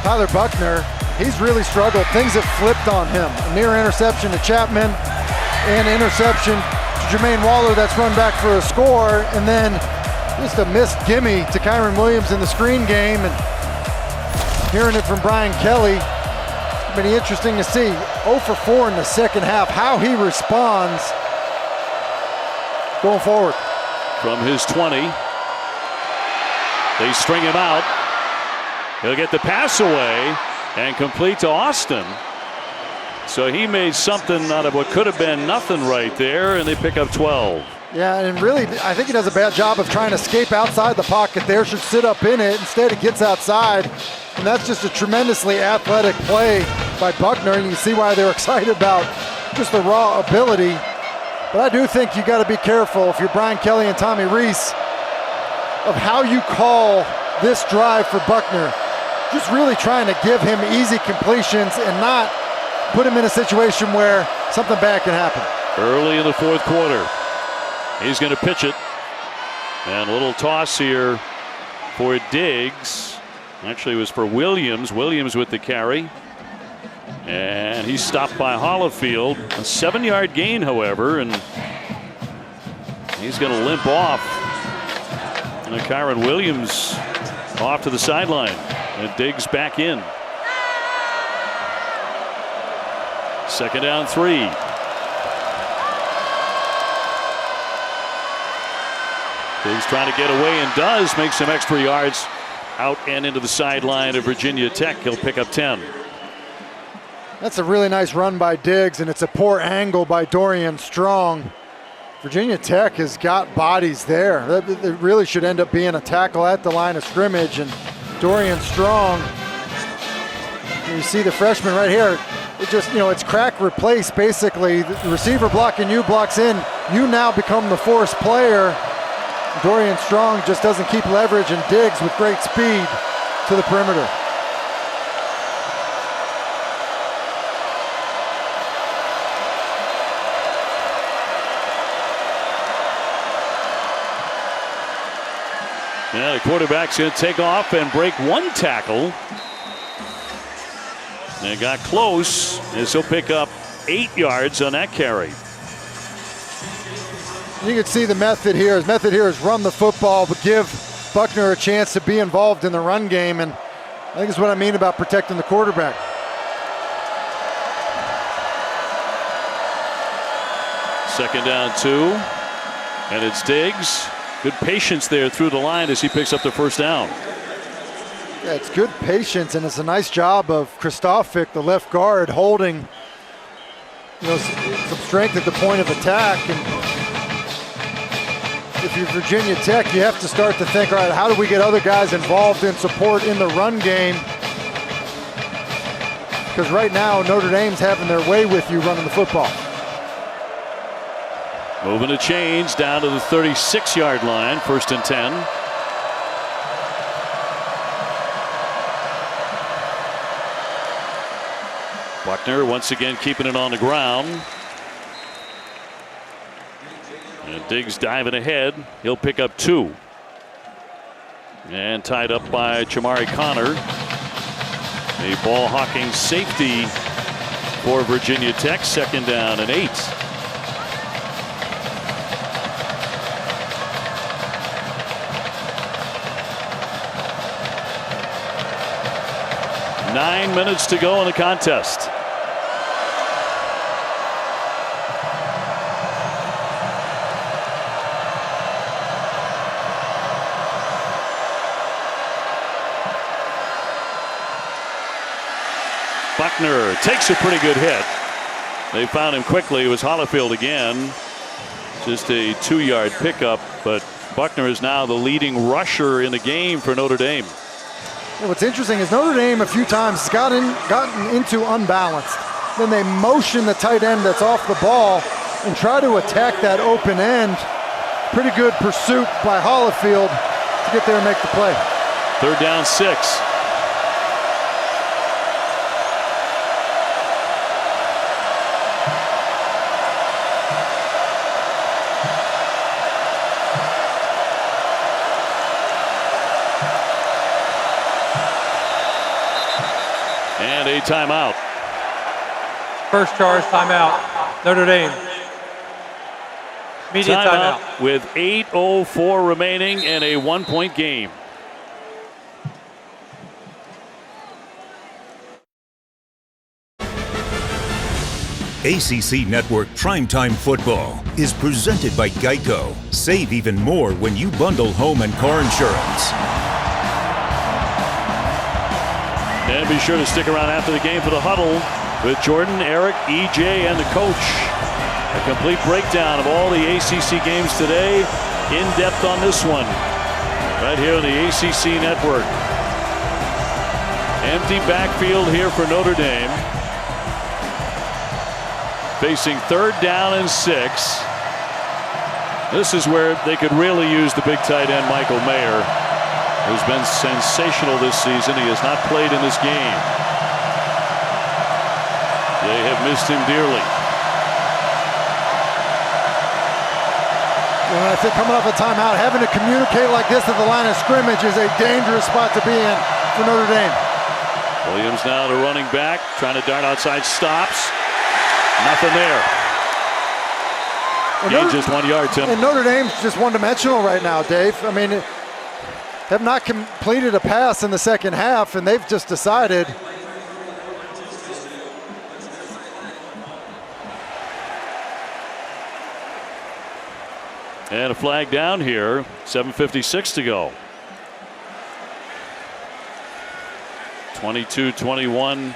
Tyler Buckner, he's really struggled. Things have flipped on him. A near interception to Chapman and interception to Jermaine Waller that's run back for a score, and then just a missed gimme to Kyron Williams in the screen game. And hearing it from Brian Kelly, it's been interesting to see 0 for 4 in the second half, how he responds going forward.
From his 20, they string him out. He'll get the pass away and complete to Austin. So he made something out of what could have been nothing right there, and they pick up 12.
Yeah, and really, I think he does a bad job of trying to escape outside the pocket there. Should sit up in it. Instead, he gets outside, and that's just a tremendously athletic play by Buckner, and you see why they're excited about just the raw ability. But I do think you got to be careful, if you're Brian Kelly and Tommy Rees, of how you call this drive for Buckner. Just really trying to give him easy completions and not put him in a situation where something bad can happen.
Early in the fourth quarter, he's going to pitch it. And a little toss here for Diggs. Actually, it was for Williams. Williams with the carry. And he's stopped by Hollifield. A 7-yard gain, however, and he's going to limp off. And Kyron Williams off to the sideline. And Diggs back in. 2nd down 3. Diggs trying to get away and does make some extra yards out and into the sideline of Virginia Tech. He'll pick up 10.
That's a really nice run by Diggs, and it's a poor angle by Dorian Strong. Virginia Tech has got bodies there. That really should end up being a tackle at the line of scrimmage, and Dorian Strong, you see the freshman right here, it just, it's crack replace basically. The receiver blocking you blocks in, you now become the force player. Dorian Strong just doesn't keep leverage, and Diggs with great speed to the perimeter.
Yeah, the quarterback's going to take off and break one tackle. And it got close, as he'll pick up 8 yards on that carry.
You can see the method here. His method here is run the football, but give Buckner a chance to be involved in the run game. And I think that's what I mean about protecting the quarterback.
Second down 2. And it's Diggs. Good patience there through the line as he picks up the first down.
Yeah, it's good patience, and it's a nice job of Kristofik, the left guard, holding some strength at the point of attack. And if you're Virginia Tech, you have to start to think, all right, how do we get other guys involved in support in the run game? because right now Notre Dame's having their way with you running the football.
Moving to change down to the 36-yard line, 1st and 10. Buckner once again keeping it on the ground. And Diggs diving ahead. He'll pick up 2. And tied up by Chamari Connor. A ball hawking safety for Virginia Tech. 2nd down and 8. Nine minutes to go in the contest. Buckner takes a pretty good hit. They found him quickly. It was Hollifield again. Just a 2-yard pickup, but Buckner is now the leading rusher in the game for Notre Dame.
Yeah, what's interesting is Notre Dame a few times has gotten into unbalanced. Then they motion the tight end that's off the ball and try to attack that open end. Pretty good pursuit by Hollifield to get there and make the play.
3rd down 6. And a timeout.
First charge, timeout. Notre Dame. Immediate timeout.
With 8:04 remaining and a 1-point game.
ACC Network Primetime Football is presented by Geico. Save even more when you bundle home and car insurance.
And be sure to stick around after the game for the huddle with Jordan, Eric, EJ, and the coach. A complete breakdown of all the ACC games today. In depth on this one. Right here on the ACC Network. Empty backfield here for Notre Dame. Facing 3rd down and 6. This is where they could really use the big tight end, Michael Mayer, who's been sensational this season. He has not played in this game. They have missed him dearly.
And I think coming off a timeout, having to communicate like this at the line of scrimmage is a dangerous spot to be in for Notre Dame.
Williams now the running back, trying to dart outside, stops. Nothing there. Gain just 1 yard, Tim.
And Notre Dame's just one-dimensional right now, Dave. I mean, have not completed a pass in the second half, and they've just decided.
And a flag down here, 7:56 to go. 22-21,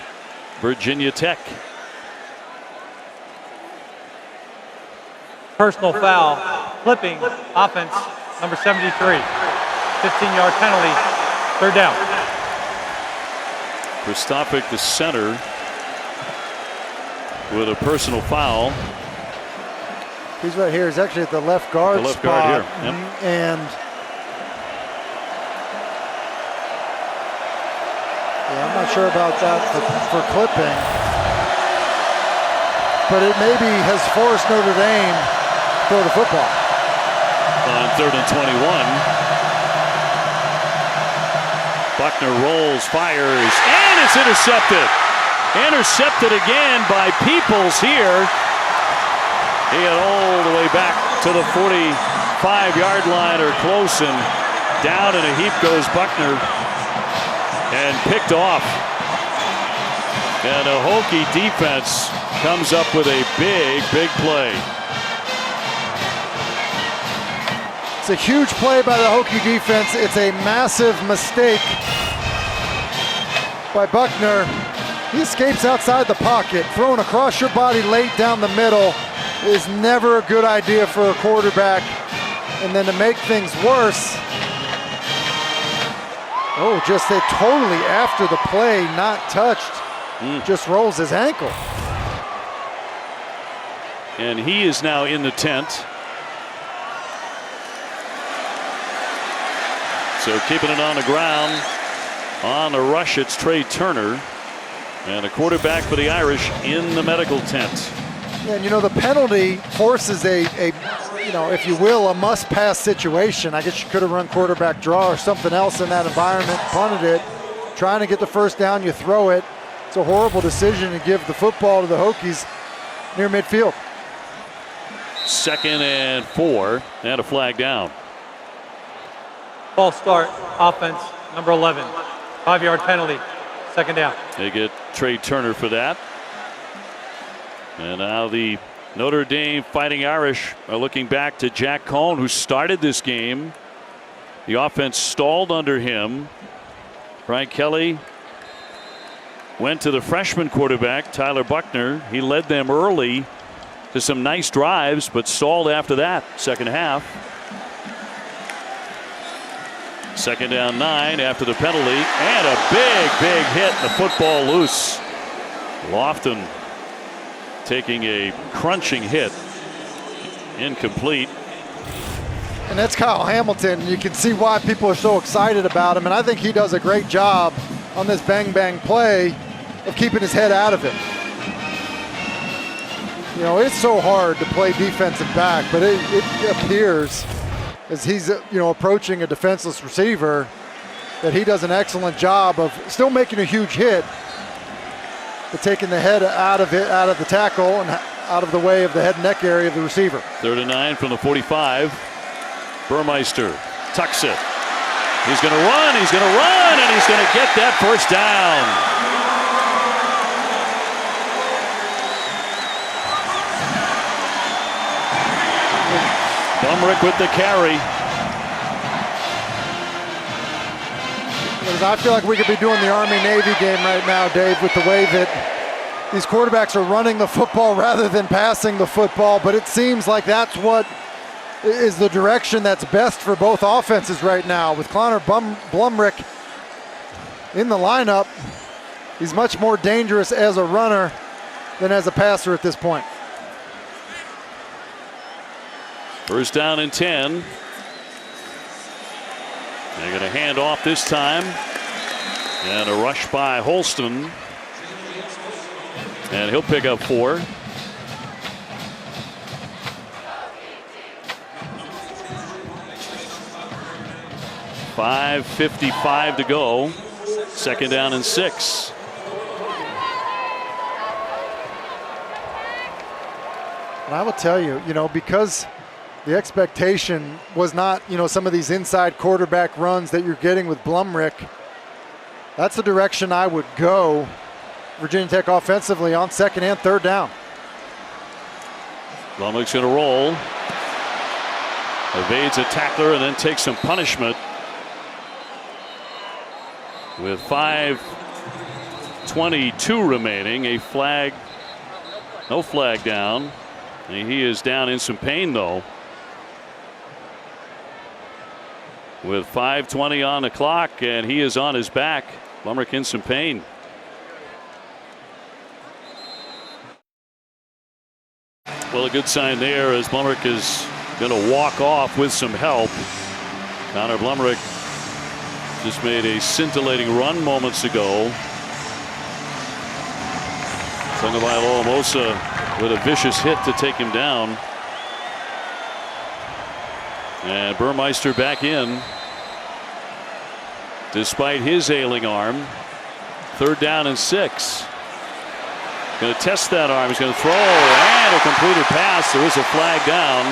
Virginia Tech.
Personal foul, flipping offense, number 73. 15-yard penalty, 3rd down.
Kristofic, the center, with a personal foul.
He's right here. He's actually at the left guard
spot.
Guard here.
Yep.
And yeah, I'm not sure about that for clipping. But it maybe has forced Notre Dame to throw the football.
On 3rd and 21. Buckner rolls, fires, and it's intercepted. Intercepted again by Peoples here. He got all the way back to the 45-yard line or close, and down in a heap goes Buckner and picked off. And a Hokie defense comes up with a big play.
It's a huge play by the Hokie defense. It's a massive mistake by Buckner. He escapes outside the pocket. Throwing across your body late down the middle is never a good idea for a quarterback. And then to make things worse, just a totally after the play, not touched. just rolls his ankle.
And he is now in the tent. So keeping it on the ground. On the rush, it's Trey Turner. And a quarterback for the Irish in the medical tent.
Yeah, and the penalty forces a if you will, a must-pass situation. I guess you could have run quarterback draw or something else in that environment, punted it, trying to get the first down, you throw it. It's a horrible decision to give the football to the Hokies near midfield.
2nd and 4, and a flag down.
False start, offense, number 11. 5-yard penalty, 2nd down.
They get Trey Turner for that. And now the Notre Dame Fighting Irish are looking back to Jack Cohn, who started this game. The offense stalled under him. Brian Kelly went to the freshman quarterback, Tyler Buckner. He led them early to some nice drives, but stalled after that, second half. 2nd down 9 after the penalty, and a big hit, the football loose. Lofton taking a crunching hit, incomplete.
And that's Kyle Hamilton. You can see why people are so excited about him, and I think he does a great job on this bang play of keeping his head out of it. It's so hard to play defensive back, but it appears as he's approaching a defenseless receiver that he does an excellent job of still making a huge hit, but taking the head out of the tackle and out of the way of the head and neck area of the receiver.
3rd and 9 from the 45. Burmeister tucks it. He's going to run, and he's going to get that first down. Blumrick with the carry.
I feel like we could be doing the Army-Navy game right now, Dave, with the way that these quarterbacks are running the football rather than passing the football, but it seems like that's what is the direction that's best for both offenses right now. With Connor Blumrick in the lineup, he's much more dangerous as a runner than as a passer at this point.
1st down and 10. They're going to hand off this time. And a rush by Holston. And he'll pick up 4. .5:55 to go. 2nd down and 6.
And I will tell you, because the expectation was not, some of these inside quarterback runs that you're getting with Blumrick. That's the direction I would go, Virginia Tech offensively, on 2nd and 3rd down.
Blumrick's going to roll. Evades a tackler and then takes some punishment. With 5:22 remaining, no flag down. And he is down in some pain, though. With 5:20 on the clock, and he is on his back. Blumrick in some pain. Well, a good sign there as Blumrick is going to walk off with some help. Connor Blumrick just made a scintillating run moments ago. Tagovailoa with a vicious hit to take him down. And Burmeister back in despite his ailing arm. 3rd down and 6. Going to test that arm. He's going to throw, and a completed pass. There is a flag down.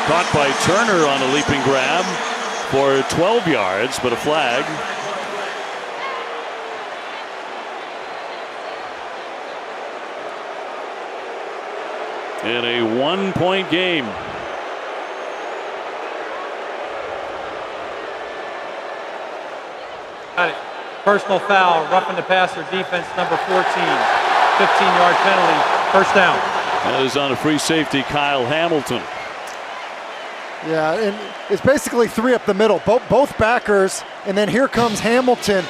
Caught by Turner on a leaping grab for 12 yards, but a flag. In a 1-point game.
Got it. Personal foul, roughing the passer, defense number 14. 15-yard penalty, 1st down.
That is on a free safety, Kyle Hamilton.
Yeah, and it's basically 3 up the middle, both backers, and then here comes Hamilton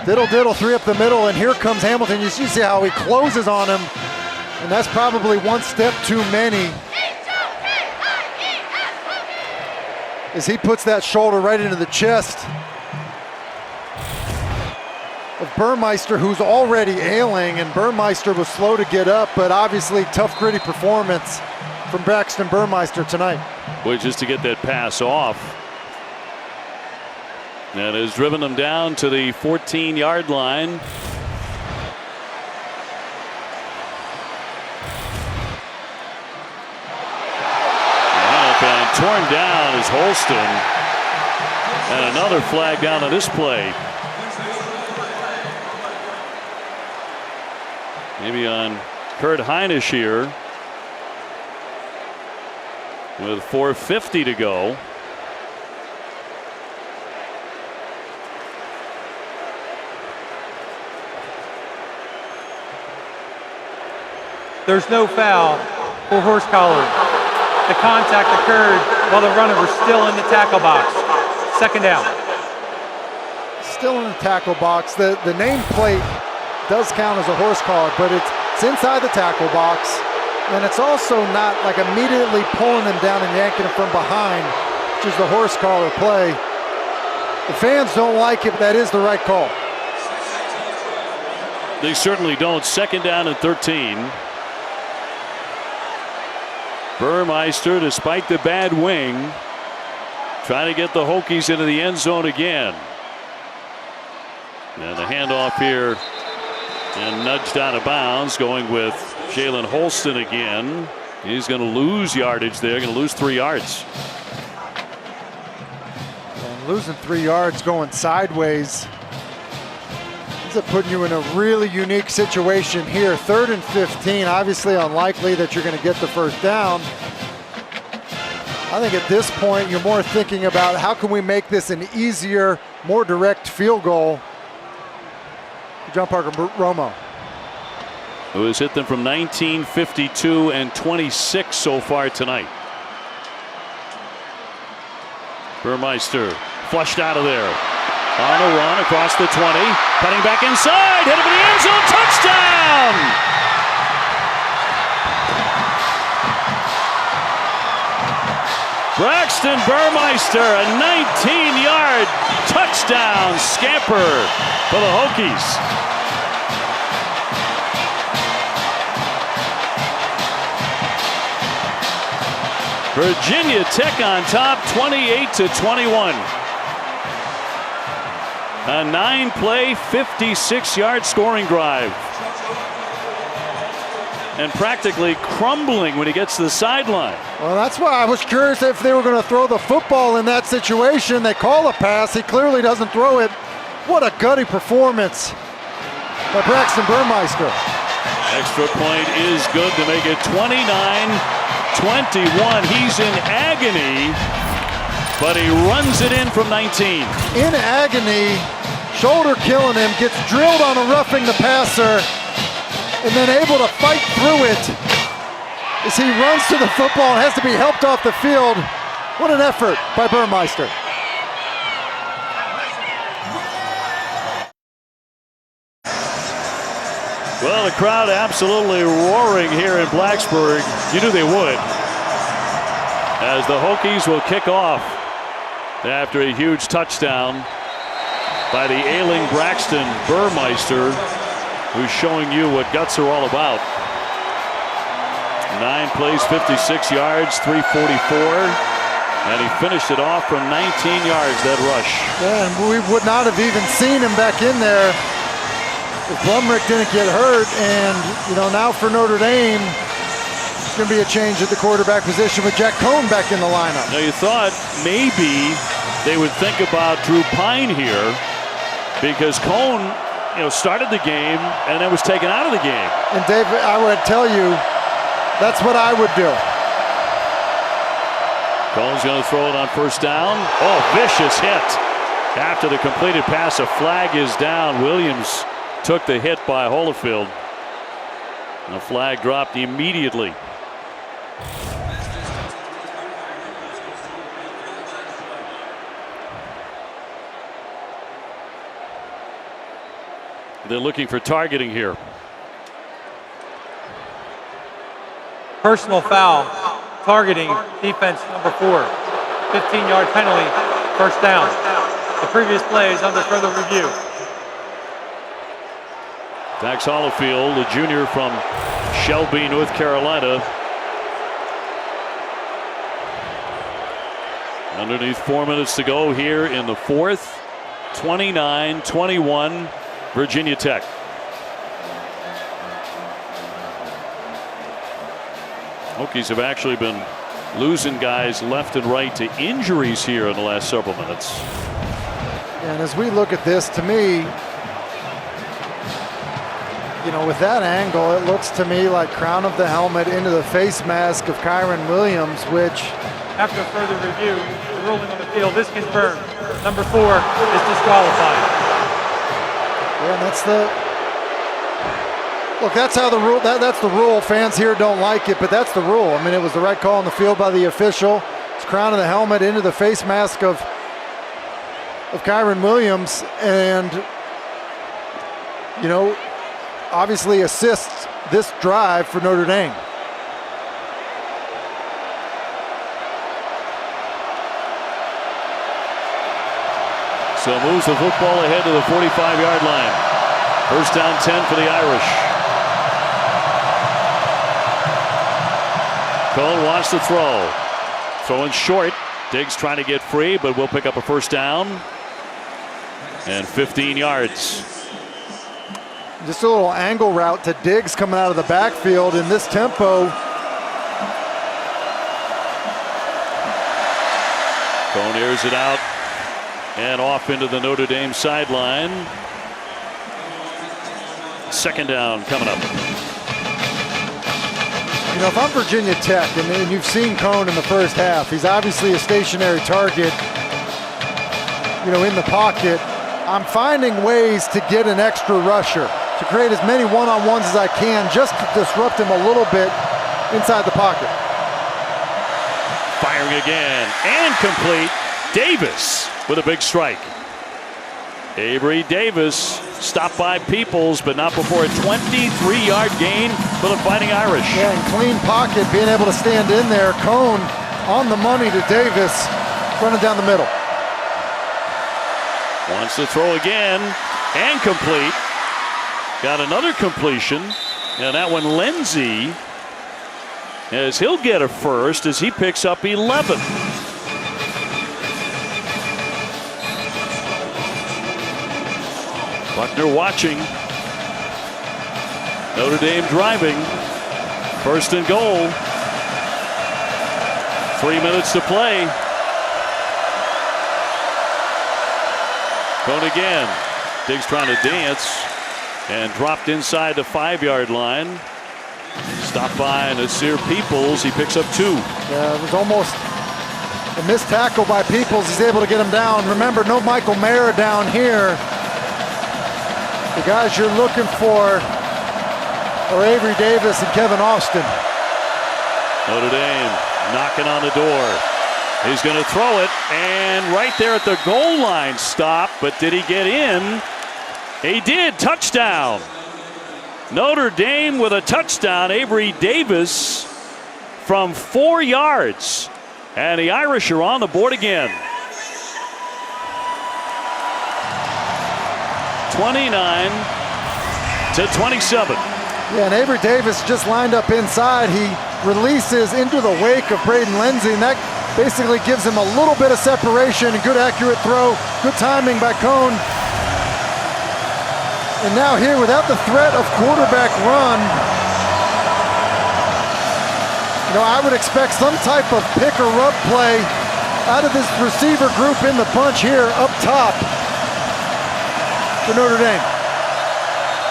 Diddle diddle, 3 up the middle, and here comes Hamilton. You see how he closes on him, and that's probably one step too many. As he puts that shoulder right into the chest of Burmeister, who's already ailing, and Burmeister was slow to get up, but obviously tough, gritty performance from Braxton Burmeister tonight.
Boy, just to get that pass off. That has driven them down to the 14-yard line. And torn down is Holston. And another flag down on this play. Maybe on Kurt Heinisch here. With 4:50 to go.
There's no foul for horse collar. The contact occurred while the runner was still in the tackle box. Second down.
Still in the tackle box. The nameplate does count as a horse collar, but it's inside the tackle box. And it's also not like immediately pulling them down and yanking them from behind, which is the horse collar play. The fans don't like it, but that is the right call.
They certainly don't. Second down and 13. Burmeister, despite the bad wing, trying to get the Hokies into the end zone again. And the handoff here and nudged out of bounds, going with Jalen Holston again. He's going to lose yardage there, going to lose 3 yards.
And losing 3 yards going sideways. Ends up putting you in a really unique situation here. 3rd and 15, obviously unlikely that you're going to get the first down. I think at this point you're more thinking about how can we make this an easier, more direct field goal. John Parker Romo,
who has hit them from 19, 52, and 26 so far tonight. Burmeister flushed out of there. On a run across the 20, cutting back inside, headed for the end zone, touchdown! Braxton Burmeister, a 19-yard touchdown scamper for the Hokies. Virginia Tech on top, 28-21. A 9-play, 56-yard scoring drive. And practically crumbling when he gets to the sideline.
Well, that's why I was curious if they were going to throw the football in that situation. They call a pass. He clearly doesn't throw it. What a gutty performance by Braxton Burmeister.
Extra point is good to make it 29-21. He's in agony, but he runs it in from 19.
In agony, shoulder killing him, gets drilled on a roughing the passer, and then able to fight through it as he runs to the football and has to be helped off the field. What an effort by Burmeister.
Well, the crowd absolutely roaring here in Blacksburg. You knew they would. As the Hokies will kick off after a huge touchdown by the ailing Braxton Burmeister, who's showing you what guts are all about. 9 plays, 56 yards, 344. And he finished it off from 19 yards, that rush.
Yeah, and we would not have even seen him back in there if Blumrick didn't get hurt. And, you know, now for Notre Dame, it's going to be a change at the quarterback position with Jack Cohn back in the lineup.
Now, you thought maybe they would think about Drew Pine here because Cohn, you know, started the game and then was taken out of the game.
And Dave, I would tell you, that's what I would do.
Cohn's going to throw it on first down. Oh, vicious hit. After the completed pass, a flag is down. Williams took the hit by Holyfield. The flag dropped immediately. They're looking for targeting here.
Personal foul, targeting, defense number 4. 15-yard penalty, first down. The previous play is under further review.
Dax Hollifield, a junior from Shelby, North Carolina. Underneath 4 minutes to go here in the fourth. 29-21, Virginia Tech. Hokies have actually been losing guys left and right to injuries here in the last several minutes.
And as we look at this, to me, you know, with that angle, it looks to me like crown of the helmet into the face mask of Kyron Williams, which...
After further review, the ruling on the field is confirmed. Number 4 is disqualified.
Yeah, and that's the... Look, that's how the rule, that's the rule. Fans here don't like it, but that's the rule. I mean, it was the right call on the field by the official. It's crown of the helmet into the face mask of Kyron Williams, and, you know, obviously assists this drive for Notre Dame.
So moves the football ahead to the 45-yard line. First down 10 for the Irish. Cohn wants to throw. Throwing short. Diggs trying to get free, but will pick up a first down. And 15 yards.
Just a little angle route to Diggs coming out of the backfield in this tempo.
Cohn airs it out and off into the Notre Dame sideline. Second down coming up.
You know, if I'm Virginia Tech, and you've seen Cohn in the first half, he's obviously a stationary target, you know, in the pocket. I'm finding ways to get an extra rusher, to create as many one-on-ones as I can, just to disrupt him a little bit inside the pocket.
Firing again, and complete. Davis with a big strike. Avery Davis stopped by Peoples, but not before a 23-yard gain for the Fighting Irish.
Yeah, and clean pocket, being able to stand in there. Cohn on the money to Davis, running down the middle.
Wants to throw again, and complete. Got another completion, and that one Lindsey, as he'll get a first as he picks up 11. Buckner watching. Notre Dame driving. First and goal. 3 minutes to play. Cohn again. Diggs trying to dance and dropped inside the 5-yard line. Stopped by Nasir Peoples. He picks up 2.
Yeah, it was almost a missed tackle by Peoples. He's able to get him down. Remember, no Michael Mayer down here. The guys you're looking for are Avery Davis and Kevin Austin.
Notre Dame knocking on the door. He's going to throw it, and right there at the goal line stop, but did he get in? He did. Touchdown. Notre Dame with a touchdown. Avery Davis from 4 yards. And the Irish are on the board again. 29-27.
Yeah, and Avery Davis just lined up inside. He releases into the wake of Braden Lindsey, and that basically gives him a little bit of separation. A good accurate throw, good timing by Cohn. And now here, without the threat of quarterback run, you know, I would expect some type of pick or rub play out of this receiver group in the bunch here up top for Notre Dame.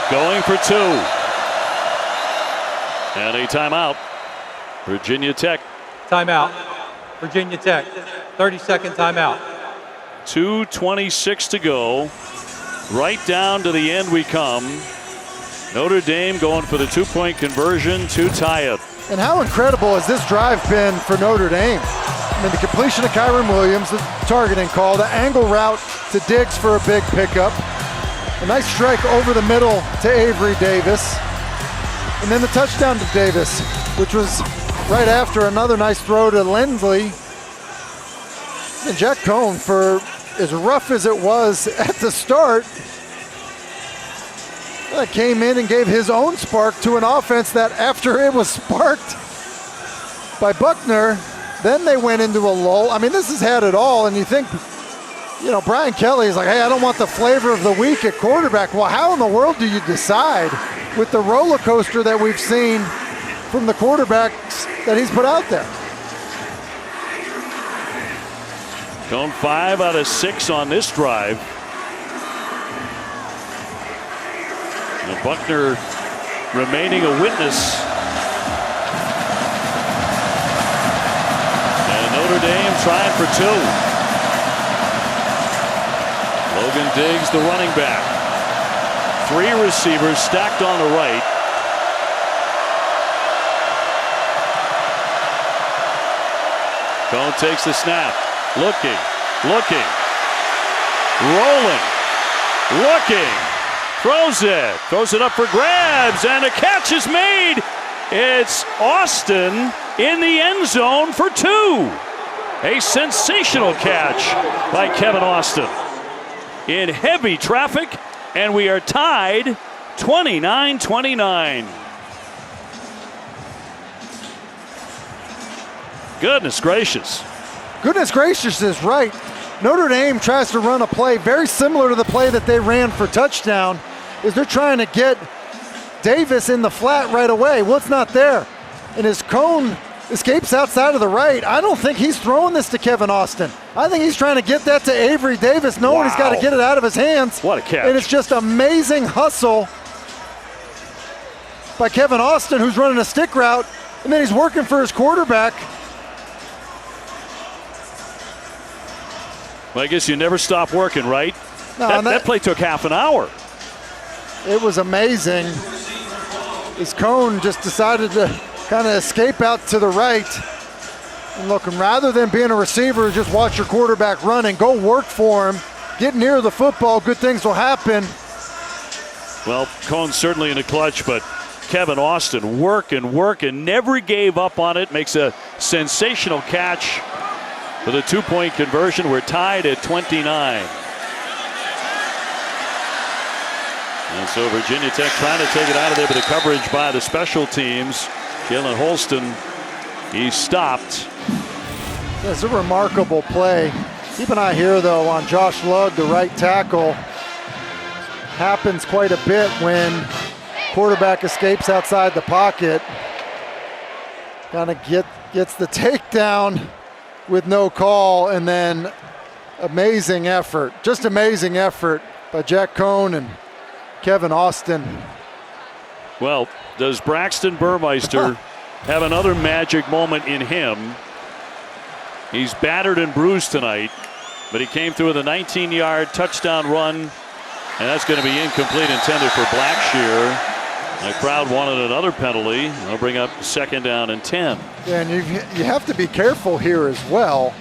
Going for 2. And a timeout. Virginia Tech.
Timeout. Virginia Tech. 30-second timeout.
2:26 to go. Right down to the end we come. Notre Dame going for the 2-point conversion to tie it.
And how incredible has this drive been for Notre Dame? I mean, the completion of Kyron Williams, the targeting call, the angle route to Diggs for a big pickup. A nice strike over the middle to Avery Davis. And then the touchdown to Davis, which was right after another nice throw to Lindsley. And Jack Cohn, for as rough as it was at the start, came in and gave his own spark to an offense that after it was sparked by Buckner, then they went into a lull. I mean, this has had it all, and you think, Brian Kelly is like, hey, I don't want the flavor of the week at quarterback. Well, how in the world do you decide with the roller coaster that we've seen from the quarterbacks that he's put out there?
Going 5 out of 6 on this drive. And Buckner remaining a witness. And Notre Dame trying for 2. Logan Diggs, the running back. 3 receivers stacked on the right. Cohn takes the snap. Looking, rolling, looking, throws it up for grabs, and a catch is made. It's Austin in the end zone for 2. A sensational catch by Kevin Austin in heavy traffic, and we are tied 29-29. Goodness gracious.
Goodness gracious is right. Notre Dame tries to run a play very similar to the play that they ran for touchdown, is they're trying to get Davis in the flat right away. Well, it's not there. And as Cohn escapes outside of the right, I don't think he's throwing this to Kevin Austin. I think he's trying to get that to Avery Davis, knowing he's got to get it out of his hands.
What a catch.
And it's just amazing hustle by Kevin Austin, who's running a stick route, and then he's working for his quarterback.
Well, I guess you never stop working, right?
No,
that play took half an hour.
It was amazing. As Cohn just decided to kind of escape out to the right. And look, rather than being a receiver, just watch your quarterback run and go work for him. Get near the football, good things will happen.
Well, Cohn certainly in the clutch, but Kevin Austin working, never gave up on it. Makes a sensational catch. For the 2-point conversion, we're tied at 29. And so Virginia Tech trying to take it out of there, but the coverage by the special teams. Jalen Holston, he stopped.
It's a remarkable play. Keep an eye here, though, on Josh Lugg, the right tackle. Happens quite a bit when quarterback escapes outside the pocket. Kind of gets the takedown with no call, and then amazing effort by Jack Cohn and Kevin Austin.
Well, does Braxton Burmeister have another magic moment in him? He's battered and bruised tonight, but he came through with a 19-yard touchdown run, and that's going to be incomplete, intended for Blackshear. The crowd wanted another penalty. They'll bring up 2nd down and 10.
Yeah, and you have to be careful here as well.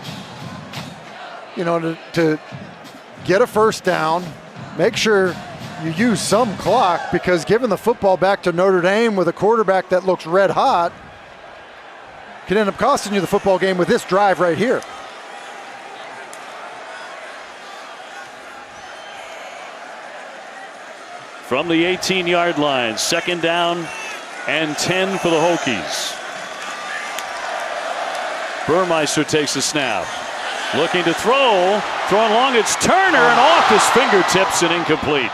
To get a first down, make sure you use some clock, because giving the football back to Notre Dame with a quarterback that looks red hot could end up costing you the football game with this drive right here.
From the 18-yard line, 2nd down and 10 for the Hokies. Burmeister takes the snap. Looking to throw. Throwing long, it's Turner, and off his fingertips and incomplete.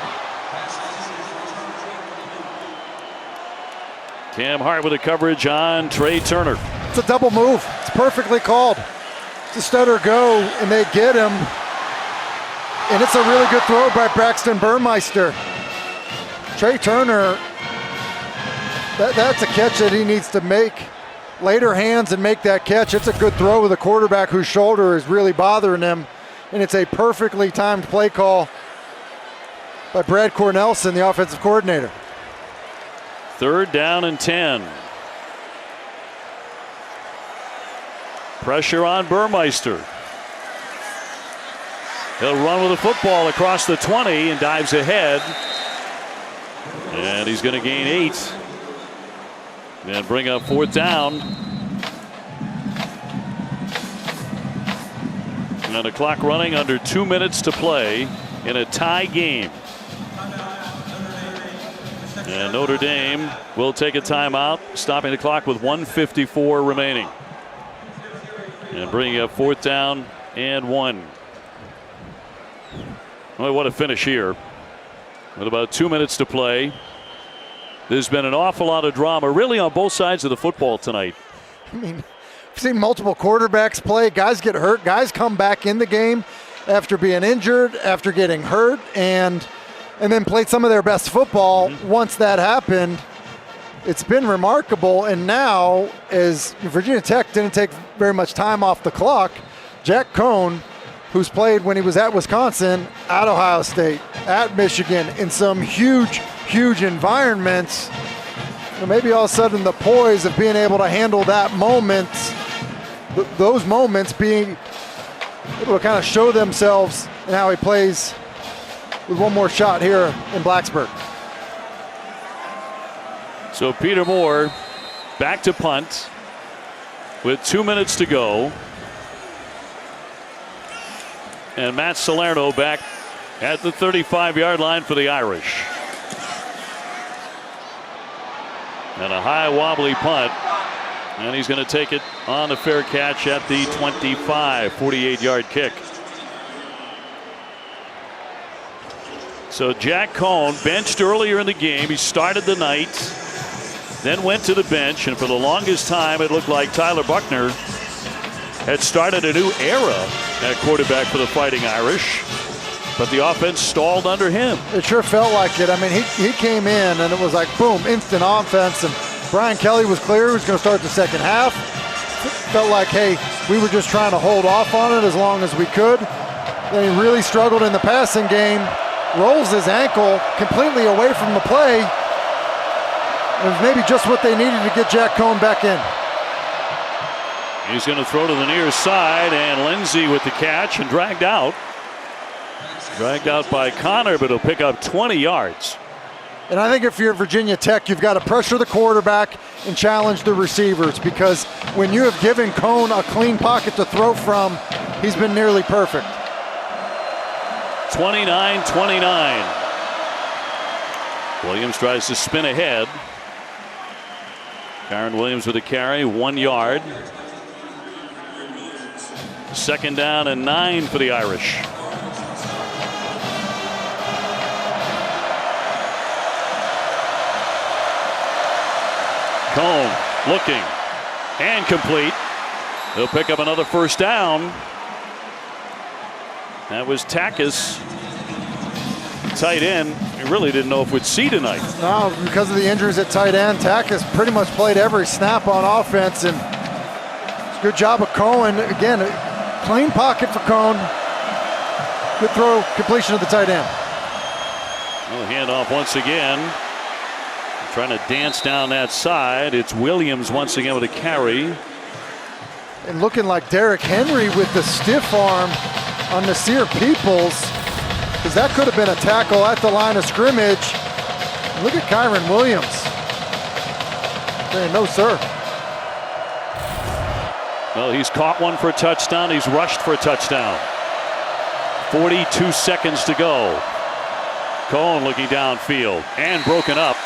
Cam Hart with the coverage on Trey Turner.
It's a double move. It's perfectly called. It's a stutter go, and they get him. And it's a really good throw by Braxton Burmeister. Trey Turner, that's a catch that he needs to make. Later hands and make that catch. It's a good throw with a quarterback whose shoulder is really bothering him. And it's a perfectly timed play call by Brad Cornelson, the offensive coordinator.
3rd down and 10. Pressure on Burmeister. He'll run with the football across the 20 and dives ahead. And he's going to gain 8. And bring up 4th down. And the clock running, under 2 minutes to play in a tie game. And Notre Dame will take a timeout, stopping the clock with 1:54 remaining. And bringing up 4th down and 1. Well, what a finish here. With about 2 minutes to play. There's been an awful lot of drama, really, on both sides of the football tonight.
I mean, I've seen multiple quarterbacks play. Guys get hurt. Guys come back in the game after being injured, after getting hurt, and then played some of their best football once that happened. It's been remarkable. And now, as Virginia Tech didn't take very much time off the clock, Jack Cohn, who's played when he was at Wisconsin, at Ohio State, at Michigan, in some huge environments, maybe all of a sudden the poise of being able to handle that moment, those moments being able to kind of show themselves in how he plays with one more shot here in Blacksburg.
So Peter Moore back to punt with 2 minutes to go. And Matt Salerno back at the 35-yard line for the Irish. And a high wobbly punt. And he's going to take it on the fair catch at the 25, 48-yard kick. So Jack Cohn, benched earlier in the game. He started the night, then went to the bench, and for the longest time it looked like Tyler Buckner had started a new era at quarterback for the Fighting Irish, but the offense stalled under him.
It sure felt like it. I mean, he came in and it was like, boom, instant offense, and Brian Kelly was clear he was going to start the second half. Felt like, hey, we were just trying to hold off on it as long as we could. Then he really struggled in the passing game, rolls his ankle completely away from the play. It was maybe just what they needed to get Jack Cohn back in.
He's going to throw to the near side, and Lindsey with the catch and dragged out. Dragged out by Connor, but he'll pick up 20 yards.
And I think if you're Virginia Tech, you've got to pressure the quarterback and challenge the receivers, because when you have given Cohn a clean pocket to throw from, he's been nearly perfect.
29-29. Williams tries to spin ahead. Kyron Williams with a carry, 1 yard. 2nd down and 9 for the Irish. Cohn looking and complete. He'll pick up another 1st down. That was Takis, tight end. We really didn't know if we'd see tonight.
No, because of the injuries at tight end, Takis pretty much played every snap on offense, and it's a good job of Cohen. Again, clean pocket for Cohn. Good throw, completion of the tight end.
Well, handoff once again. Trying to dance down that side. It's Williams once again with a carry.
And looking like Derrick Henry with the stiff arm on Nasir Peoples, because that could have been a tackle at the line of scrimmage. Look at Kyron Williams. Saying, no, sir.
Well, he's caught one for a touchdown. He's rushed for a touchdown. 42 seconds to go. Cohn looking downfield and broken up.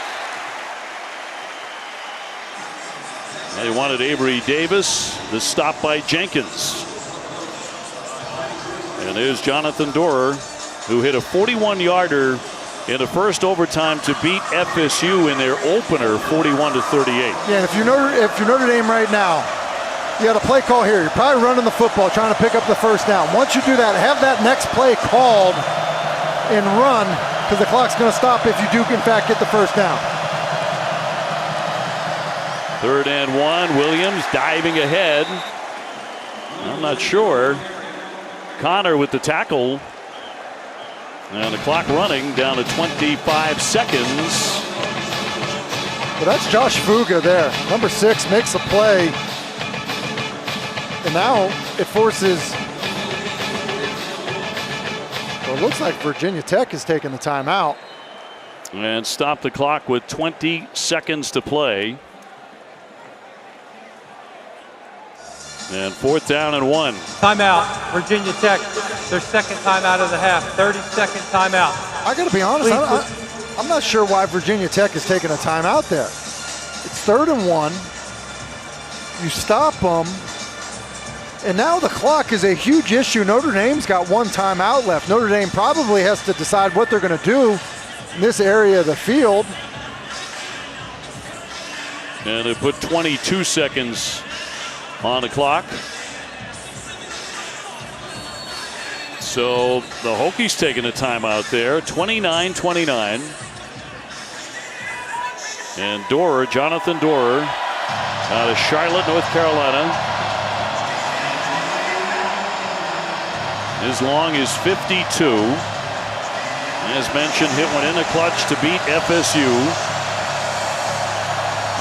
They wanted Avery Davis. The stop by Jenkins. And there's Jonathan Doerer, who hit a 41-yarder in the first overtime to beat FSU in their opener, 41-38.
Yeah, if you're Notre Dame right now, you got a play call here. You're probably running the football, trying to pick up the 1st down. Once you do that, have that next play called and run, because the clock's going to stop if you do, in fact, get the 1st down.
3rd and 1. Williams diving ahead. I'm not sure. Connor with the tackle. And the clock running down to 25 seconds.
But that's Josh Fuga there. Number 6 makes a play. And now it forces Well, it looks like Virginia Tech is taking the timeout.
And stop the clock with 20 seconds to play. And 4th down and 1.
Timeout, Virginia Tech. Their second timeout of the half. 30-second timeout.
I got to be honest, I'm not sure why Virginia Tech is taking a timeout there. It's 3rd and 1. You stop them. And now the clock is a huge issue. Notre Dame's got 1 timeout left. Notre Dame probably has to decide what they're going to do in this area of the field.
And they put 22 seconds on the clock. So the Hokies taking a timeout there. 29-29. And Dorer, Jonathan Dorer, out of Charlotte, North Carolina. His long is 52. As mentioned, hit one in the clutch to beat FSU.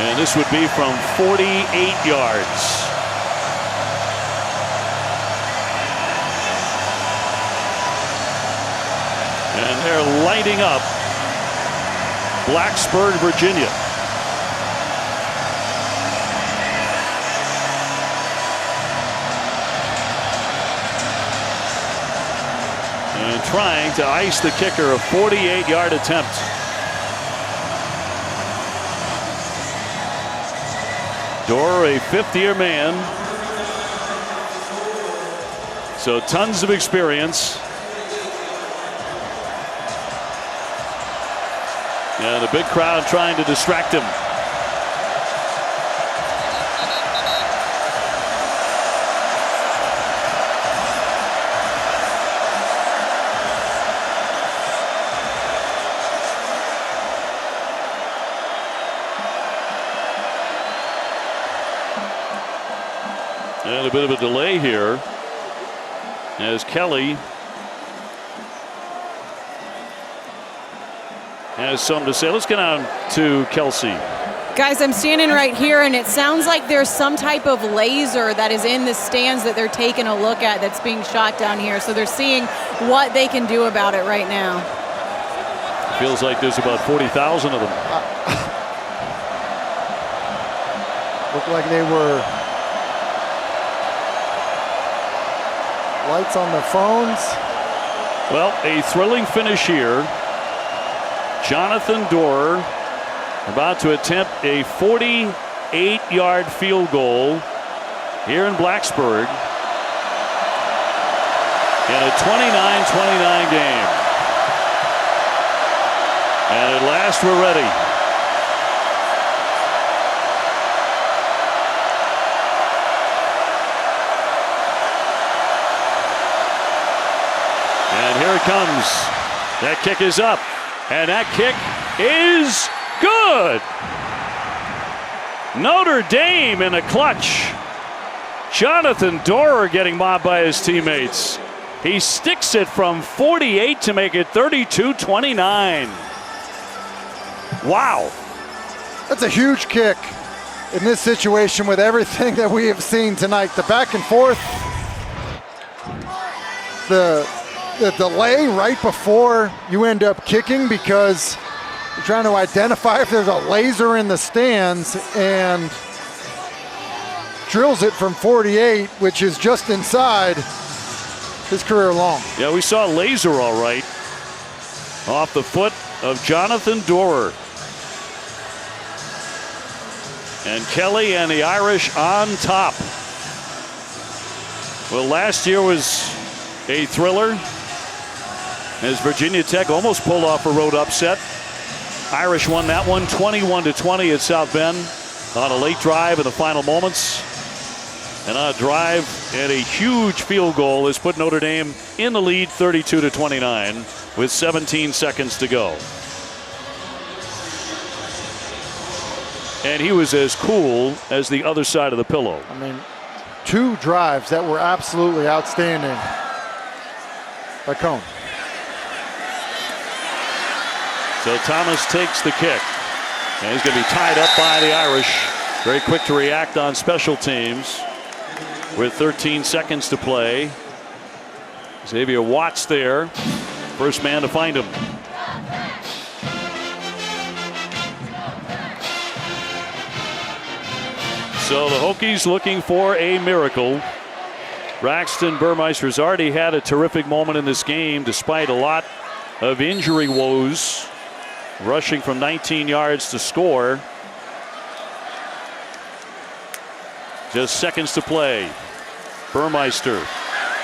And this would be from 48 yards. And they're lighting up Blacksburg, Virginia. And trying to ice the kicker, a 48-yard attempt. Dorer, a 5th-year man. So tons of experience. And a big crowd trying to distract him. And a bit of a delay here as Kelly has something to say. Let's get on to Kelsey.
Guys, I'm standing right here, and it sounds like there's some type of laser that is in the stands that they're taking a look at that's being shot down here. So they're seeing what they can do about it right now.
Feels like there's about 40,000 of them.
Looked like they were lights on their phones.
Well, a thrilling finish here. Jonathan Dorer about to attempt a 48-yard field goal here in Blacksburg in a 29-29 game. And at last we're ready. And here it comes. That kick is up. And that kick is good. Notre Dame in a clutch. Jonathan Dorer getting mobbed by his teammates. He sticks it from 48 to make it 32-29. Wow.
That's a huge kick in this situation with everything that we have seen tonight. The back and forth, the delay right before you end up kicking because you're trying to identify if there's a laser in the stands, and drills it from 48, which is just inside his career long.
Yeah, we saw a laser all right off the foot of Jonathan Dorer. And Kelly and the Irish on top. Well, last year was a thriller as Virginia Tech almost pulled off a road upset. Irish won that one 21-20 at South Bend on a late drive in the final moments. And on a drive and a huge field goal has put Notre Dame in the lead 32-29 with 17 seconds to go. And he was as cool as the other side of the pillow.
I mean, 2 drives that were absolutely outstanding by Cone.
So Thomas takes the kick. And he's going to be tied up by the Irish. Very quick to react on special teams with 13 seconds to play. Xavier Watts there. First man to find him. So the Hokies looking for a miracle. Braxton Burmeister's already had a terrific moment in this game despite a lot of injury woes, rushing from 19 yards to score. Just seconds to play. Burmeister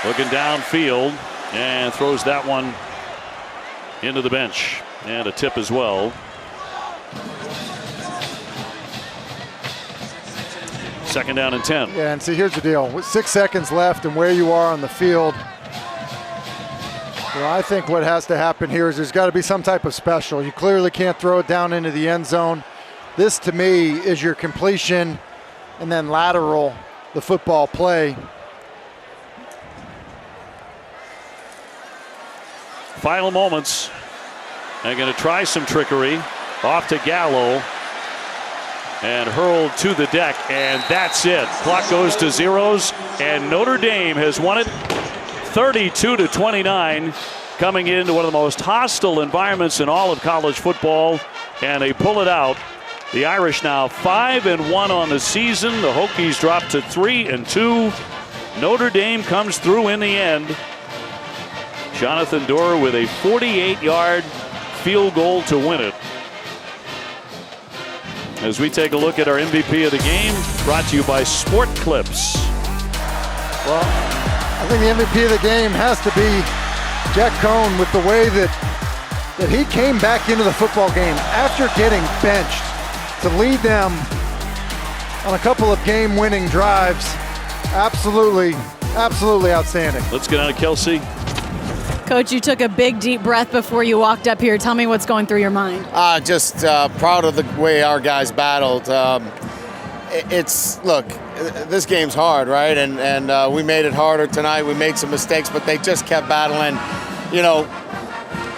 looking downfield and throws that one into the bench, and a tip as well. Second down and 10.
Yeah, and see, here's the deal. With 6 seconds left and where you are on the field, well, I think what has to happen here is there's got to be some type of special. You clearly can't throw it down into the end zone. This, to me, is your completion and then lateral the football play.
Final moments. They're going to try some trickery. Off to Gallo. And hurled to the deck, and that's it. Clock goes to zeros, and Notre Dame has won it 32-29, coming into one of the most hostile environments in all of college football, and they pull it out. The Irish now 5-1 on the season. The Hokies drop to 3-2. Notre Dame comes through in the end. Jonathan Doerr with a 48-yard field goal to win it. As we take a look at our MVP of the game, brought to you by Sport Clips.
Well, I think the MVP of the game has to be Jack Cohn with the way that he came back into the football game after getting benched to lead them on a couple of game-winning drives. Absolutely outstanding.
Let's get on to Kelsey.
Coach, you took a big, deep breath before you walked up here. Tell me what's going through your mind.
Just proud of the way our guys battled. Look, this game's hard, right? And we made it harder tonight. We made some mistakes, but they just kept battling. You know,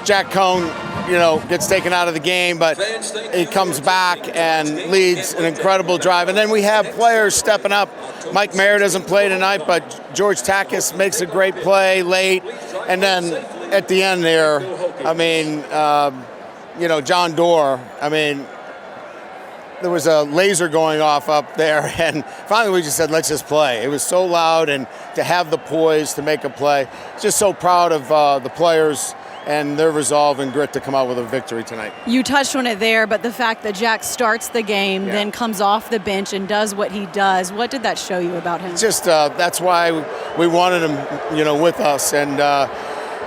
Jack Cohn, gets taken out of the game, but he comes back and leads an incredible drive. And then we have players stepping up. Mike Mayer doesn't play tonight, but George Takis makes a great play late. And then at the end there, John Doerr, there was a laser going off up there, and finally we just said, let's just play. It was so loud, and to have the poise to make a play. Just so proud of the players and their resolve and grit to come out with a victory tonight.
You touched on it there, but the fact that Jack starts the game, then comes off the bench and does what he does, what did that show you about him?
Just that's why we wanted him, with us. And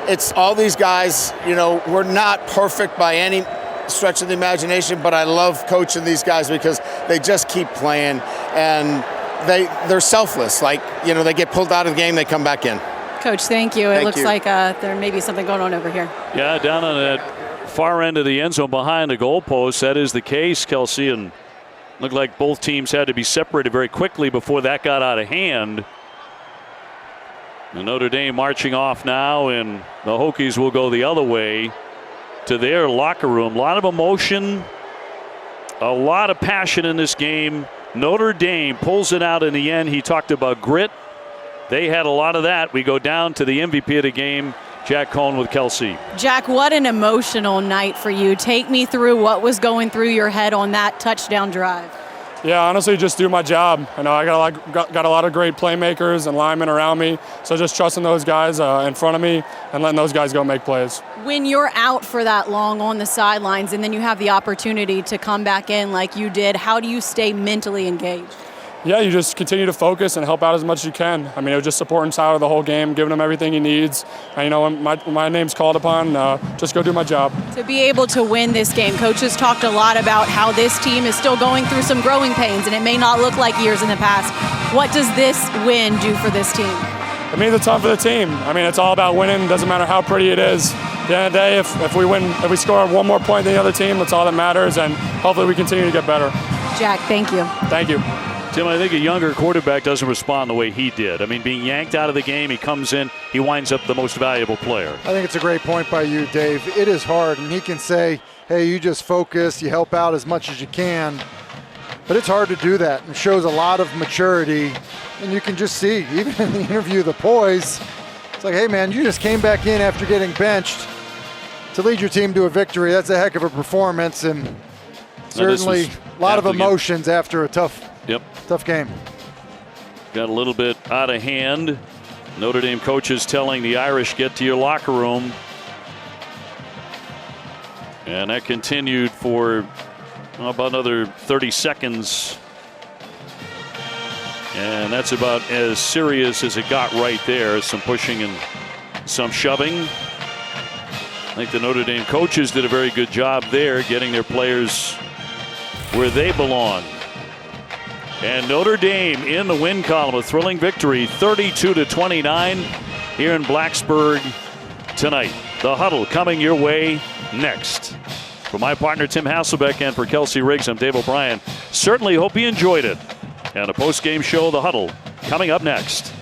it's all these guys, we're not perfect by any stretch of the imagination, but I love coaching these guys because they just keep playing and they're selfless. Like, they get pulled out of the game, they come back in.
Coach, thank you. It looks like there may be something going on over here.
Yeah, down on that far end of the end zone behind the goalpost. That is the case, Kelsey. And looked like both teams had to be separated very quickly before that got out of hand. And Notre Dame marching off now, and the Hokies will go the other way to their locker room. A lot of emotion, a lot of passion in this game. Notre Dame pulls it out in the end. He talked about grit. They had a lot of that. We go down to the MVP of the game, Jack Cohn with Kelsey.
Jack, what an emotional night for you. Take me through what was going through your head on that touchdown drive.
Yeah, honestly, just do my job. I got a lot of great playmakers and linemen around me, so just trusting those guys in front of me and letting those guys go make plays.
When you're out for that long on the sidelines and then you have the opportunity to come back in like you did, how do you stay mentally engaged?
Yeah, you just continue to focus and help out as much as you can. It was just supporting Tyler the whole game, giving him everything he needs. And, when my name's called upon, just go do my job.
To be able to win this game, coaches talked a lot about how this team is still going through some growing pains, and it may not look like years in the past. What does this win do for this team?
It means a ton for the team. It's all about winning. Doesn't matter how pretty it is. At the end of the day, if we win, if we score one more point than the other team, that's all that matters, and hopefully we continue to get better.
Jack, thank you.
Thank you.
Tim, I think a younger quarterback doesn't respond the way he did. Being yanked out of the game, he comes in, he winds up the most valuable player.
I think it's a great point by you, Dave. It is hard, and he can say, hey, you just focus, you help out as much as you can. But it's hard to do that, and shows a lot of maturity. And you can just see, even in the interview, the poise, it's like, hey, man, you just came back in after getting benched. to lead your team to a victory. That's a heck of a performance, and certainly a lot of emotions after a tough game.
Got a little bit out of hand. Notre Dame coaches telling the Irish, get to your locker room. And that continued for about another 30 seconds. And that's about as serious as it got right there. Some pushing and some shoving. I think the Notre Dame coaches did a very good job there, getting their players where they belong. And Notre Dame in the win column, a thrilling victory, 32-29 here in Blacksburg tonight. The Huddle coming your way next. For my partner Tim Hasselbeck and for Kelsey Riggs, I'm Dave O'Brien. Certainly hope you enjoyed it. And a post-game show, The Huddle, coming up next.